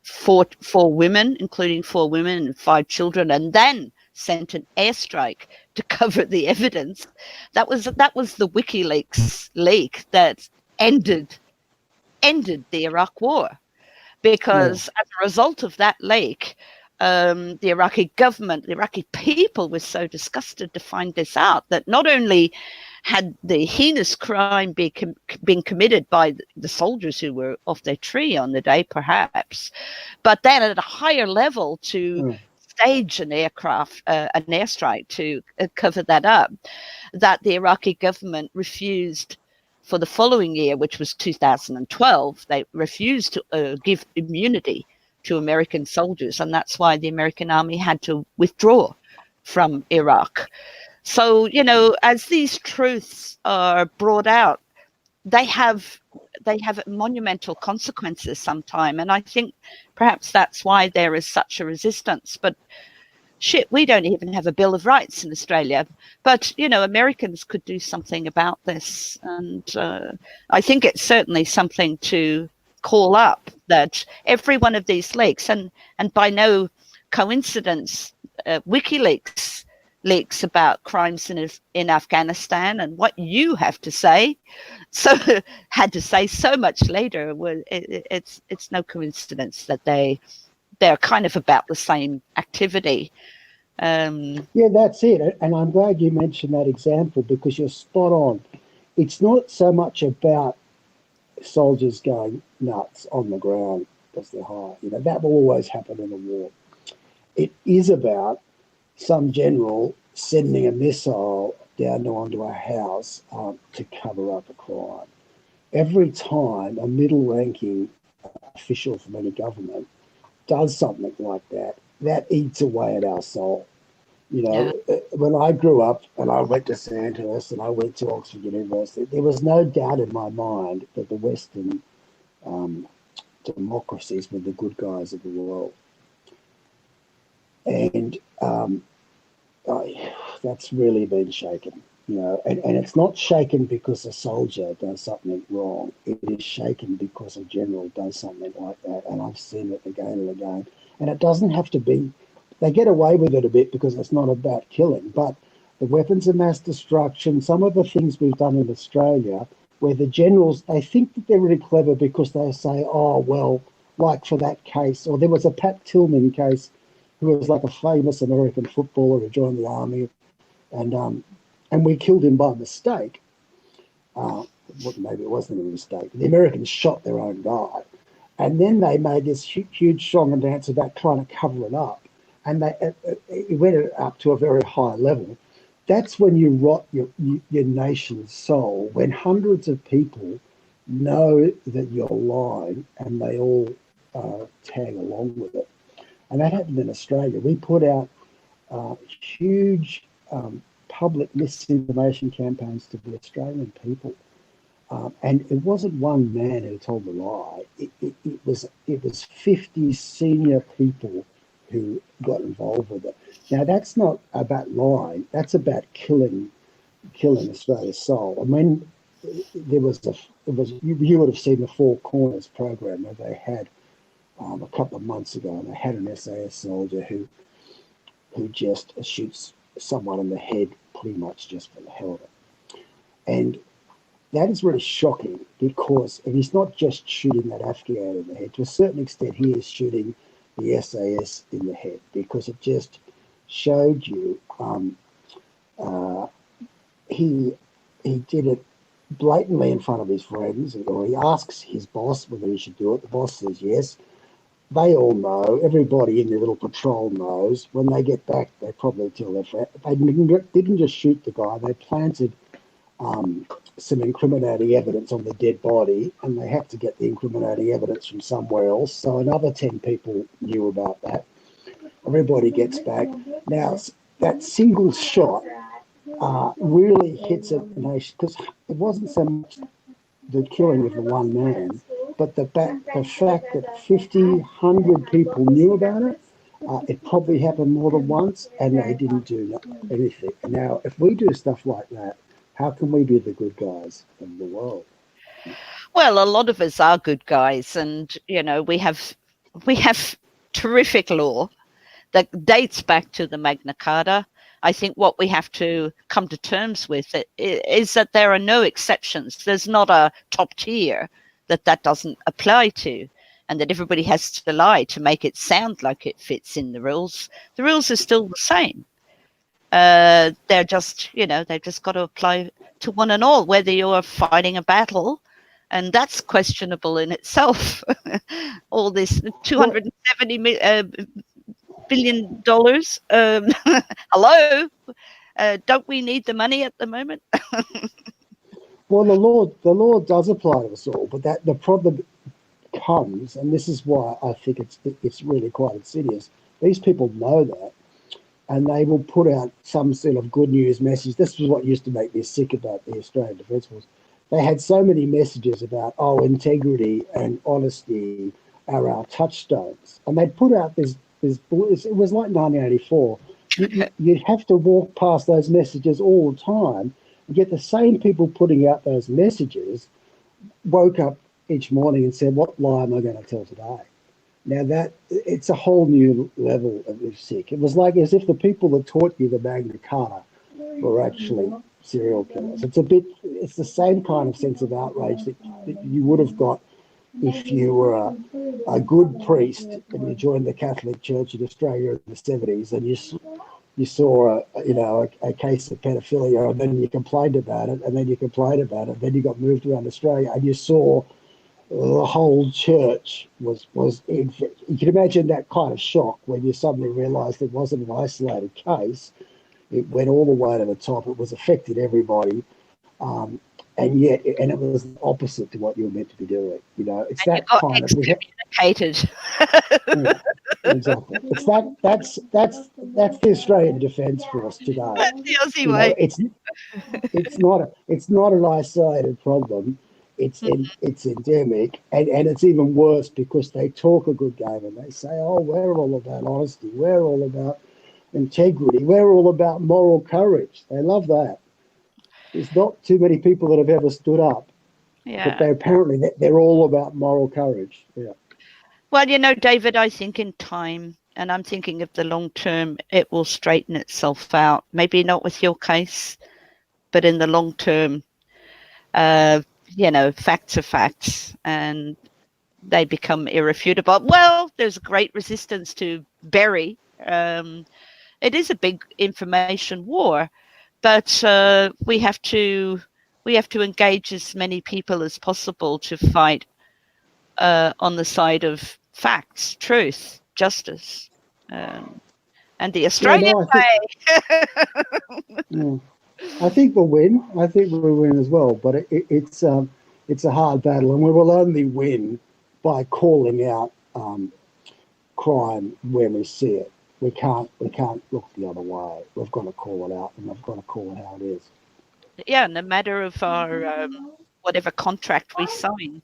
Speaker 8: four women, including 4 women and 5 children, and then sent an airstrike to cover the evidence. That was the WikiLeaks leak that ended the Iraq War, because as a result of that leak, the Iraqi government, the Iraqi people were so disgusted to find this out that not only had the heinous crime been committed by the soldiers who were off their tree on the day, perhaps, but then at a higher level to stage an airstrike to cover that up, that the Iraqi government refused for the following year, which was 2012, they refused to give immunity to American soldiers, and that's why the American army had to withdraw from Iraq. So, you know, as these truths are brought out, they have monumental consequences sometime. And I think perhaps that's why there is such a resistance. But shit, we don't even have a Bill of Rights in Australia. But, you know, Americans could do something about this. And I think it's certainly something to call up, that every one of these leaks, and by no coincidence, WikiLeaks leaks about crimes in Afghanistan and what you have to say, so had to say so much later. It's no coincidence that they're kind of about the same activity.
Speaker 10: Yeah, that's it. And I'm glad you mentioned that example, because you're spot on. It's not so much about soldiers going nuts on the ground because they're high. You know, that will always happen in a war. It is about some general sending a missile down onto a house to cover up a crime. Every time a middle-ranking official from any government does something like that, that eats away at our soul. You know, when I grew up and I went to Sandhurst and I went to Oxford University, there was no doubt in my mind that the Western democracies were the good guys of the world. And that's really been shaken, you know, and it's not shaken because a soldier does something wrong. It is shaken because a general does something like that. And I've seen it again and again. And it doesn't have to be, they get away with it a bit because it's not about killing, but the weapons of mass destruction, some of the things we've done in Australia, where the generals, they think that they're really clever because they say, oh, well, like for that case, or there was a Pat Tillman case, who was like a famous American footballer who joined the army, and we killed him by mistake. Well, maybe it wasn't a mistake. The Americans shot their own guy, and then they made this huge song and dance about trying to cover it up, and it went up to a very high level. That's when you rot your nation's soul, when hundreds of people know that you're lying and they all tag along with it. And that happened in Australia. We put out huge public misinformation campaigns to the Australian people. And it wasn't one man who told the lie. It was 50 senior people who got involved with it. Now, that's not about lying. That's about killing Australia's soul. I mean, you would have seen the Four Corners program where they had a couple of months ago, and they had an SAS soldier who just shoots someone in the head pretty much just for the hell of it. And that is really shocking because he's not just shooting that Afghan in the head. To a certain extent, he is shooting the SAS in the head because it just showed you he did it blatantly in front of his friends, or he asks his boss whether he should do it. The boss says yes. They all know, everybody in their little patrol knows. When they get back, they probably tell their friend. They didn't just shoot the guy, they planted some incriminating evidence on the dead body, and they had to get the incriminating evidence from somewhere else. So another 10 people knew about that. Everybody gets back. Now, that single shot really hits a nation, because it wasn't so much the killing of the one man, but the fact that 50, 100 people knew about it. It probably happened more than once, and they didn't do anything. Now, if we do stuff like that, how can we be the good guys of the world?
Speaker 8: Well, a lot of us are good guys, and you know we have terrific law that dates back to the Magna Carta. I think what we have to come to terms with is that there are no exceptions. There's not a top tier that doesn't apply to, and that everybody has to lie to make it sound like it fits in the rules. The rules are still the same. They're just, they've just got to apply to one and all, whether you're fighting a battle, and that's questionable in itself. All this $270 billion. Hello, don't we need the money at the moment?
Speaker 10: Well, the law does apply to us all, but the problem comes, and this is why I think it's really quite insidious. These people know that, and they will put out some sort of good news message. This was what used to make me sick about the Australian Defence Force. They had so many messages about, integrity and honesty are our touchstones. And they'd put out this it was like 1984. You'd have to walk past those messages all the time, and yet the same people putting out those messages woke up each morning and said, what lie am I going to tell today? Now it's a whole new level of sick. It was like as if the people that taught you the Magna Carta were actually serial killers. It's the same kind of sense of outrage that you would have got if you were a good priest and you joined the Catholic Church in Australia in the 70s and you saw a case of pedophilia, and then you complained about it, and then you complained about it, then you got moved around Australia and you saw the whole church was in. You can imagine that kind of shock when you suddenly realised it wasn't an isolated case. It went all the way to the top. It was affected everybody, and it was opposite to what you were meant to be doing. It's
Speaker 8: And
Speaker 10: that
Speaker 8: you got
Speaker 10: kind of
Speaker 8: excommunicated.
Speaker 10: exactly. That's the Australian Defence Force today.
Speaker 8: That's the Aussie way.
Speaker 10: It's not an isolated problem. It's endemic, and it's even worse because they talk a good game and they say, we're all about honesty, we're all about integrity, we're all about moral courage. They love that. There's not too many people that have ever stood up, but they're all about moral courage. Yeah.
Speaker 8: Well, David, I think in time, and I'm thinking of the long term, it will straighten itself out. Maybe not with your case, but in the long term, facts are facts and they become irrefutable. Well, there's great resistance to bury. It is a big information war, but we have to engage as many people as possible to fight on the side of facts, truth, justice, and the Australian way.
Speaker 10: I think we'll win. I think we'll win as well. But it's a hard battle, and we will only win by calling out crime when we see it. We can't look the other way. We've got to call it out, and we've got to call it how it is.
Speaker 8: Yeah, no matter of our whatever contract we sign.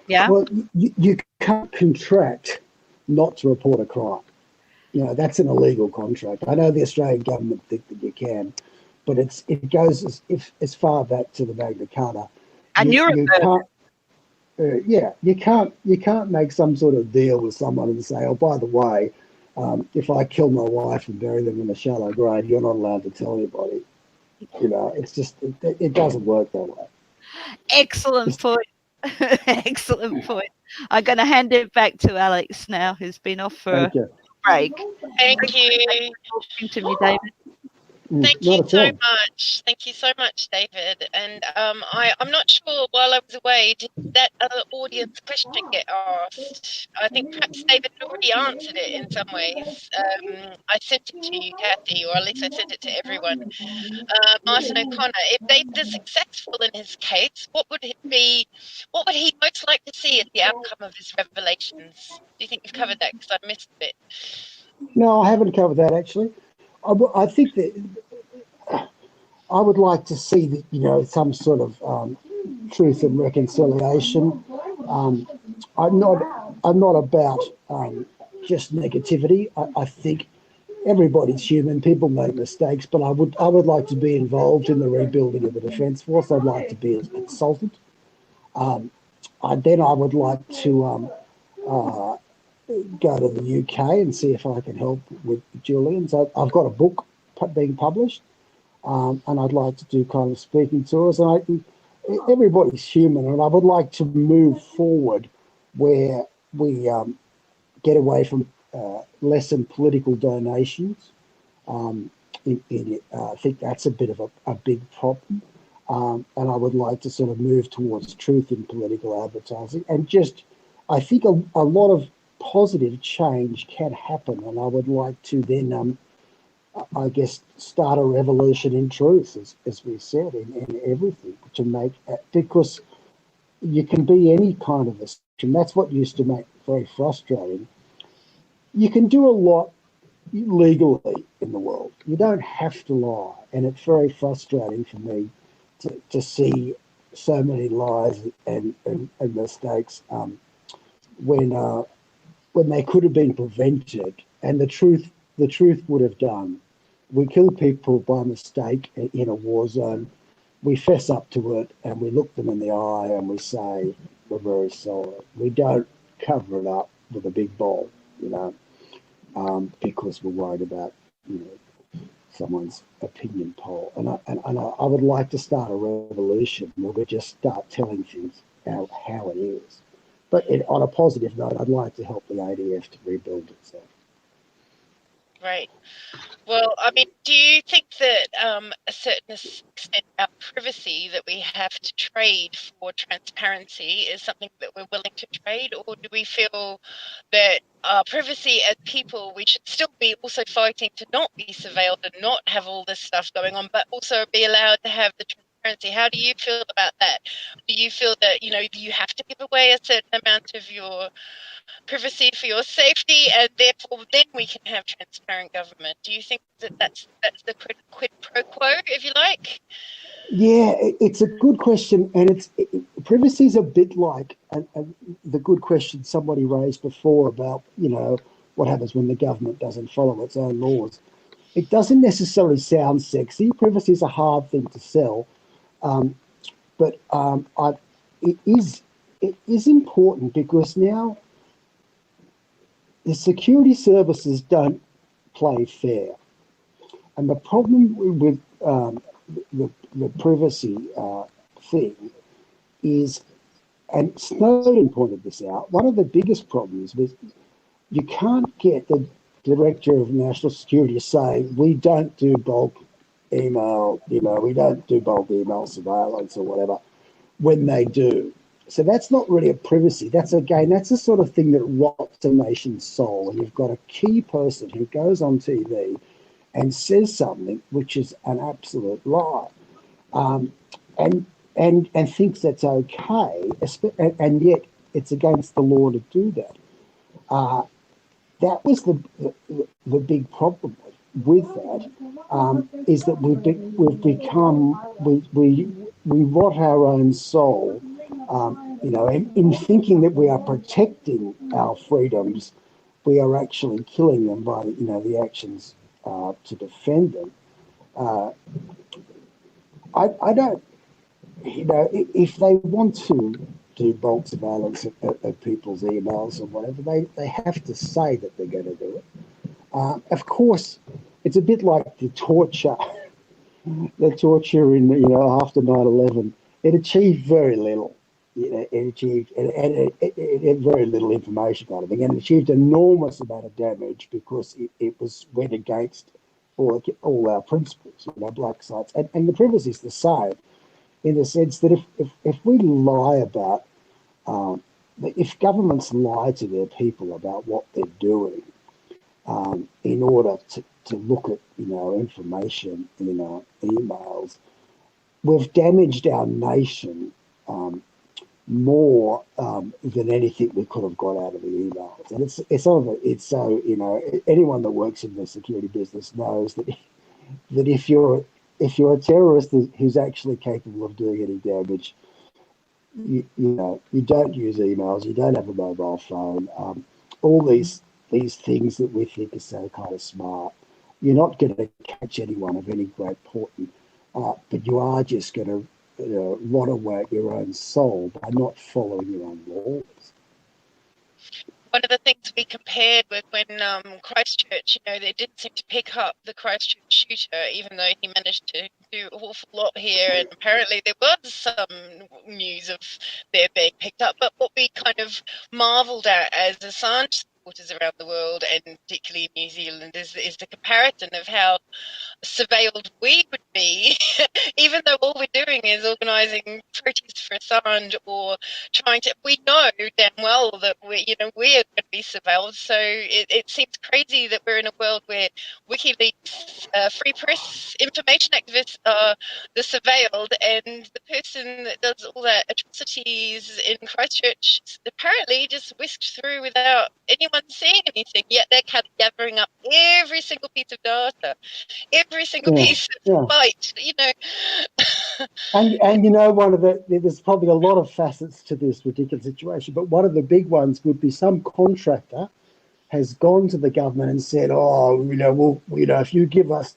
Speaker 8: Yeah.
Speaker 10: Well, you can't contract not to report a crime. That's an illegal contract. I know the Australian government think that you can, but it goes as far back to the Magna Carta.
Speaker 8: And
Speaker 10: you can't make some sort of deal with someone and say, by the way, if I kill my wife and bury them in a shallow grave, you're not allowed to tell anybody. It's just it doesn't work that way.
Speaker 8: Excellent point. Excellent point. I'm going to hand it back to Alex now, who's been off for a break.
Speaker 1: Thank you.
Speaker 8: Talking to me, David.
Speaker 1: Thank you so much. Thank you so much, David. And I'm not sure while I was away, did that other audience question get asked? I think perhaps David had already answered it in some ways. I sent it to you, Kathy, or at least I sent it to everyone. Martin O'Connor, if David is successful in his case, what would he most like to see as the outcome of his revelations? Do you think you've covered that? Because I missed a bit.
Speaker 10: No, I haven't covered that actually. I think that I would like to see that some sort of truth and reconciliation. I'm not about just negativity. I think everybody's human. People make mistakes, but I would like to be involved in the rebuilding of the Defence Force. I'd like to be a consultant. I would like to go to the UK and see if I can help with Julian. So I've got a book being published, and I'd like to do kind of speaking tours. And everybody's human, and I would like to move forward where we get away from lessen political donations. I think that's a bit of a big problem. And I would like to sort of move towards truth in political advertising. And I think a lot of positive change can happen. And I would like to then, I guess, start a revolution in truth, as we said, in everything, to make, because you can be any kind of a, and that's what used to make very frustrating. You can do a lot legally in the world. You don't have to lie, and it's very frustrating for me to see so many lies and mistakes when they could have been prevented, and the truth would have done. We kill people by mistake in a war zone. We fess up to it and we look them in the eye and we say we're very sorry. We don't cover it up with a big bowl, because we're worried about someone's opinion poll. And I would like to start a revolution where we just start telling things how it is. But on a positive note, I'd like to help the ADF to rebuild itself.
Speaker 1: Right. Well, I mean, do you think that a certain extent our privacy that we have to trade for transparency is something that we're willing to trade, or do we feel that our privacy as people, we should still be also fighting to not be surveilled and not have all this stuff going on, but also be allowed to have the transparency? How do you feel about that? Do you feel that, you have to give away a certain amount of your privacy for your safety, and therefore then we can have transparent government? Do you think that that's the quid pro quo, if you like?
Speaker 10: Yeah, it's a good question, and privacy is a bit like the good question somebody raised before about what happens when the government doesn't follow its own laws. It doesn't necessarily sound sexy. Privacy is a hard thing to sell, but it is important because now the security services don't play fair, and the problem with the privacy thing is, and Snowden pointed this out, one of the biggest problems was you can't get the Director of National Security to say, we don't do bulk email, we don't do bulk email surveillance or whatever, when they do. So that's not really a privacy. That's the sort of thing that rots a nation's soul. And you've got a key person who goes on TV and says something which is an absolute lie, and thinks that's okay, and yet it's against the law to do that. That was the big problem with that, is that we've become we rot our own soul, in thinking that we are protecting our freedoms. We are actually killing them by the actions to defend them. I don't, if they want to do bulk surveillance of people's emails or whatever, they have to say that they're going to do it. Of course, it's a bit like the torture in after 9/11. It achieved very little. It had very little information kind of thing, and it achieved enormous amount of damage because it went against all our principles, black sites, and the privacy is the same, in the sense that if we lie about, if governments lie to their people about what they're doing, in order to look at information in our emails, we've damaged our nation more than anything we could have got out of the emails. And it's so anyone that works in the security business knows that if you're a terrorist who's actually capable of doing any damage, you don't use emails, you don't have a mobile phone, all these things that we think are so kind of smart. You're not going to catch anyone of any great importance, but you are just going to rot away at your own soul by not following your own laws.
Speaker 1: One of the things we compared with when Christchurch, they didn't seem to pick up the Christchurch shooter, even though he managed to do an awful lot here, and apparently there was some news of there being picked up. But what we kind of marvelled at as Assange supporters around the world, and particularly in New Zealand, is the comparison of how surveilled we would be, even though all we're doing is organising protests for Assange or trying to. We know damn well that we're going to be surveilled. So it seems crazy that we're in a world where WikiLeaks, free press, information activists are the surveilled, and the person that does all that atrocities in Christchurch apparently just whisked through without anyone anyone seeing anything, yet they're gathering up every single piece of data, every single piece of light, you know.
Speaker 10: And you know, there's probably a lot of facets to this ridiculous situation, but one of the big ones would be some contractor has gone to the government and said, "Oh, if you give us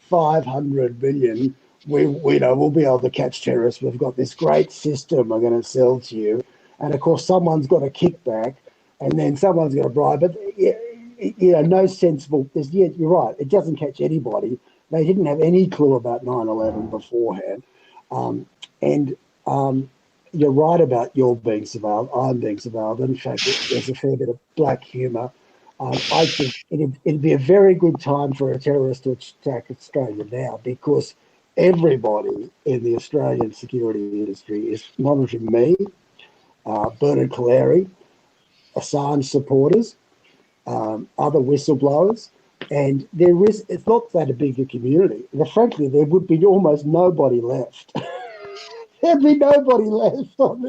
Speaker 10: 500 million, we'll be able to catch terrorists. We've got this great system we're going to sell to you." And of course, someone's got a kickback, and then someone's got a bribe. But no sensible. You're right. It doesn't catch anybody. They didn't have any clue about 9/11 beforehand, and you're right about you're being surveilled. I'm being surveilled. In fact, there's a fair bit of black humour. I think it'd be a very good time for a terrorist to attack Australia now, because everybody in the Australian security industry is monitoring me, Bernard Collaery, Assange supporters, other whistleblowers, and it's not that a big a community. And frankly, there would be almost nobody left. There'd be nobody left on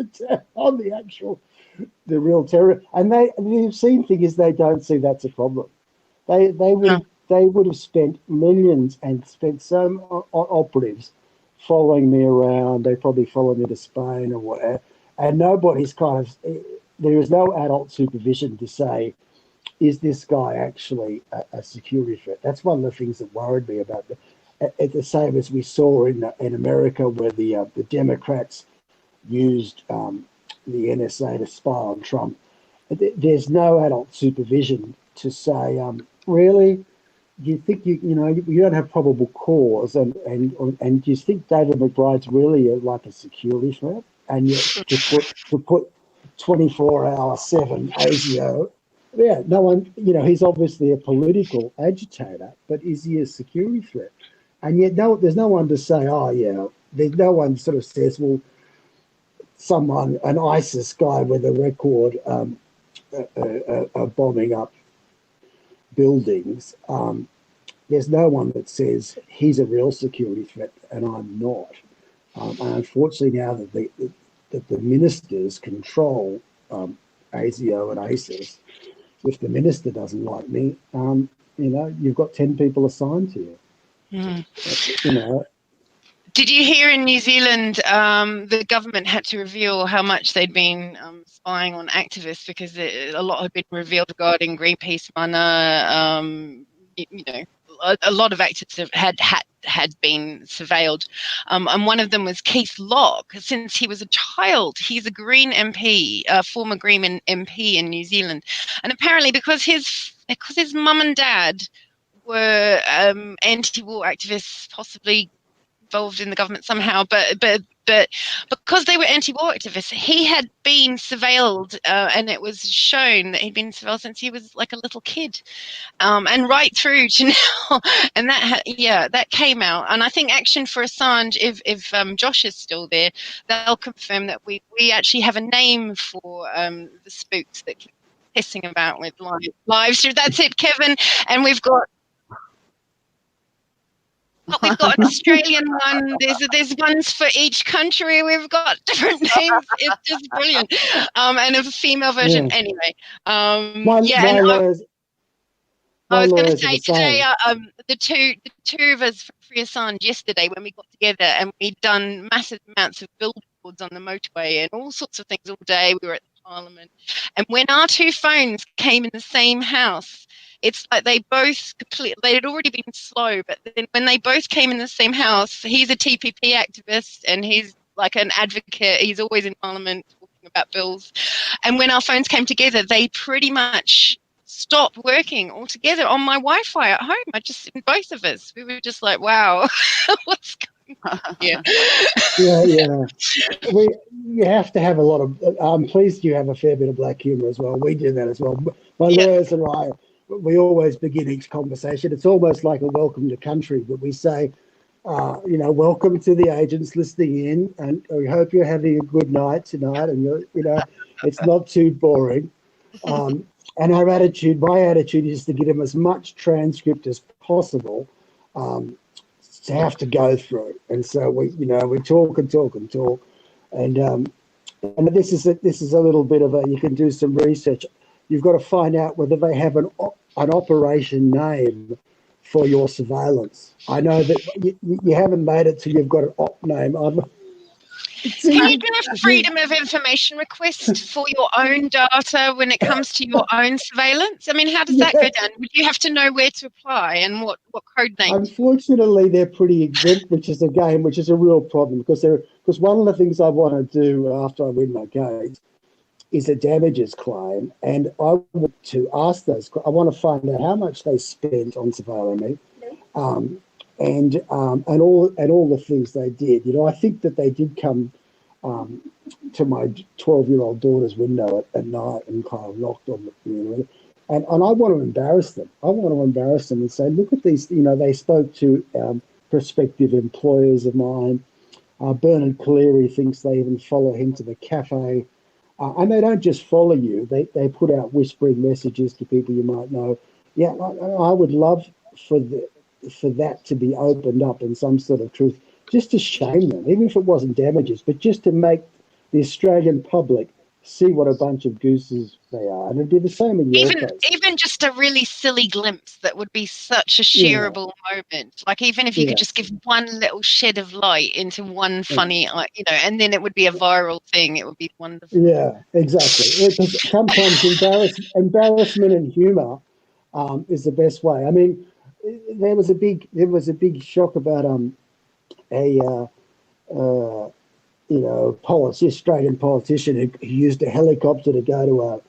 Speaker 10: the real terror. And the obscene thing is they don't see that's a problem. They would have spent millions and spent some operatives following me around. They probably followed me to Spain or whatever. And nobody's there is no adult supervision to say, is this guy actually a security threat? That's one of the things that worried me about the same as we saw in America, where the Democrats used the NSA to spy on Trump. There's no adult supervision to say, really, do you think you don't have probable cause, and do you think David McBride's really like a security threat? And yet to put 24/7 ASIO, no one, he's obviously a political agitator, but is he a security threat? And yet there's no one to say, there's no one sort of says, well, an ISIS guy with a record bombing up buildings, there's no one that says he's a real security threat and I'm not. And unfortunately, now that the ministers control ASIO and ISIS, if the minister doesn't like me, you've got 10 people assigned to you.
Speaker 1: Did you hear in New Zealand the government had to reveal how much they'd been spying on activists, because a lot had been revealed regarding Greenpeace, Mana, a lot of activists had been surveilled, and one of them was Keith Locke. Since he was a child, he's a Green MP, former Green MP in New Zealand, and apparently because his mum and dad were anti-war activists, possibly involved in the government somehow, but because they were anti-war activists, he had been surveilled, and it was shown that he'd been surveilled since he was like a little kid, and right through to now. And that came out. And I think Action for Assange, if Josh is still there, they'll confirm that we actually have a name for the spooks that keep pissing about with lives. That's it, Kevin. And we've got an Australian one. There's ones for each country. We've got different names. It's just brilliant. And a female version.
Speaker 10: Yeah.
Speaker 1: Anyway.
Speaker 10: I
Speaker 1: was going to say today, the two of us from Free Assange yesterday, when we got together and we'd done massive amounts of billboards on the motorway and all sorts of things all day. We were at the Parliament, and when our two phones came in the same house, it's like they had already been slow, but then when they both came in the same house, he's a TPP activist and he's like an advocate. He's always in Parliament talking about bills. And when our phones came together, they pretty much stopped working altogether on my Wi-Fi at home. Both of us, we were just like, wow, what's going on here?
Speaker 10: Yeah. You have to have a lot of, I'm pleased you have a fair bit of black humour as well. We do that as well. My lawyers and I, we always begin each conversation. It's almost like a welcome to country, but we say, welcome to the agents listening in, and we hope you're having a good night tonight, and it's not too boring. And my attitude is to give them as much transcript as possible to have to go through. And so we talk and talk and talk, and this is a little bit of you can do some research. you've got to find out whether they have an operation name for your surveillance. I know that you haven't made it till you've got an op name.
Speaker 1: Can you do a freedom of information request for your own data when it comes to your own surveillance? I mean, how does that go down? Would you have to know where to apply and what code name?
Speaker 10: Unfortunately, they're pretty exempt, which is a real problem because one of the things I want to do after I win my case is a damages claim, and I want to ask I want to find out how much they spent on surveilling me, and all the things they did. You know, I think that they did come to my 12-year-old daughter's window at night and kind of knocked on the and I want to embarrass them. I want to embarrass them and say, look at these. You know, they spoke to prospective employers of mine. Bernard Cleary thinks they even follow him to the cafe. And they don't just follow you. They put out whispering messages to people you might know. Yeah, I would love for that to be opened up in some sort of truth, just to shame them, even if it wasn't damages, but just to make the Australian public see what a bunch of gooses they are. And it'd be the same in your case.
Speaker 1: Even just a really silly glimpse that would be such a shareable moment. Like even if you could just give one little shed of light into one funny, and then it would be a viral thing. It would be wonderful.
Speaker 10: Yeah, exactly. Because sometimes embarrassment and humour is the best way. I mean, there was a big shock about Australian politician who used a helicopter to go to a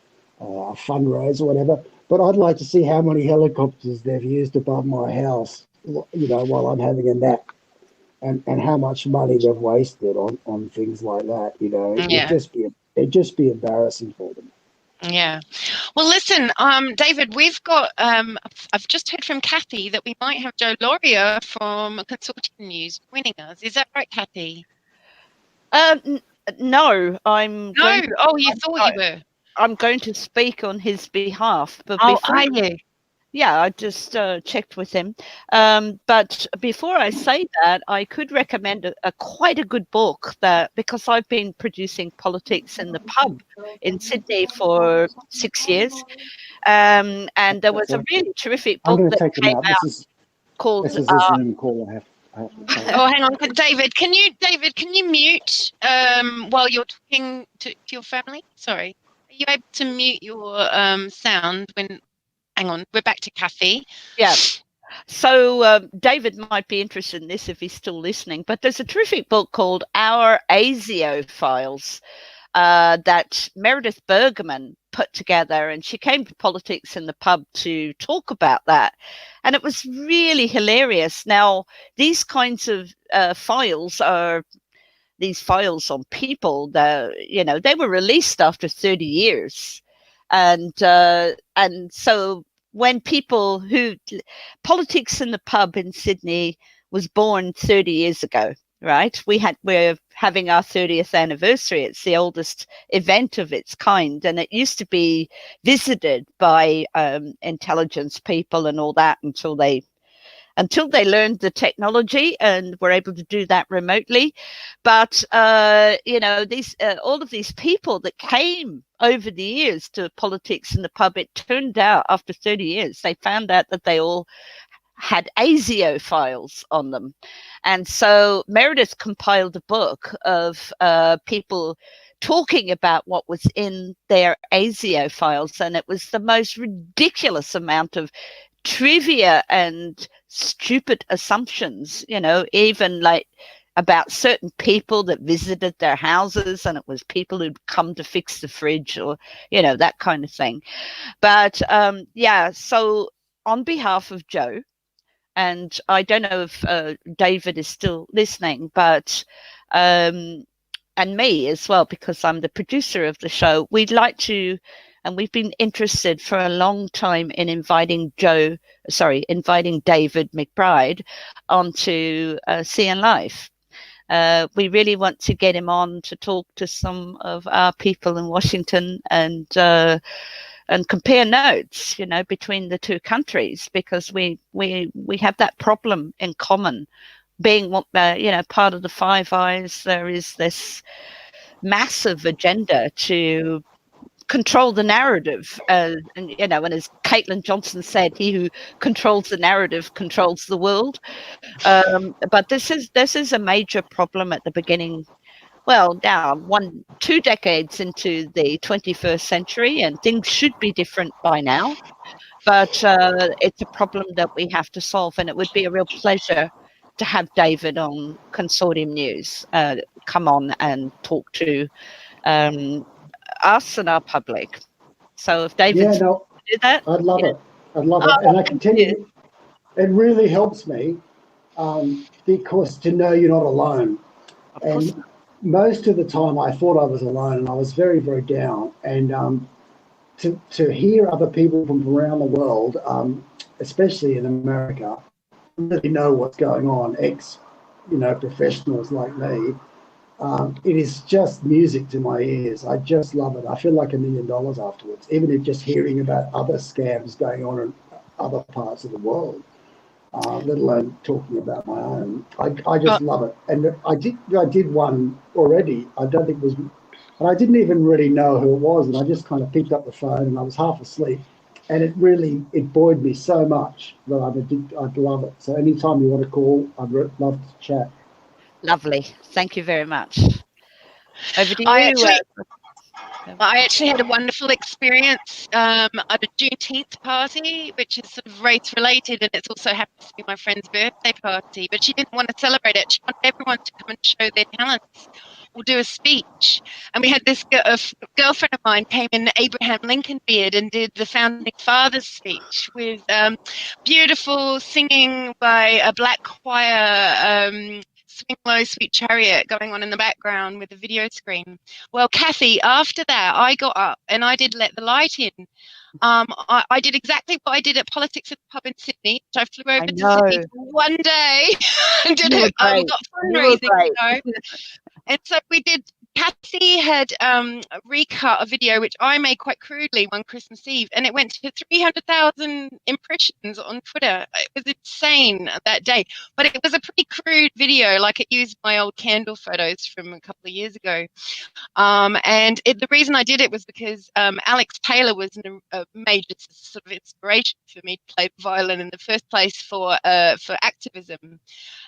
Speaker 10: fundraiser or whatever. But I'd like to see how many helicopters they've used above my house, while I'm having a nap, and how much money they've wasted on things like that. It'd just be embarrassing for them.
Speaker 1: Yeah. Well, listen, David, we've got, I've just heard from Kathy that we might have Joe Laurier from Consortium News joining us. Is that right, Kathy?
Speaker 8: No, I'm.
Speaker 1: No. Oh, you thought you were.
Speaker 8: I'm going to speak on his behalf. But
Speaker 1: are you?
Speaker 8: Yeah, I just checked with him. But before I say that, I could recommend quite a good book because I've been producing politics in the pub in Sydney for 6 years. And there was a really terrific book that came out called.
Speaker 10: This is a Zoom call I have.
Speaker 1: Oh, hang on, David. Can you mute while you're talking to your family? Sorry, are you able to mute your sound when? Hang on, we're back to Kathy.
Speaker 8: Yeah. So David might be interested in this if he's still listening. But there's a terrific book called Our ASIO Files that Meredith Bergerman put together, and she came to Politics in the Pub to talk about that, and it was really hilarious. Now, these kinds of files are these files on people that they were released after 30 years, and so when people who Politics in the Pub in Sydney was born 30 years ago. Right, we're having our 30th anniversary. It's the oldest event of its kind, and it used to be visited by intelligence people and all that until they learned the technology and were able to do that remotely. But these all of these people that came over the years to Politics in the Pub, it turned out after 30 years they found out that they all had ASIO files on them. And so Meredith compiled a book of people talking about what was in their ASIO files, and it was the most ridiculous amount of trivia and stupid assumptions, even like about certain people that visited their houses, and it was people who'd come to fix the fridge or, that kind of thing. But so on behalf of Joe, and I don't know if David is still listening, but and me as well, because I'm the producer of the show, we'd like to, and we've been interested for a long time in inviting David McBride onto CN Live. We really want to get him on to talk to some of our people in Washington and compare notes, between the two countries, because we have that problem in common. Being part of the Five Eyes, there is this massive agenda to control the narrative, and you know, and as Caitlin Johnson said, he who controls the narrative controls the world. But this is a major problem at the beginning. Well, now 2 decades into the 21st century, and things should be different by now. But it's a problem that we have to solve, and it would be a real pleasure to have David on Consortium News come on and talk to us and our public. So if David do that,
Speaker 10: I'd love it. I'd love it.
Speaker 8: Oh,
Speaker 10: And I can tell you, it really helps me because to know you're not alone. And most of the time I thought I was alone, and I was very, very down. And to hear other people from around the world, especially in America, really know what's going on, professionals like me, it is just music to my ears. I just love it. I feel like $1 million afterwards, even if just hearing about other scams going on in other parts of the world, let alone talking about my own. I just love it. And I did one already. I don't think it was, and I didn't even really know who it was. And I just kind of picked up the phone, and I was half asleep. And it buoyed me so much that I'd love it. So anytime you want to call, I'd love to chat.
Speaker 8: Lovely. Thank you very much. Over to you.
Speaker 1: I actually had a wonderful experience at a Juneteenth party, which is sort of race related, and it also happens to be my friend's birthday party. But she didn't want to celebrate it. She wanted everyone to come and show their talents or do a speech. And we had this girlfriend of mine came in Abraham Lincoln beard and did the founding fathers speech with beautiful singing by a black choir. Swing Low, Sweet Chariot going on in the background with a video screen. Well, Kathy, after that, I got up and I did Let the Light In. I did exactly what I did at Politics at the Pub in Sydney. I flew over to Sydney for one day and did it. Got fundraising, you know. And so we did. Kathy had recut a video which I made quite crudely one Christmas Eve, and it went to 300,000 impressions on Twitter. It was insane that day, but it was a pretty crude video. Like, it used my old candle photos from a couple of years ago. And the reason I did it was because Alex Taylor was a major sort of inspiration for me to play the violin in the first place for activism.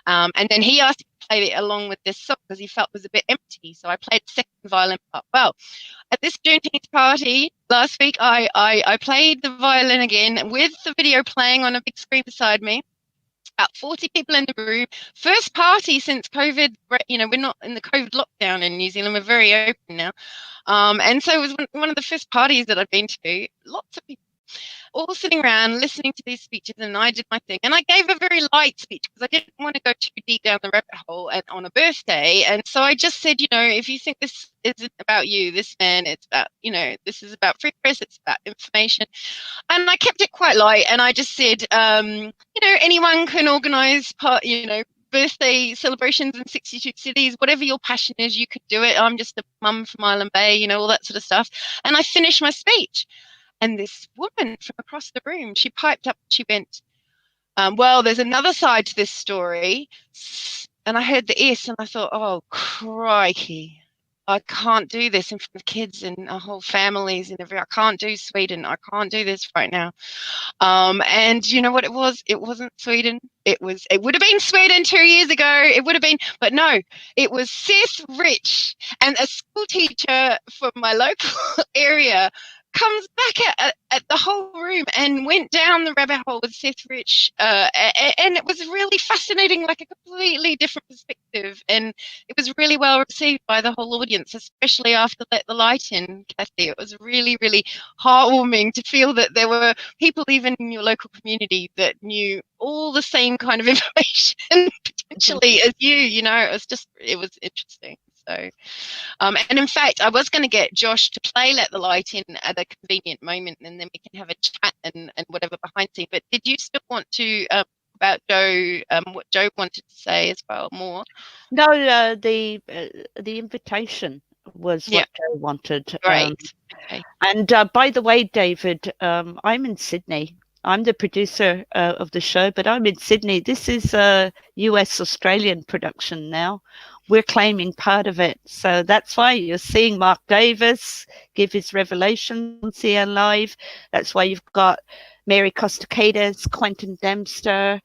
Speaker 1: And then he asked me to play it along with this song because he felt it was a bit empty. So I played the second violin part. Well, at this Juneteenth party last week, I played the violin again with the video playing on a big screen beside me. About 40 people in the room. First party since COVID. You know, we're not in the COVID lockdown in New Zealand. We're very open now. And so it was one of the first parties that I've been to. Lots of people all sitting around listening to these speeches, and I did my thing. And I gave a very light speech because I didn't want to go too deep down the rabbit hole on a birthday. And so I just said, you know, if you think this isn't about you, this man, it's about, you know, this is about free press, it's about information. And I kept it quite light, and I just said, you know, anyone can organise birthday celebrations in 62 cities, whatever your passion is, you could do it. I'm just a mum from Island Bay, you know, all that sort of stuff. And I finished my speech. And this woman from across the room, she piped up, she went, well, there's another side to this story. And I heard the S and I thought, oh, crikey, I can't do this in front of kids and whole families and everything. I can't do Sweden. I can't do this right now. And you know what it was? It wasn't Sweden. It would have been Sweden 2 years ago. It would have been, but no, it was Seth Rich, and a school teacher from my local area comes back at the whole room and went down the rabbit hole with Seth Rich, and it was really fascinating, like a completely different perspective, and it was really well received by the whole audience, especially after Let the Light In, Kathy. It was really, really heartwarming to feel that there were people even in your local community that knew all the same kind of information potentially as you know. It was interesting. So, and in fact, I was going to get Josh to play Let the Light In at a convenient moment, and then we can have a chat and whatever behind the scene. But did you still want to about Joe, what Joe wanted to say as well more?
Speaker 8: No, the invitation was what Joe wanted.
Speaker 1: Right. Okay.
Speaker 8: And by the way, David, I'm in Sydney. I'm the producer of the show, but I'm in Sydney. This is a US-Australian production now. we're claiming part of it. So that's why you're seeing Mark Davis give his revelations on CN Live. That's why you've got Mary Costacadis, Quentin Dempster,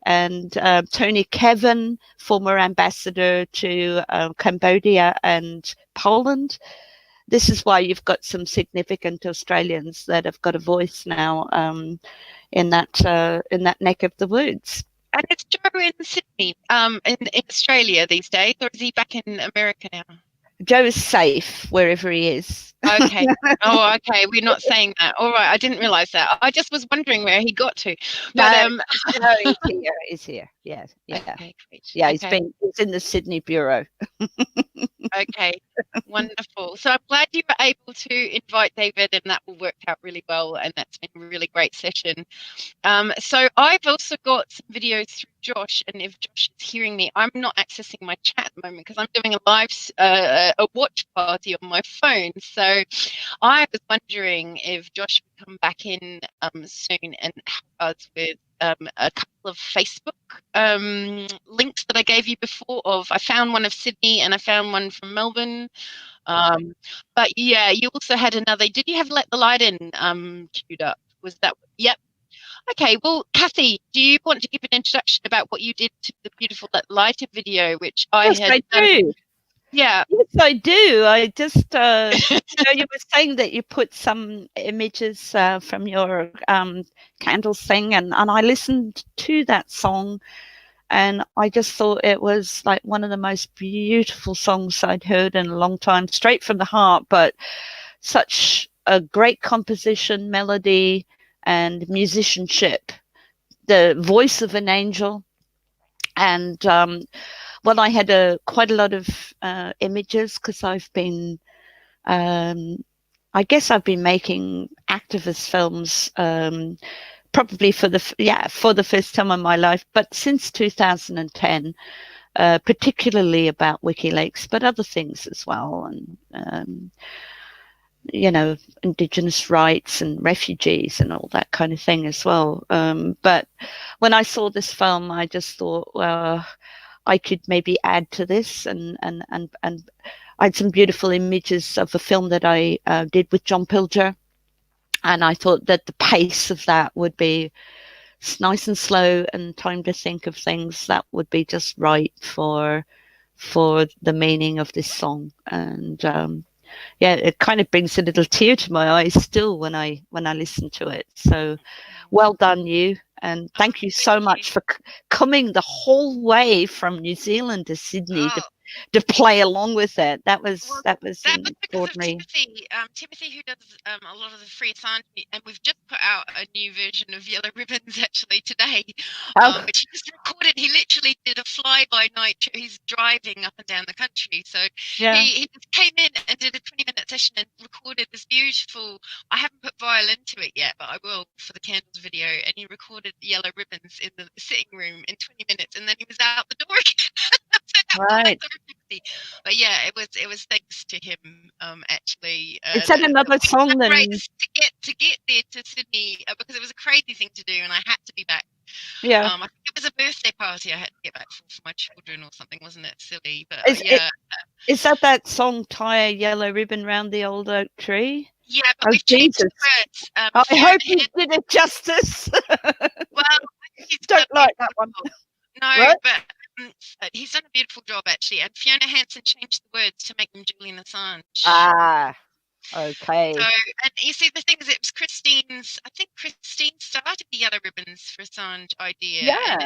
Speaker 8: and Tony Kevin, former ambassador to Cambodia and Poland. This is why you've got some significant Australians that have got a voice now in that neck of the woods.
Speaker 1: And is Joe in Sydney, in Australia these days, or is he back in America now?
Speaker 8: Joe is safe wherever he is.
Speaker 1: Okay. Oh, okay. We're not saying that. All right. I didn't realise that. I just was wondering where he got to. But
Speaker 8: no, he's here. He's here. Yeah, yeah,
Speaker 1: okay, great.
Speaker 8: yeah.
Speaker 1: Okay.
Speaker 8: He's in the Sydney bureau.
Speaker 1: Okay, wonderful. So I'm glad you were able to invite David, and that all worked out really well, and that's been a really great session. So I've also got some videos through Josh, and if Josh is hearing me, I'm not accessing my chat at the moment because I'm doing a live a watch party on my phone. So I was wondering if Josh would come back in soon and help us with a couple of Facebook links that I gave you before. I found one of Sydney and I found one from Melbourne. But yeah, you also had another. Did you have Let the Light In queued up? Was that? Yep. Okay, well, Kathy, do you want to give an introduction about what you did to the beautiful Let the Light In video, which
Speaker 8: Yes, I do.
Speaker 1: Yeah.
Speaker 8: Yes, I do. I just, you were saying that you put some images from your candles thing, and I listened to that song, and I just thought it was like one of the most beautiful songs I'd heard in a long time, straight from the heart, but such a great composition, melody, and musicianship, the voice of an angel. And well, I had quite a lot of images because I've been, I guess I've been making activist films probably for the first time in my life, but since 2010, particularly about WikiLeaks, but other things as well, and Indigenous rights and refugees and all that kind of thing as well. But when I saw this film, I just thought, well, I could maybe add to this, and I had some beautiful images of a film that I did with John Pilger, and I thought that the pace of that would be nice and slow, and time to think of things that would be just right for the meaning of this song. And yeah, it kind of brings a little tear to my eyes still when I listen to it. So well done, you. And thank you so much for coming the whole way from New Zealand to Sydney to play along with it. That was
Speaker 1: because of
Speaker 8: extraordinary.
Speaker 1: Timothy, who does a lot of the Free Assange, and we've just put out a new version of Yellow Ribbons actually today, which he just recorded. He literally did a fly-by-night. He's driving up and down the country, so he just came in and did a 20-minute session and recorded this beautiful. I haven't put violin to it yet, but I will for the candles video. And he recorded the Yellow Ribbons in the sitting room in 20 minutes, and then he was out the door again.
Speaker 8: Right.
Speaker 1: But yeah, it was thanks to him actually.
Speaker 8: Is that another song then?
Speaker 1: To get there to Sydney because it was a crazy thing to do, and I had to be back.
Speaker 8: Yeah.
Speaker 1: I think it was a birthday party I had to get back for my children or something, wasn't it? Silly, but
Speaker 8: Is that song "Tie a Yellow Ribbon Round the Old Oak Tree"?
Speaker 1: Yeah, but we've changed the words.
Speaker 8: I hope you did it justice.
Speaker 1: Well, he's
Speaker 8: don't like that one.
Speaker 1: No,
Speaker 8: what?
Speaker 1: But he's done a beautiful job actually, and Fiona Hanson changed the words to make them Julian Assange.
Speaker 8: Ah, okay.
Speaker 1: So, and you see, the thing is, it was Christine's. I think Christine started the Yellow Ribbons for Assange idea.
Speaker 8: Yeah,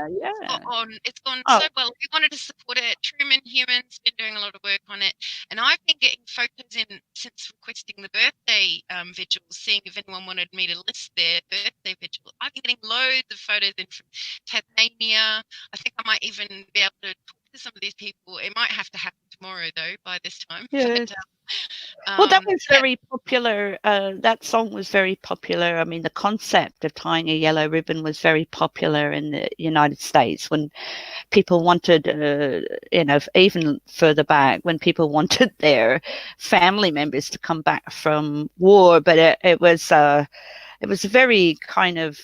Speaker 1: It's gone so well. We wanted to support it. Truman Human's been doing a lot of work on it, and I've been getting photos in since requesting the birthday vigils, seeing if anyone wanted me to list their birthday vigil. I've been getting loads of photos in from Tasmania. I think I might even be able to talk to some of these people. It might have to happen tomorrow, though, by this time.
Speaker 8: Yeah.
Speaker 1: But,
Speaker 8: well, that was very popular. That song was very popular. I mean, the concept of tying a yellow ribbon was very popular in the United States when people wanted, even further back, when people wanted their family members to come back from war. But it was a very kind of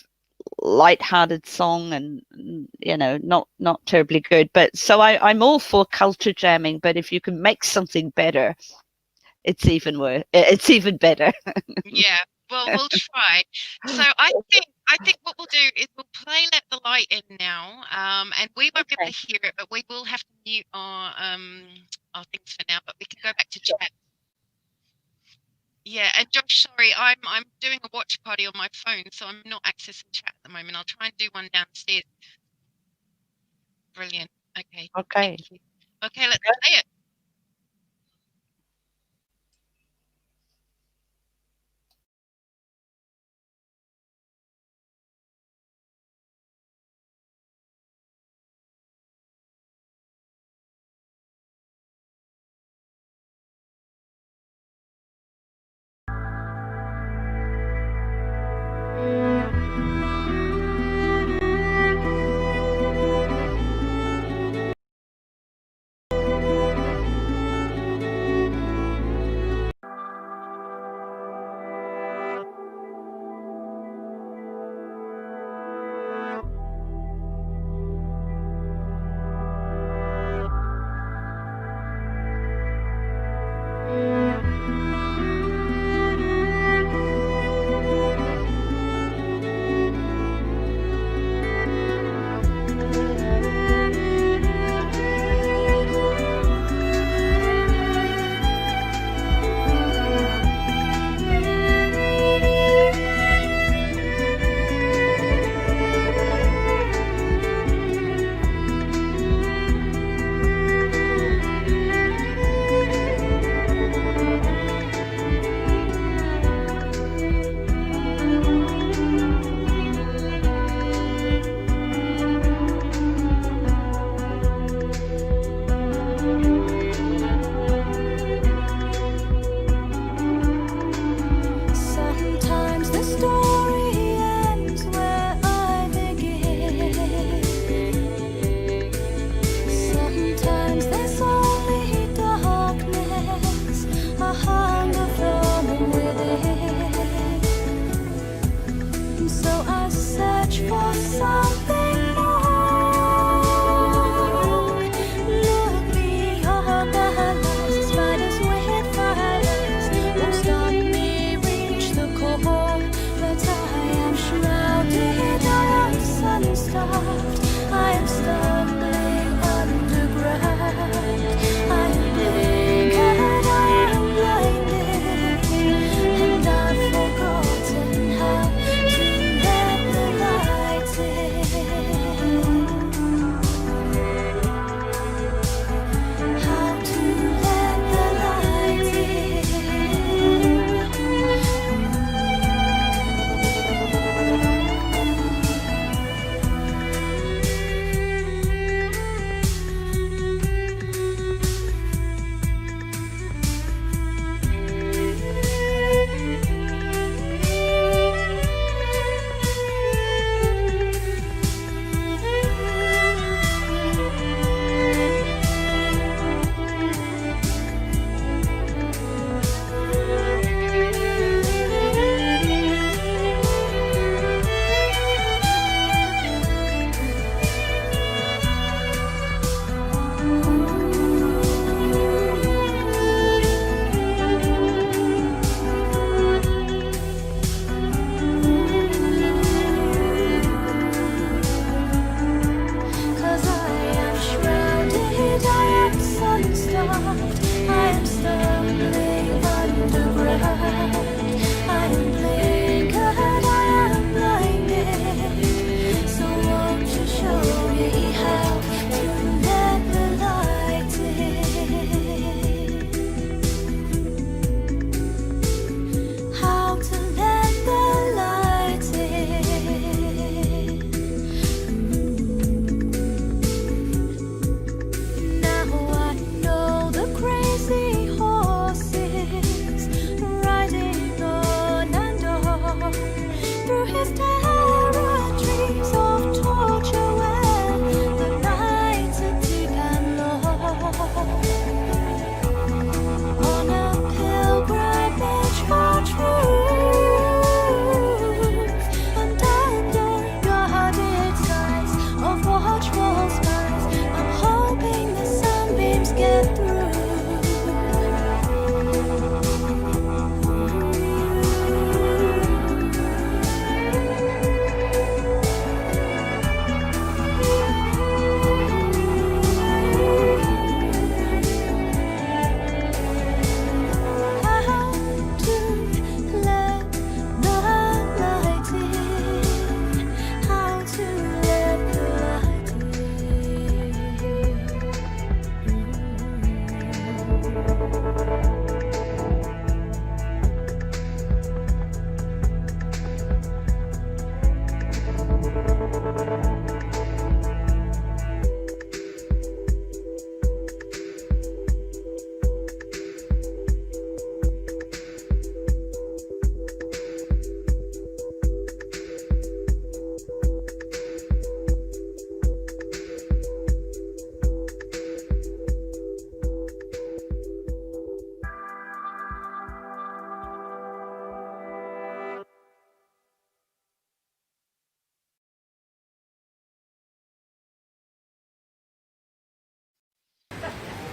Speaker 8: light-hearted song, and not terribly good. But so I'm all for culture jamming, but if you can make something better, it's even worse. It's even better.
Speaker 1: Yeah, well, we'll try. So I think what we'll do is we'll play Let the Light In now, and we won't be able to hear it, but we will have to mute our things for now, but we can go back to chat. Yeah, and Josh, sorry, I'm doing a watch party on my phone, so I'm not accessing chat at the moment. I'll try and do one downstairs. Brilliant. Okay.
Speaker 8: Okay.
Speaker 1: Thank you. Okay, let's play it.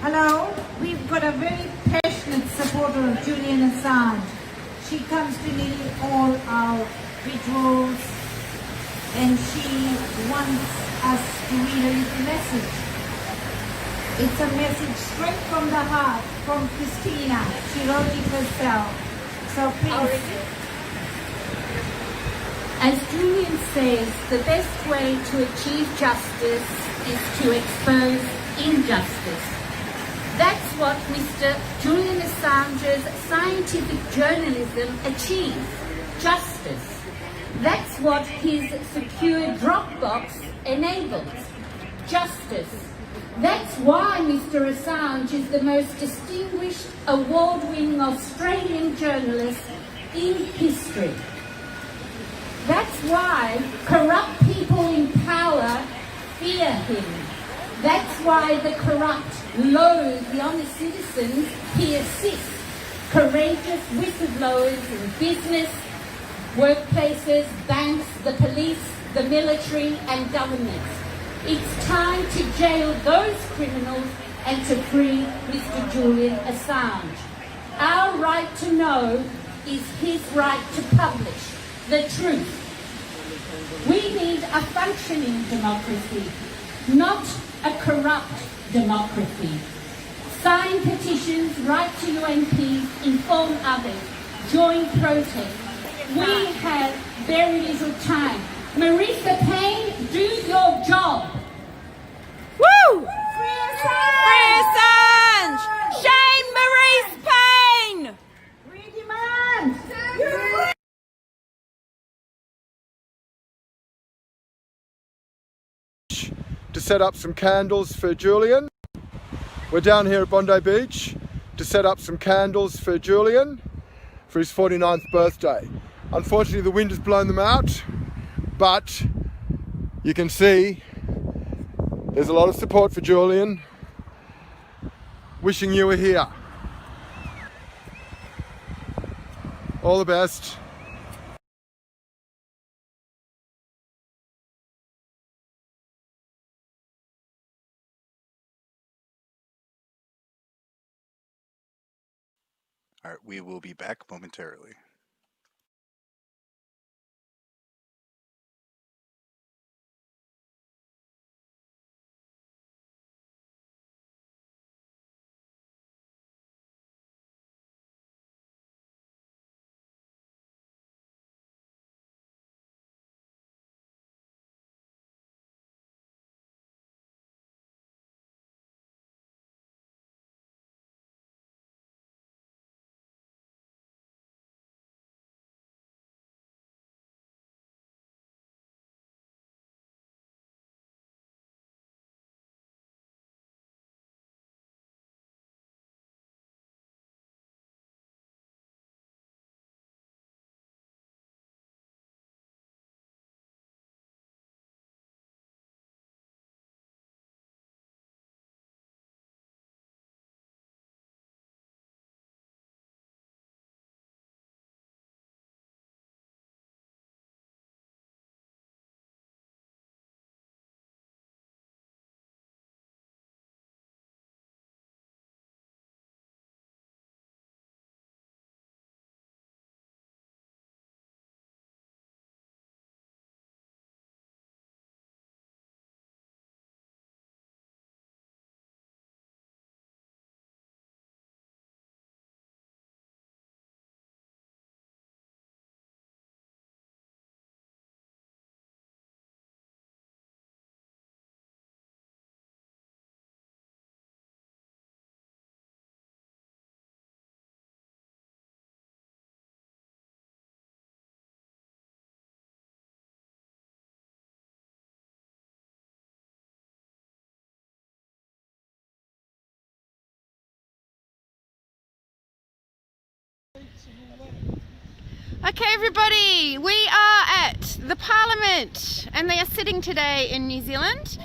Speaker 11: Hello, we've got a very passionate supporter of Julian Assange. She comes to nearly all our rituals and she wants us to read a little message. It's a message straight from the heart from Christina. She wrote it herself. So please. As Julian says, the best way to achieve justice is to expose injustice. That's what Mr. Julian Assange's scientific journalism achieves, justice. That's what his secure Dropbox enables, justice. That's why Mr. Assange is the most distinguished, award-winning Australian journalist in history. That's why corrupt people in power fear him. That's why the corrupt loathe the honest citizens he assists, courageous whistleblowers in business, workplaces, banks, the police, the military and governments. It's time to jail those criminals and to free Mr. Julian Assange. Our right to know is his right to publish the truth. We need a functioning democracy, not a corrupt democracy. Sign petitions, write to UNPs, inform others, join protests. We have very little time. Marisa Payne, do your job.
Speaker 12: Woo! Free Assange! Shane Maurice Payne!
Speaker 11: We demand!
Speaker 13: To set up some candles for Julian. We're down here at Bondi Beach to set up some candles for Julian for his 49th birthday. Unfortunately the wind has blown them out, but you can see there's a lot of support for Julian. Wishing you were here. All the best.
Speaker 14: All right, we will be back momentarily.
Speaker 12: Okay, everybody, we are at the Parliament and they are sitting today in New Zealand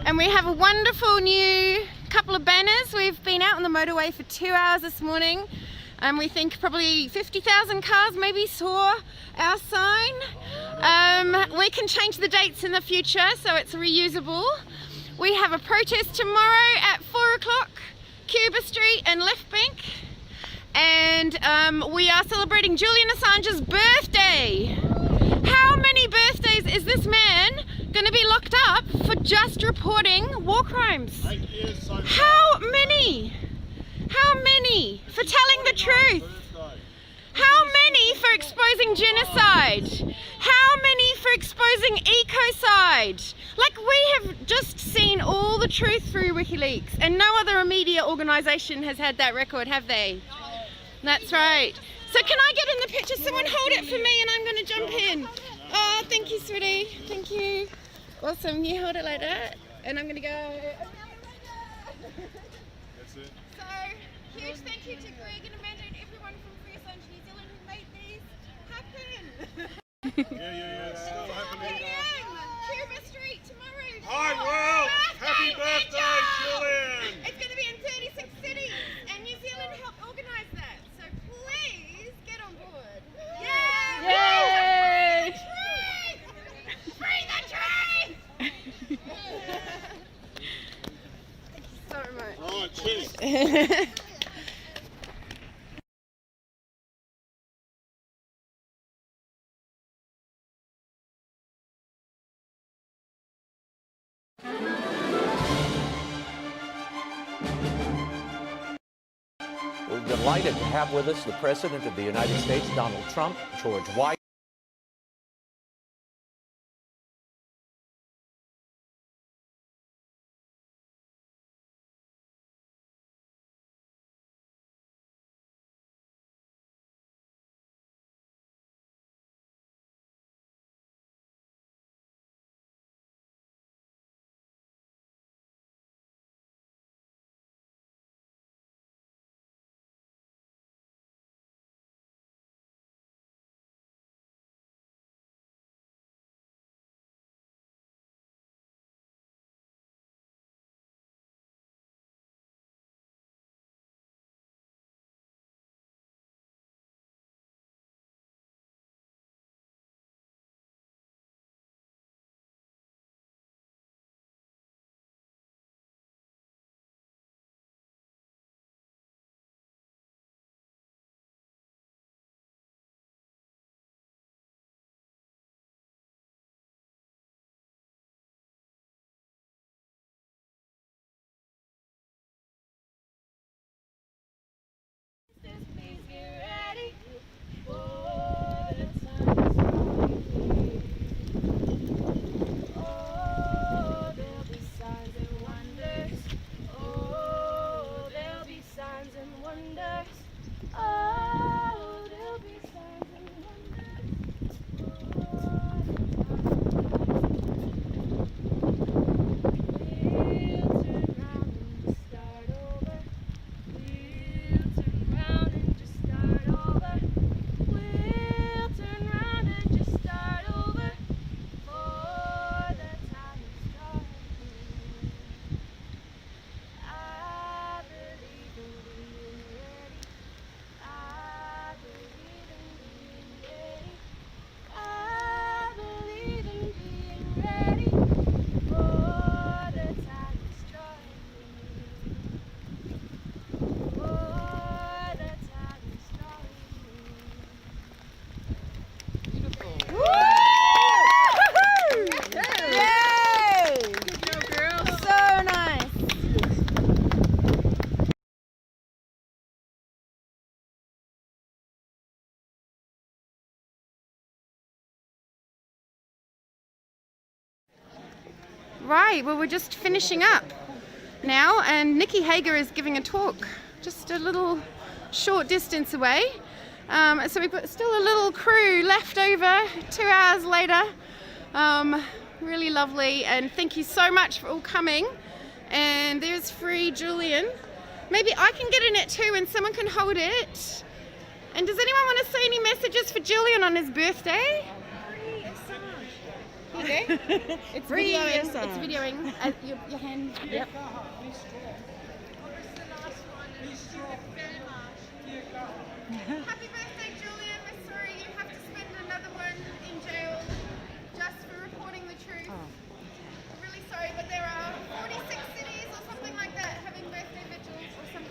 Speaker 12: and we have a wonderful new couple of banners. We've been out on the motorway for 2 hours this morning and we think probably 50,000 cars maybe saw our sign. We can change the dates in the future so it's reusable. We have a protest tomorrow at 4 o'clock. Cuba Street and Left Bank, and we are celebrating Julian Assange's birthday. How many birthdays is this man going to be locked up for just reporting war crimes? How many? How many for telling the truth? How many for exposing genocide? How many for exposing ecocide? Like, we have just seen all the truth through WikiLeaks, and no other media organisation has had that record, have they? That's right. So can I get in the picture? Someone hold it for me and I'm going to jump in. Oh, thank you, sweetie. Thank you. Awesome. You hold it like that. And I'm going to go.
Speaker 15: That's it.
Speaker 12: So, huge thank you to Greg and Amanda and everyone from Free Assange New Zealand who made these happen.
Speaker 15: Yeah. It's still happening.
Speaker 12: Cuba Street tomorrow.
Speaker 15: Hi, world. Happy birthday, Julian.
Speaker 12: It's going to be in 36 cities, and New Zealand helped organise that. So please get on board. Yay!
Speaker 7: Yay!
Speaker 12: Free the truth! Thank you so much.
Speaker 15: Oh, cheers.
Speaker 16: We're delighted to have with us the President of the United States, Donald Trump, George White.
Speaker 12: Right, well, we're just finishing up now, and Nikki Hager is giving a talk just a little short distance away. So we've got still a little crew left over 2 hours later. Really lovely, and thank you so much for all coming. And there's Free Julian. Maybe I can get in it too and someone can hold it. And does anyone want to say any messages for Julian on his birthday? Here you go. It's
Speaker 7: Free
Speaker 12: videoing.
Speaker 7: Assange.
Speaker 12: It's videoing. Your hand. Yep. Happy birthday, Julian. We're sorry you have to spend another one in jail just for reporting the truth. I'm really sorry, but there are 46 cities or something like that having birthday vigils or something.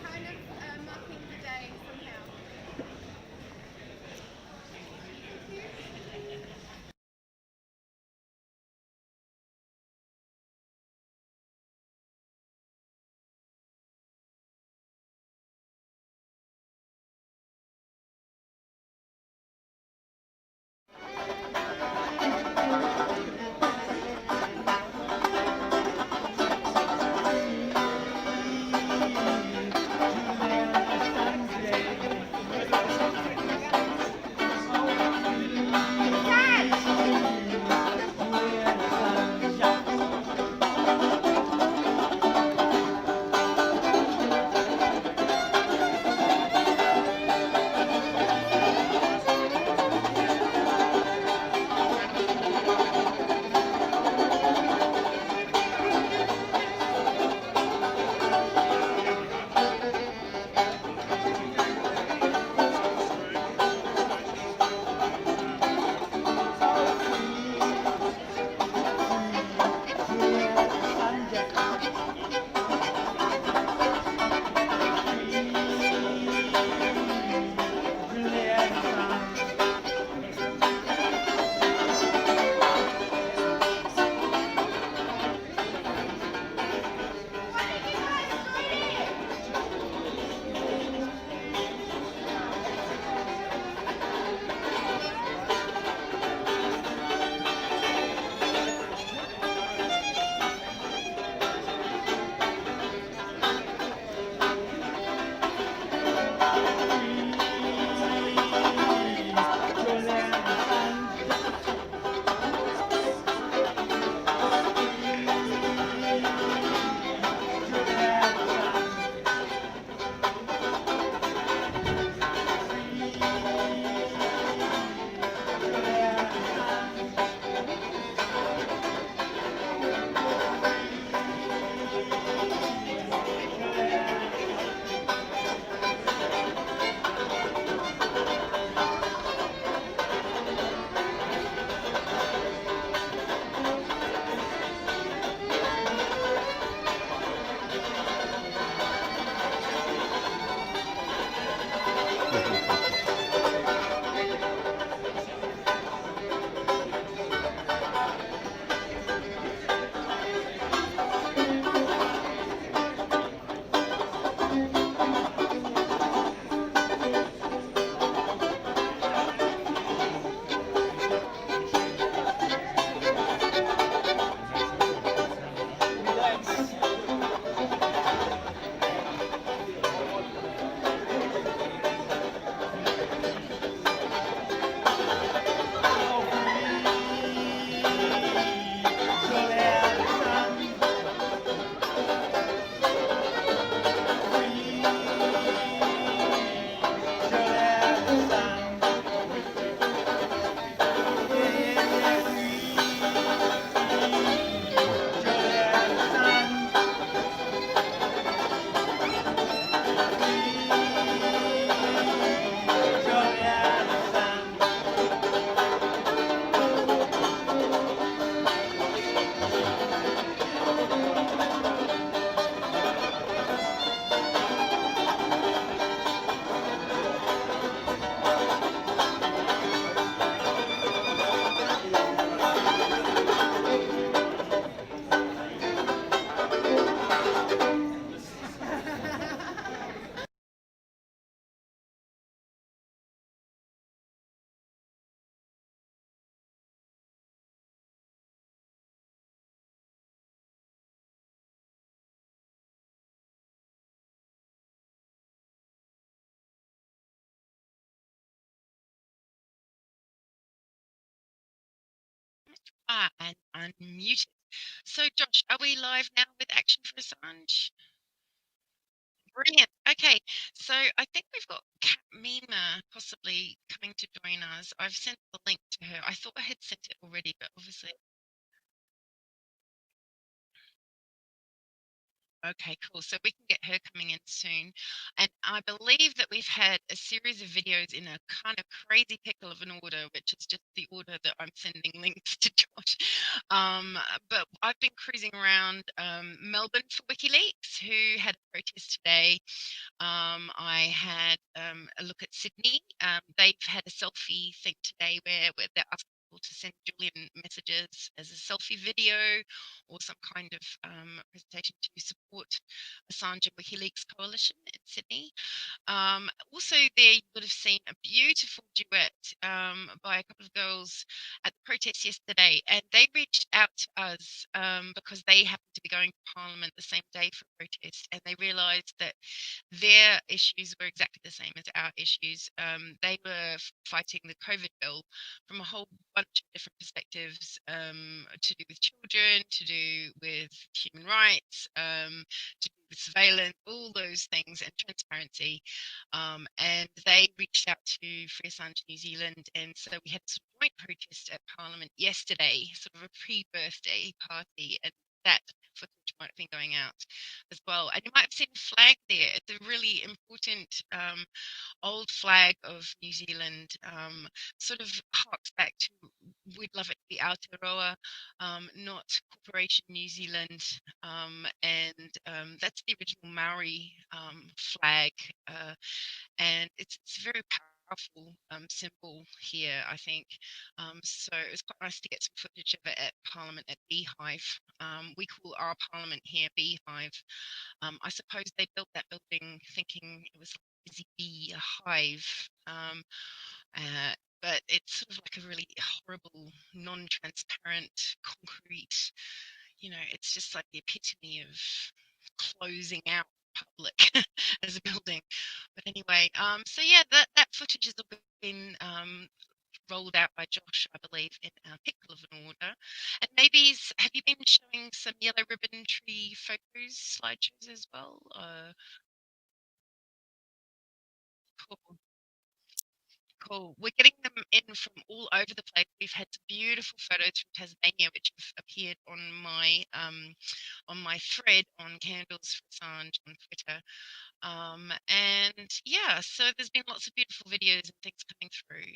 Speaker 1: And unmuted. So, Josh, are we live now with Action for Assange? Brilliant. Okay, so I think we've got Kat Mima possibly coming to join us. I've sent the link to her. I thought I had sent it already, but obviously. Okay, cool. So we can get her coming in soon. And I believe that we've had a series of videos in a kind of crazy pickle of an order, which is just the order that I'm sending links to Josh. But I've been cruising around Melbourne for WikiLeaks, who had a protest today. I had a look at Sydney. They've had a selfie thing today where they're asking people to send Julian messages as a selfie video or some kind of presentation to support Assange and WikiLeaks coalition in Sydney. Also there you would have seen a beautiful duet by a couple of girls at the protest yesterday, and they reached out to us because they happened to be going to Parliament the same day for protest, and they realised that their issues were exactly the same as our issues. They were fighting the COVID bill from a whole bunch of different perspectives, to do with children, to do with human rights, to do with surveillance, all those things, and transparency. And they reached out to Free Assange New Zealand, and so we had a sort of joint protest at Parliament yesterday, sort of a pre-birthday party, and that footage might have been going out as well. And you might have seen a flag there. It's a really important old flag of New Zealand, sort of harks back to we'd love it to be Aotearoa, not Corporation New Zealand, and that's the original Maori flag, and it's a very powerful symbol here, I think. So it was quite nice to get some footage of it at Parliament at Beehive. We call our Parliament here Beehive. I suppose they built that building thinking it was like a busy bee, a hive. But it's sort of like a really horrible, non-transparent, concrete, it's just like the epitome of closing out public as a building. But anyway, so yeah, that footage has been rolled out by Josh, I believe, in a pickle of an order. And maybe have you been showing some yellow ribbon tree photos, slideshows as well? Cool. Cool. We're getting them in from all over the place. We've had some beautiful photos from Tasmania, which have appeared on my thread on Candles for Assange on Twitter. And yeah, so there's been lots of beautiful videos and things coming through,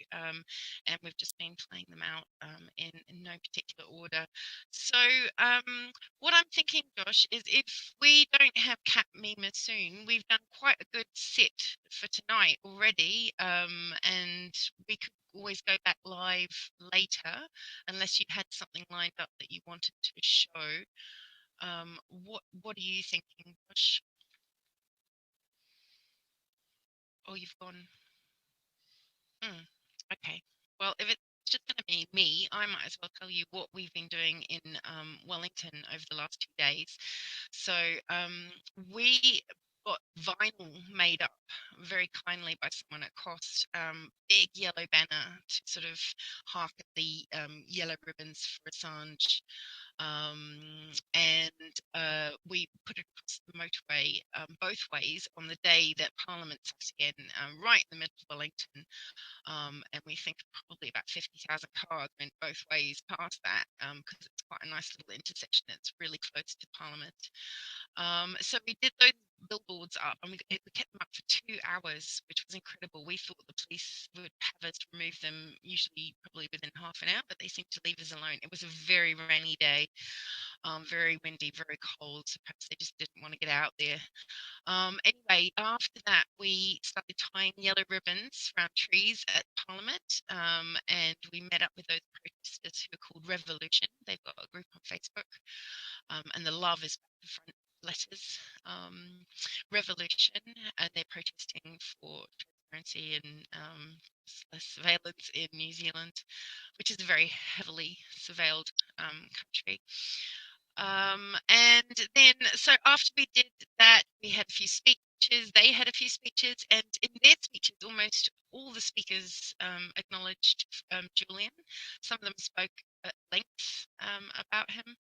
Speaker 1: and we've just been playing them out in no particular order. So what I'm thinking, Josh, is if we don't have Cat Mima soon, we've done quite a good sit for tonight already, and we could always go back live later unless you had something lined up that you wanted to show. What are you thinking, Josh? Oh, you've gone. Okay. Well, if it's just going to be me, I might as well tell you what we've been doing in Wellington over the last 2 days. So we got vinyl made up very kindly by someone at Cost, big yellow banner to sort of hark at the yellow ribbons for Assange. And we put it across the motorway both ways on the day that Parliament sat again, right in the middle of Wellington. And we think probably about 50,000 cars went both ways past that, because it's quite a nice little intersection. It's really close to Parliament. So we did those billboards up, and we kept them up for 2 hours, which was incredible. We thought the police would have us remove them usually probably within half an hour, but they seemed to leave us alone. It was a very rainy day, very windy, very cold, so perhaps they just didn't want to get out there. Anyway, after that, we started tying yellow ribbons around trees at Parliament, and we met up with those protesters who are called Revolution. They've got a group on Facebook, and the love is back to front letters. Revolution, and they're protesting for transparency and surveillance in New Zealand, which is a very heavily surveilled country. And then, so after we did that, we had a few speeches. speeches. They had a few speeches, and in their speeches, almost all the speakers acknowledged Julian. Some of them spoke at length about him,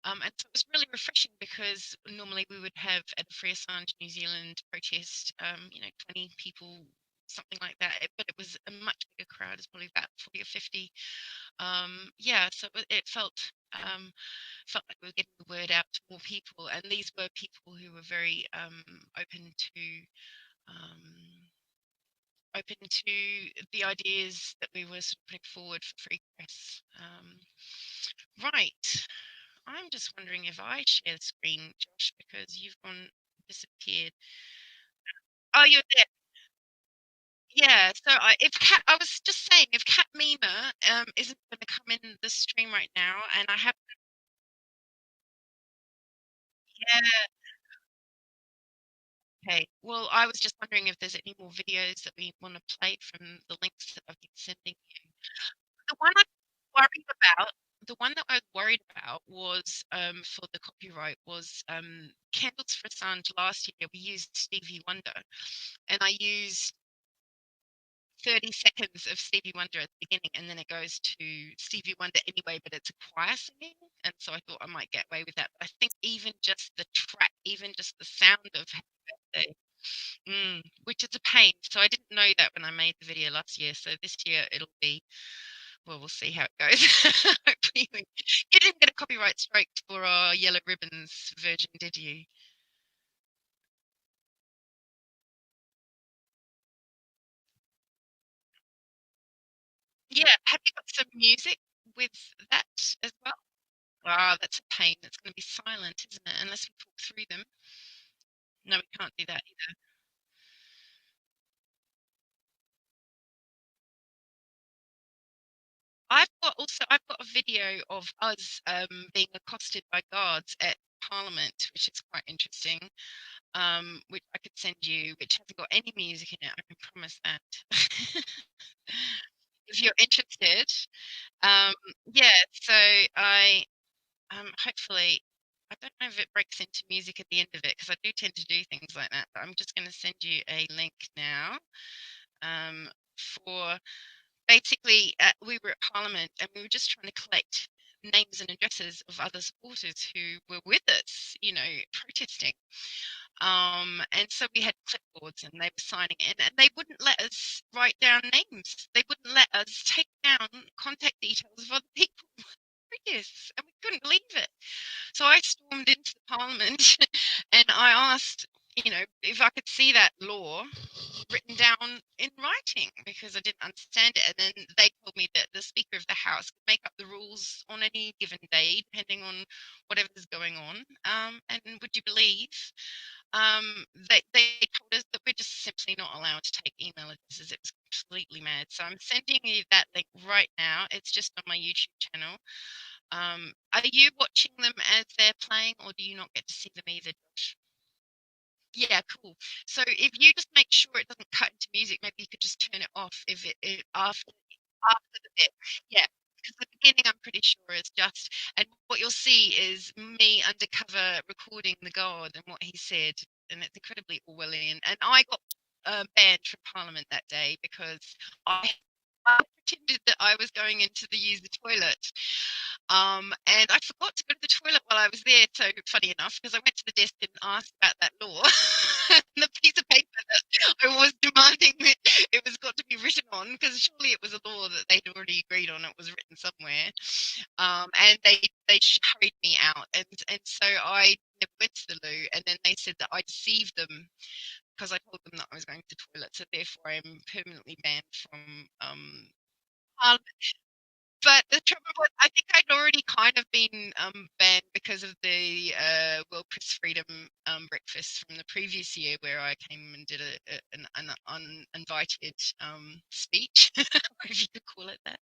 Speaker 1: and so it was really refreshing, because normally we would have at a Free Assange New Zealand protest, 20 people, something like that, but it was a much bigger crowd. It's probably about 40 or 50. So it felt like we were getting the word out to more people, and these were people who were very open to the ideas that we were sort of putting forward for free press. Right, I'm just wondering if I share the screen, Josh, because you've disappeared. Oh, you're there. Yeah, so I was just saying, if Cat Mima isn't going to come in the stream right now, and I have, yeah, okay. Well, I was just wondering if there's any more videos that we want to play from the links that I've been sending you. The one I was worried about, the one that I was worried about was for the copyright was Candles for Assange. Last year we used Stevie Wonder, and I used 30 seconds of Stevie Wonder at the beginning, and then it goes to Stevie Wonder anyway, but it's a choir singing, and so I thought I might get away with that. But I think even just the track, even just the sound of Happy Birthday, which is a pain. So I didn't know that when I made the video last year. So this year it'll be, well, we'll see how it goes. Hopefully you didn't get a copyright strike for our Yellow Ribbons version, did you? Yeah, have you got some music with that as well? Ah, that's a pain. It's going to be silent, isn't it? Unless we talk through them. No, we can't do that either. I've got a video of us being accosted by guards at Parliament, which is quite interesting. Which I could send you, which hasn't got any music in it. I can promise that. If you're interested, yeah. So I hopefully, I don't know if it breaks into music at the end of it, because I do tend to do things like that. But I'm just going to send you a link now for basically we were at Parliament, and we were just trying to collect names and addresses of other supporters who were with us, protesting. And so we had clipboards, and they were signing in, and they wouldn't let us write down names. They wouldn't let us take down contact details of other people. Yes, and we couldn't believe it. So I stormed into the Parliament and I asked, if I could see that law written down in writing, because I didn't understand it. And then they told me that the Speaker of the House could make up the rules on any given day, depending on whatever's going on. And would you believe they told us that we're just simply not allowed to take email addresses. It was completely mad. So I'm sending you that link right now. It's just on my YouTube channel. Are you watching them as they're playing, or do you not get to see them either, Josh? Yeah, cool. So if you just make sure it doesn't cut into music, maybe you could just turn it off if it after the bit. Yeah, because the beginning I'm pretty sure is just, and what you'll see is me undercover recording the guard and what he said, and it's incredibly Orwellian. And I got banned from Parliament that day because I pretended that I was going into the use the toilet. And I forgot to go to the toilet while I was there. So funny enough, because I went to the desk and asked about that law, and the piece of paper that I was demanding that it was got to be written on, because surely it was a law that they'd already agreed on. It was written somewhere, and they hurried me out, and so I never went to the loo. And then they said that I deceived them because I told them that I was going to the toilet. So therefore, I'm permanently banned from Parliament. But the trouble was, I think I'd already kind of been banned because of the World Press Freedom breakfast from the previous year, where I came and did an uninvited speech, if you could call it that.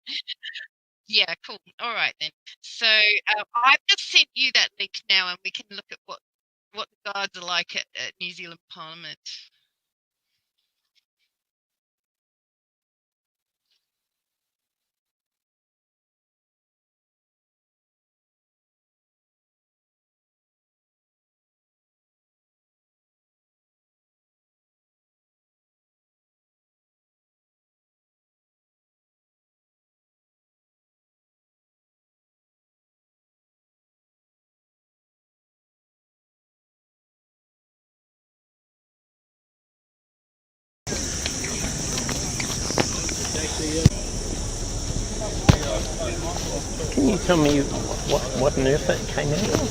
Speaker 1: Yeah, cool. All right then. So I've just sent you that link now, and we can look at what the guards are like at New Zealand Parliament.
Speaker 17: Can you tell me what on earth it came out of?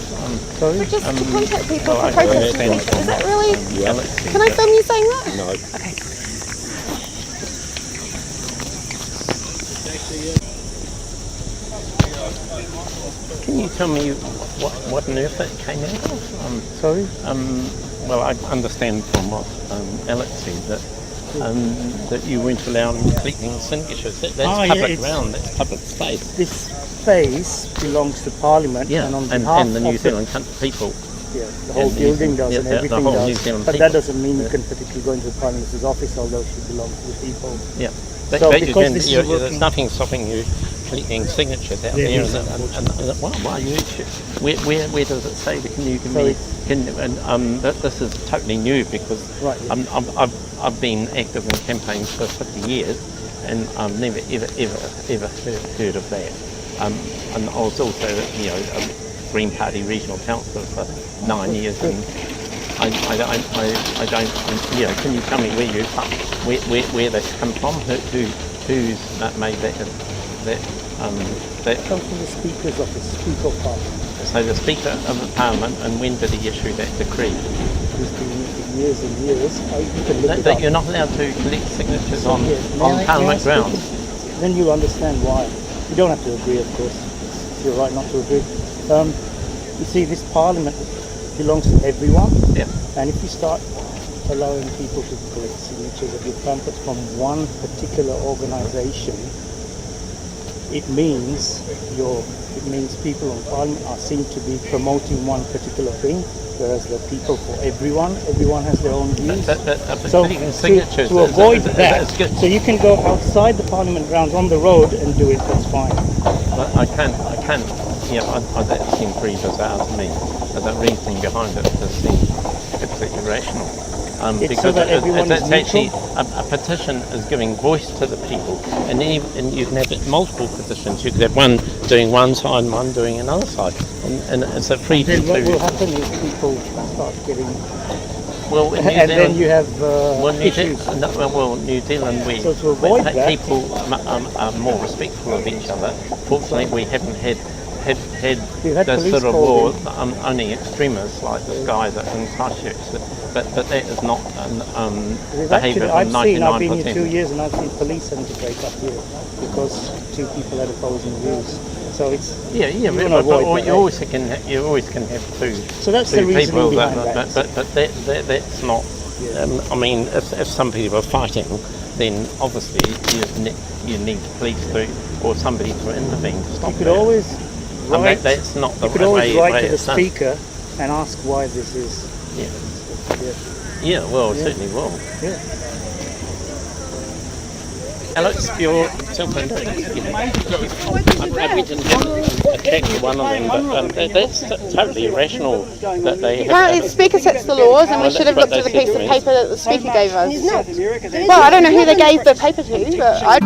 Speaker 17: Sorry?
Speaker 12: But just to contact people
Speaker 17: well,
Speaker 12: for
Speaker 17: I
Speaker 12: protest
Speaker 17: understand
Speaker 12: relief. Is that really?
Speaker 17: reality,
Speaker 12: Can I film you saying that?
Speaker 17: No.
Speaker 12: Okay.
Speaker 17: Can you tell me what on earth it came out of? Sorry? Well, I understand from what Alex said that you weren't allowed collecting signatures. That's public ground, that's public space.
Speaker 18: This space belongs to Parliament,
Speaker 17: Yeah,
Speaker 18: and on behalf
Speaker 17: and the New
Speaker 18: of
Speaker 17: Zealand people.
Speaker 18: Yeah, the whole building does, and everything
Speaker 17: the whole
Speaker 18: does.
Speaker 17: New Zealand
Speaker 18: but
Speaker 17: people.
Speaker 18: that doesn't mean you can particularly go into the Prime Minister's office, although she belongs to the people.
Speaker 17: Yeah,
Speaker 18: So
Speaker 17: but
Speaker 18: because this is
Speaker 17: there's
Speaker 18: working,
Speaker 17: nothing stopping you collecting signatures out
Speaker 18: There
Speaker 17: there.
Speaker 18: is,
Speaker 17: And why you? Where does it say that you can be? This is totally new because I've been active in campaigns for 50 years, and I've never ever heard of that. And I was also a Green Party regional councillor for 9 years, and I don't. Can you tell me where that's come from? Who's made that? That
Speaker 18: comes from the Speaker's office, Speaker of Parliament.
Speaker 17: So the Speaker of the Parliament, and when did he issue that decree?
Speaker 18: He's been for years and years. You can look
Speaker 17: That you're not allowed to collect signatures on Parliament grounds.
Speaker 18: Then you'll understand why. You don't have to agree, of course. It's your right not to agree. You see, this Parliament belongs to everyone.
Speaker 17: Yeah.
Speaker 18: And if you start allowing people to collect signatures of your pamphlets from one particular organisation, it means people on Parliament are seen to be promoting one particular thing, whereas the people for everyone has their own views. So to avoid that, so you can go outside the Parliament grounds on the road and do it. That's fine.
Speaker 17: I can't. That seemed pretty bizarre to me. The reasoning behind it just seemed completely rational.
Speaker 18: It's so that everyone is
Speaker 17: actually a petition is giving voice to the people, and you can have multiple petitions. You could have one doing one side and one doing another side, and it's a free.
Speaker 18: Then what will happen is people start getting.
Speaker 17: Well, in New
Speaker 18: and
Speaker 17: Zealand,
Speaker 18: then you have
Speaker 17: issues. New Zealand,
Speaker 18: so to avoid that,
Speaker 17: people are more respectful of each other. Fortunately, we haven't had this sort of war. Only extremists like this guy that incites you. But that is not behaviour from 99%.
Speaker 18: I've been here 2 years and I've seen police having to break up here because two people had opposing views. So it's
Speaker 17: you always can have two.
Speaker 18: So that's
Speaker 17: two
Speaker 18: the reasoning
Speaker 17: people
Speaker 18: behind
Speaker 17: that. But that's not. I mean, if somebody were fighting, then obviously you need police or somebody to intervene to stop.
Speaker 18: You could always write.
Speaker 17: That's not the
Speaker 18: you could always write to the Speaker and ask why this is.
Speaker 17: Yeah, well, it certainly will.
Speaker 18: Yeah.
Speaker 17: Alex, you're self-interested. I went and attacked one of them, but that's totally irrational that they have...
Speaker 12: Apparently the Speaker sets the laws, and we should have looked at the piece of paper that the Speaker gave us. Well, I don't know who they gave the paper to, but I...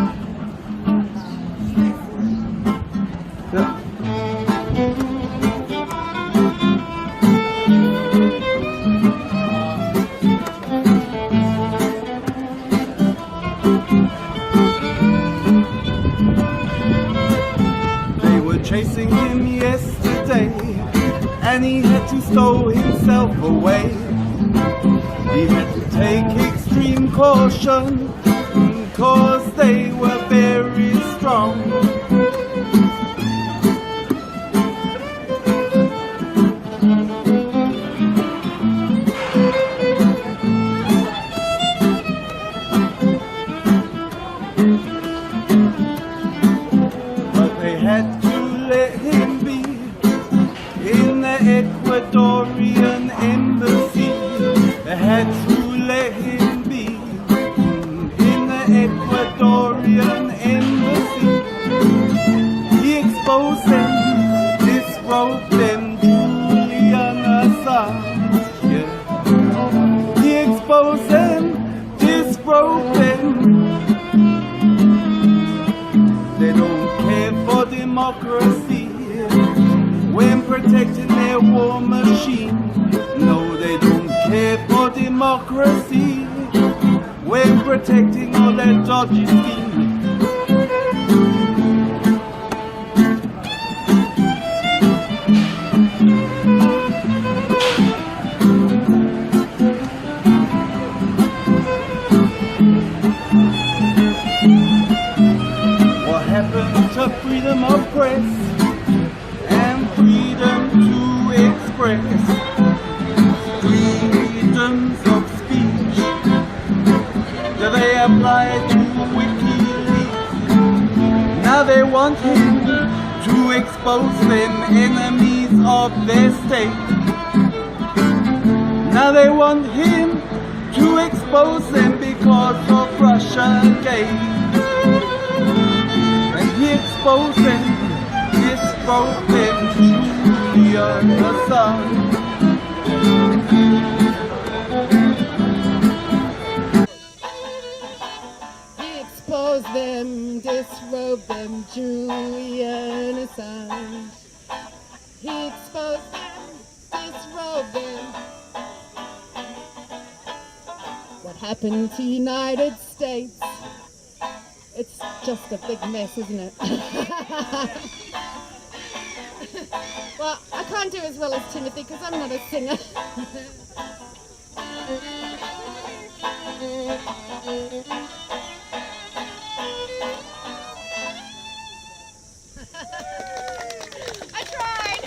Speaker 19: Chasing him yesterday, and he had to stow himself away. He had to take extreme caution, cause they were very strong. But they had to let him be in the Ecuadorian embassy. They had to let him be in the Ecuadorian embassy. He exposed them, disrobed them, Julian Assange. Yeah. He exposed them, disrobed them. They don't care for democracy when protecting their war machine. No, they don't care for democracy when protecting all their dodgy schemes. freedom of press and freedom to express, freedoms of speech. Do they apply to WikiLeaks? Now they want him to expose them, enemies of their state. Now they want him to expose them because of Russiagate. And he exposed them, disposed them, Julian Assange.
Speaker 20: He exposed them, disrobed them, Julian Assange. He exposed them, disrobed them. What happened to United States? It's just a big mess, isn't it? Well, I can't do as well as Timothy because I'm not a singer.
Speaker 12: I tried.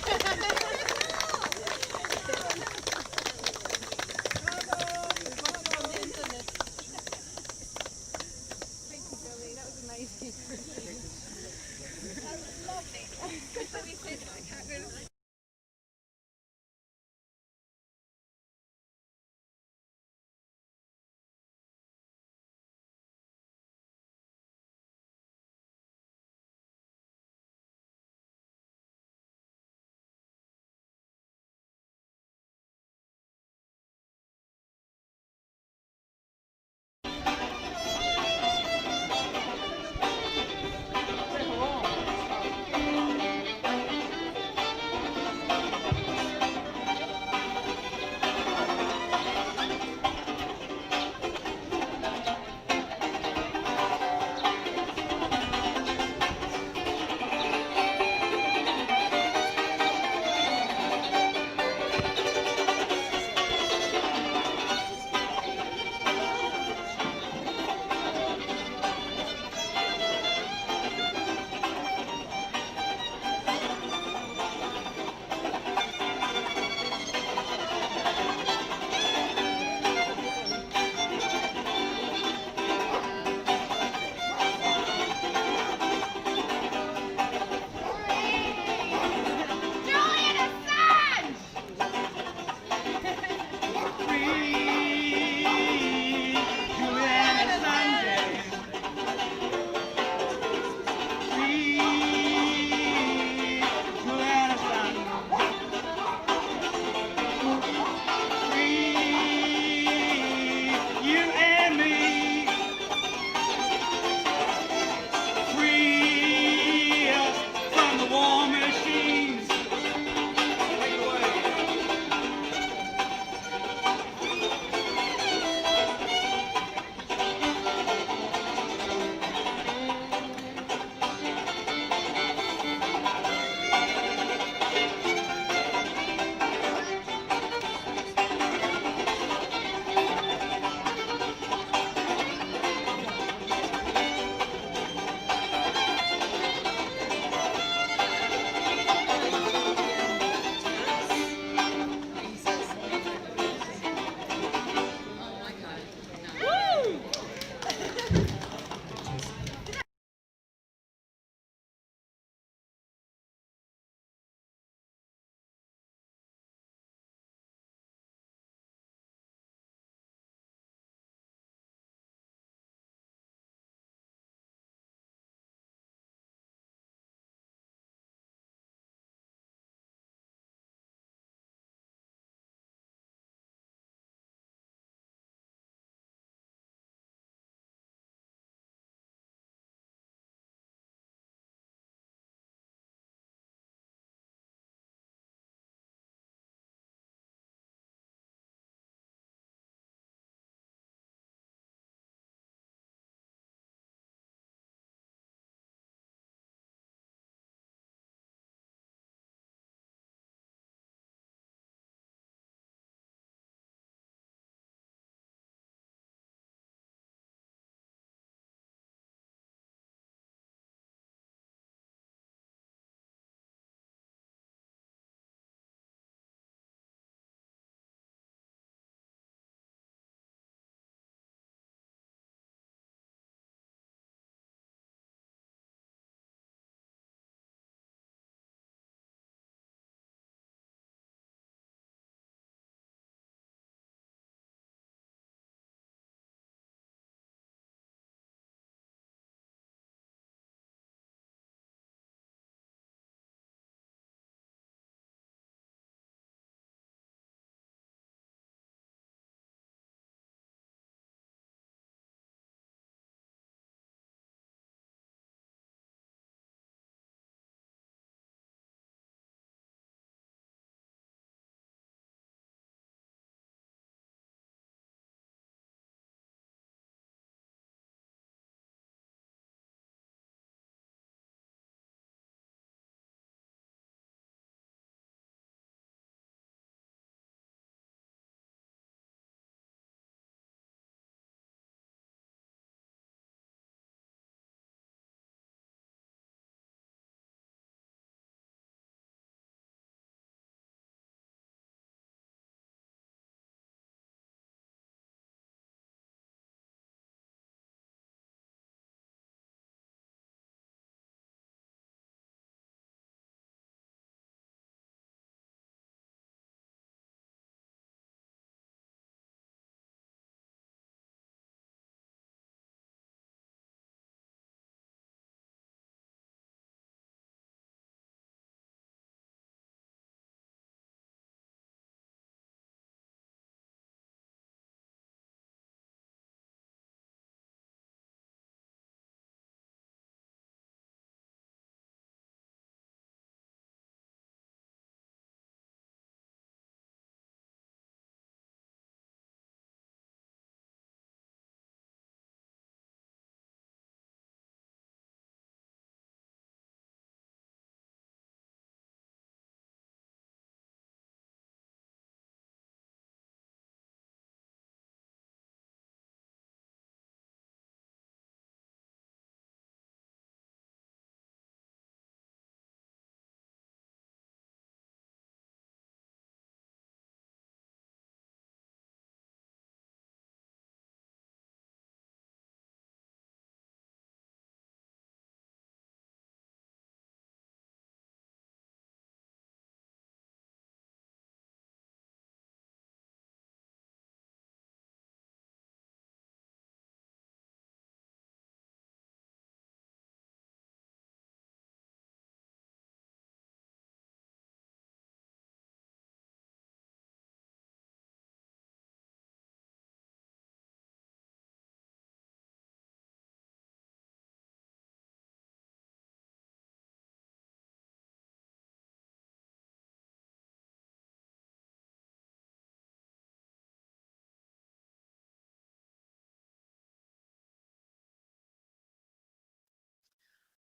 Speaker 12: That was amazing. That was lovely.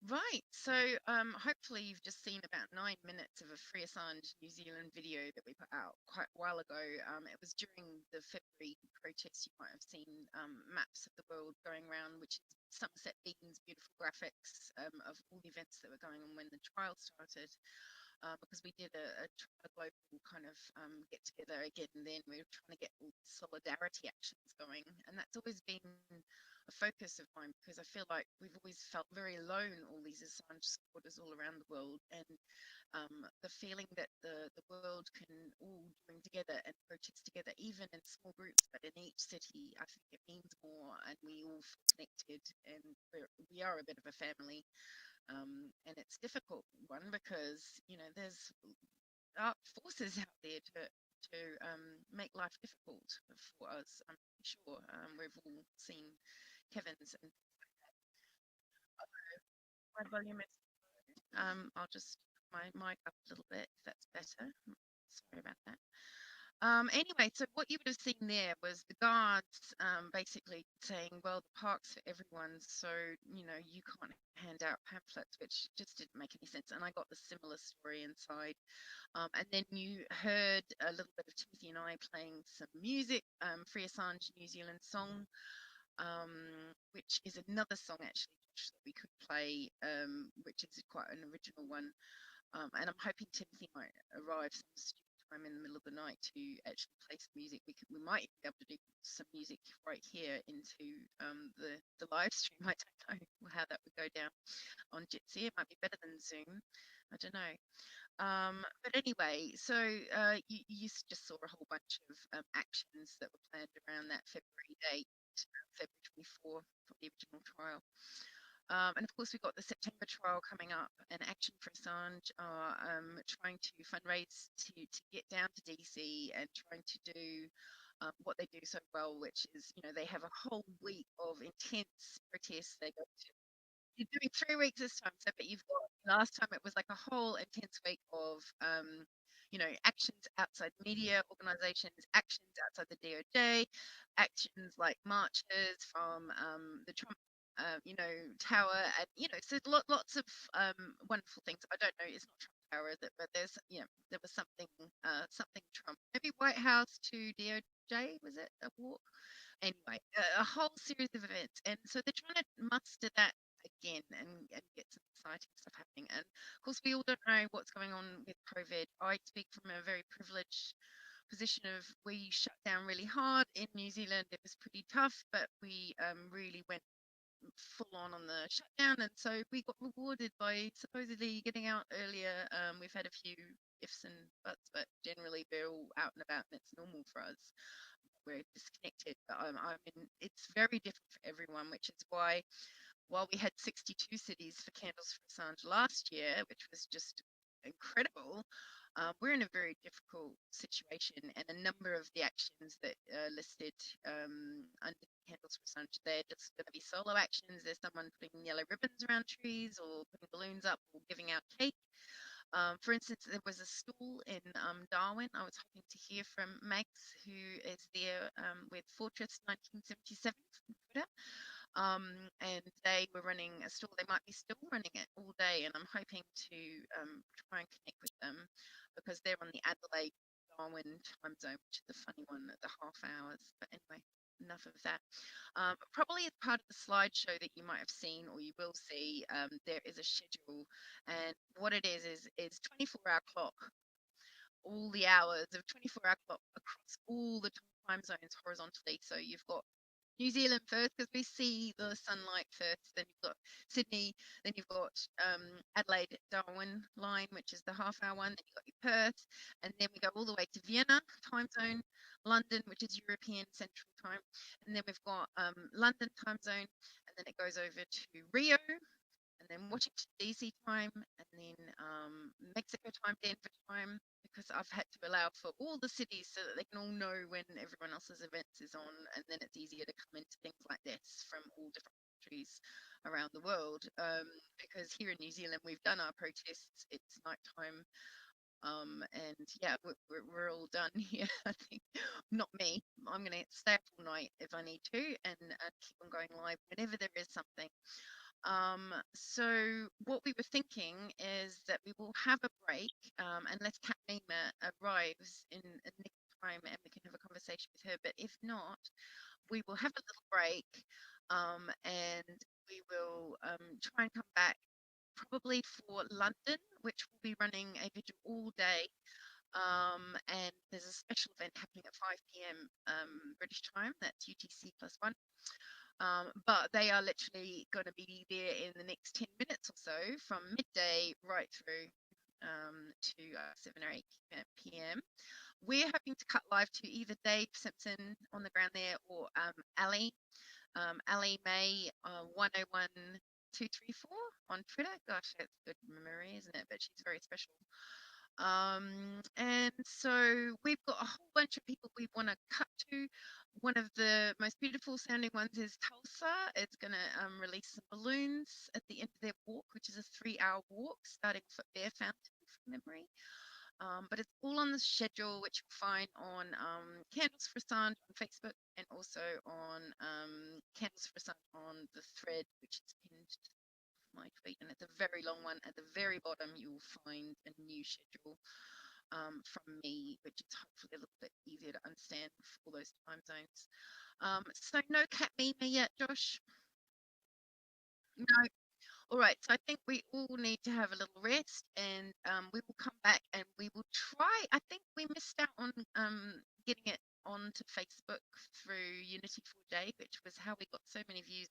Speaker 21: Right, so hopefully you've just seen about 9 minutes of a Free Assange New Zealand video that we put out quite a while ago. It was during the February protests. You might have seen maps of the world going around, which is Somerset Beacon's beautiful graphics of all the events that were going on when the trial started. Because we did a global kind of get together again, and then we were trying to get all the solidarity actions going, and that's always been a focus of mine, because I feel like we've always felt very alone, all these Assange supporters all around the world, and the feeling that the world can all join together and protest together, even in small groups, but in each city, I think it means more, and we all feel connected, and we are a bit of a family. And it's difficult one, because there's dark forces out there to make life difficult for us. I'm sure we've all seen Kevin's and my volume is I'll just put my mic up a little bit if that's better. Sorry about that. Anyway, so what you would have seen there was the guards basically saying, well, the park's for everyone, so, you can't hand out pamphlets, which just didn't make any sense. And I got the similar story inside. And then you heard a little bit of Timothy and I playing some music, Free Assange New Zealand song, which is another song, actually, that we could play, which is quite an original one. And I'm hoping Timothy might arrive some stupid time in the middle of the night to actually play some music. We might even be able to do some music right here into the live stream. I don't know how that would go down on Jitsi. It might be better than Zoom. I don't know. But anyway, so you just saw a whole bunch of actions that were planned around that February date, February 24, for the original trial. And of course, we've got the September trial coming up, and Action for Assange are trying to fundraise to get down to DC and trying to do what they do so well, which is, they have a whole week of intense protests. They go to, you're doing 3 weeks this time, so, but you've got, last time it was like a whole intense week of actions outside media organizations, actions outside the DOJ, actions like marches from the Trump tower, and so lots of wonderful things. I don't know, it's not Trump Tower, but there's there was something Trump, maybe White House to DOJ, was it a walk? Anyway, a whole series of events, and so they're trying to muster that again and get some exciting stuff happening. And of course, we all don't know what's going on with COVID. I speak from a very privileged position of, we shut down really hard in New Zealand. It was pretty tough, but we really went full on the shutdown, and so we got rewarded by supposedly getting out earlier. We've had a few ifs and buts, but generally we're all out and about, and it's normal for us. We're disconnected, but I mean, it's very different for everyone, which is why, while we had 62 cities for Candles for Assange last year, which was just incredible, we're in a very difficult situation, and a number of the actions that are listed under Candles for Assange, they're just going to be solo actions. There's someone putting yellow ribbons around trees, or putting balloons up, or giving out cake. For instance, there was a stall in Darwin. I was hoping to hear from Max, who is there with Fortress 1977 from Twitter. And they were running a stall. They might be still running it all day, and I'm hoping to try and connect with them, because they're on the Adelaide Darwin time zone, which is the funny one at the half hours. But anyway, enough of that. Probably as part of the slideshow that you might have seen, or you will see, there is a schedule, and what it is 24-hour clock, all the hours of 24-hour clock across all the time zones horizontally. So you've got New Zealand first, because we see the sunlight first, then you've got Sydney, then you've got Adelaide Darwin line, which is the half-hour one, then you've got your Perth, and then we go all the way to Vienna time zone, London, which is European Central Time, and then we've got London time zone, and then it goes over to Rio, and then Washington DC time, and then Mexico time, Denver time, because I've had to allow for all the cities so that they can all know when everyone else's events is on, and then it's easier to come into things like this from all different countries around the world. Because here in New Zealand, we've done our protests, it's nighttime, and yeah, we're all done here. I think, not me. I'm going to stay up all night if I need to, and keep on going live whenever there is something. So what we were thinking is that we will have a break unless Kat Nima arrives in a nick of time and we can have a conversation with her. But if not, we will have a little break and we will try and come back probably for London, which will be running a vigil all day. And there's a special event happening at 5 p.m. British time. That's UTC +1. But they are literally going to be there in the next 10 minutes or so from midday right through to 7 or 8 p.m. We're hoping to cut live to either Dave Simpson on the ground there or Ali May 101234 on Twitter. Gosh, that's good memory, isn't it? But she's very special. And so we've got a whole bunch of people we want to cut to. One of the most beautiful sounding ones is Tulsa. It's going to release some balloons at the end of their walk, which is a 3-hour walk starting for Bear Fountain from memory. But it's all on the schedule, which you'll find on Candles for Assange on Facebook and also on Candles for Assange on the thread, which is pinned to my tweet, and it's a very long one. At the very bottom, you will find a new schedule from me, which is hopefully a little bit easier to understand for all those time zones. So no Cat Mima yet, Josh? No. All right, so I think we all need to have a little rest, and we will come back and we will try. I think we missed out on getting it onto Facebook through Unity 4J, which was how we got so many views.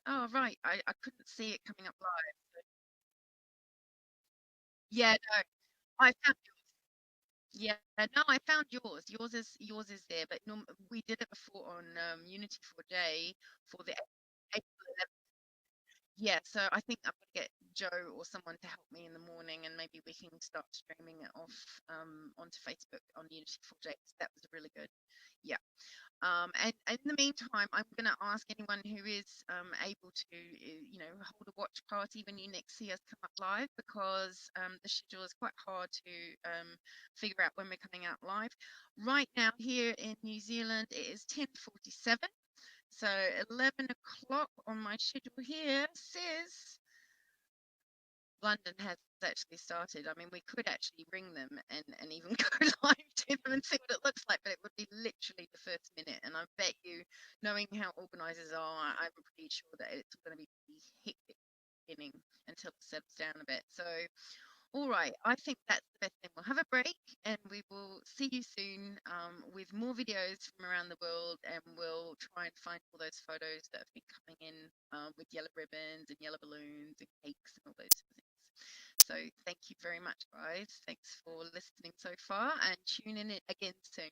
Speaker 21: Oh, right, I couldn't see it coming up live. So. Yeah, no, I found yours. Yeah, no, I found yours. Yours is there, but we did it before on Unity 4J for the April 11th. Yeah, so I think I'm gonna get Joe or someone to help me in the morning, and maybe we can start streaming it off onto Facebook on Unity 4J. That was really good. Yeah. And in the meantime, I'm going to ask anyone who is able to, hold a watch party when you next see us come up live, because the schedule is quite hard to figure out when we're coming out live. Right now here in New Zealand, it is 10:47. So 11 o'clock on my schedule here says London has actually started. I mean, we could actually ring them and even go live to them and see what it looks like, but it would be literally the first minute. And I bet you, knowing how organisers are, I'm pretty sure that it's going to be hectic beginning until it settles down a bit. So, all right, I think that's the best thing. We'll have a break and we will see you soon with more videos from around the world, and we'll try and find all those photos that have been coming in with yellow ribbons and yellow balloons and cakes and all those things. So thank you very much, guys. Thanks for listening so far, and tune in again soon.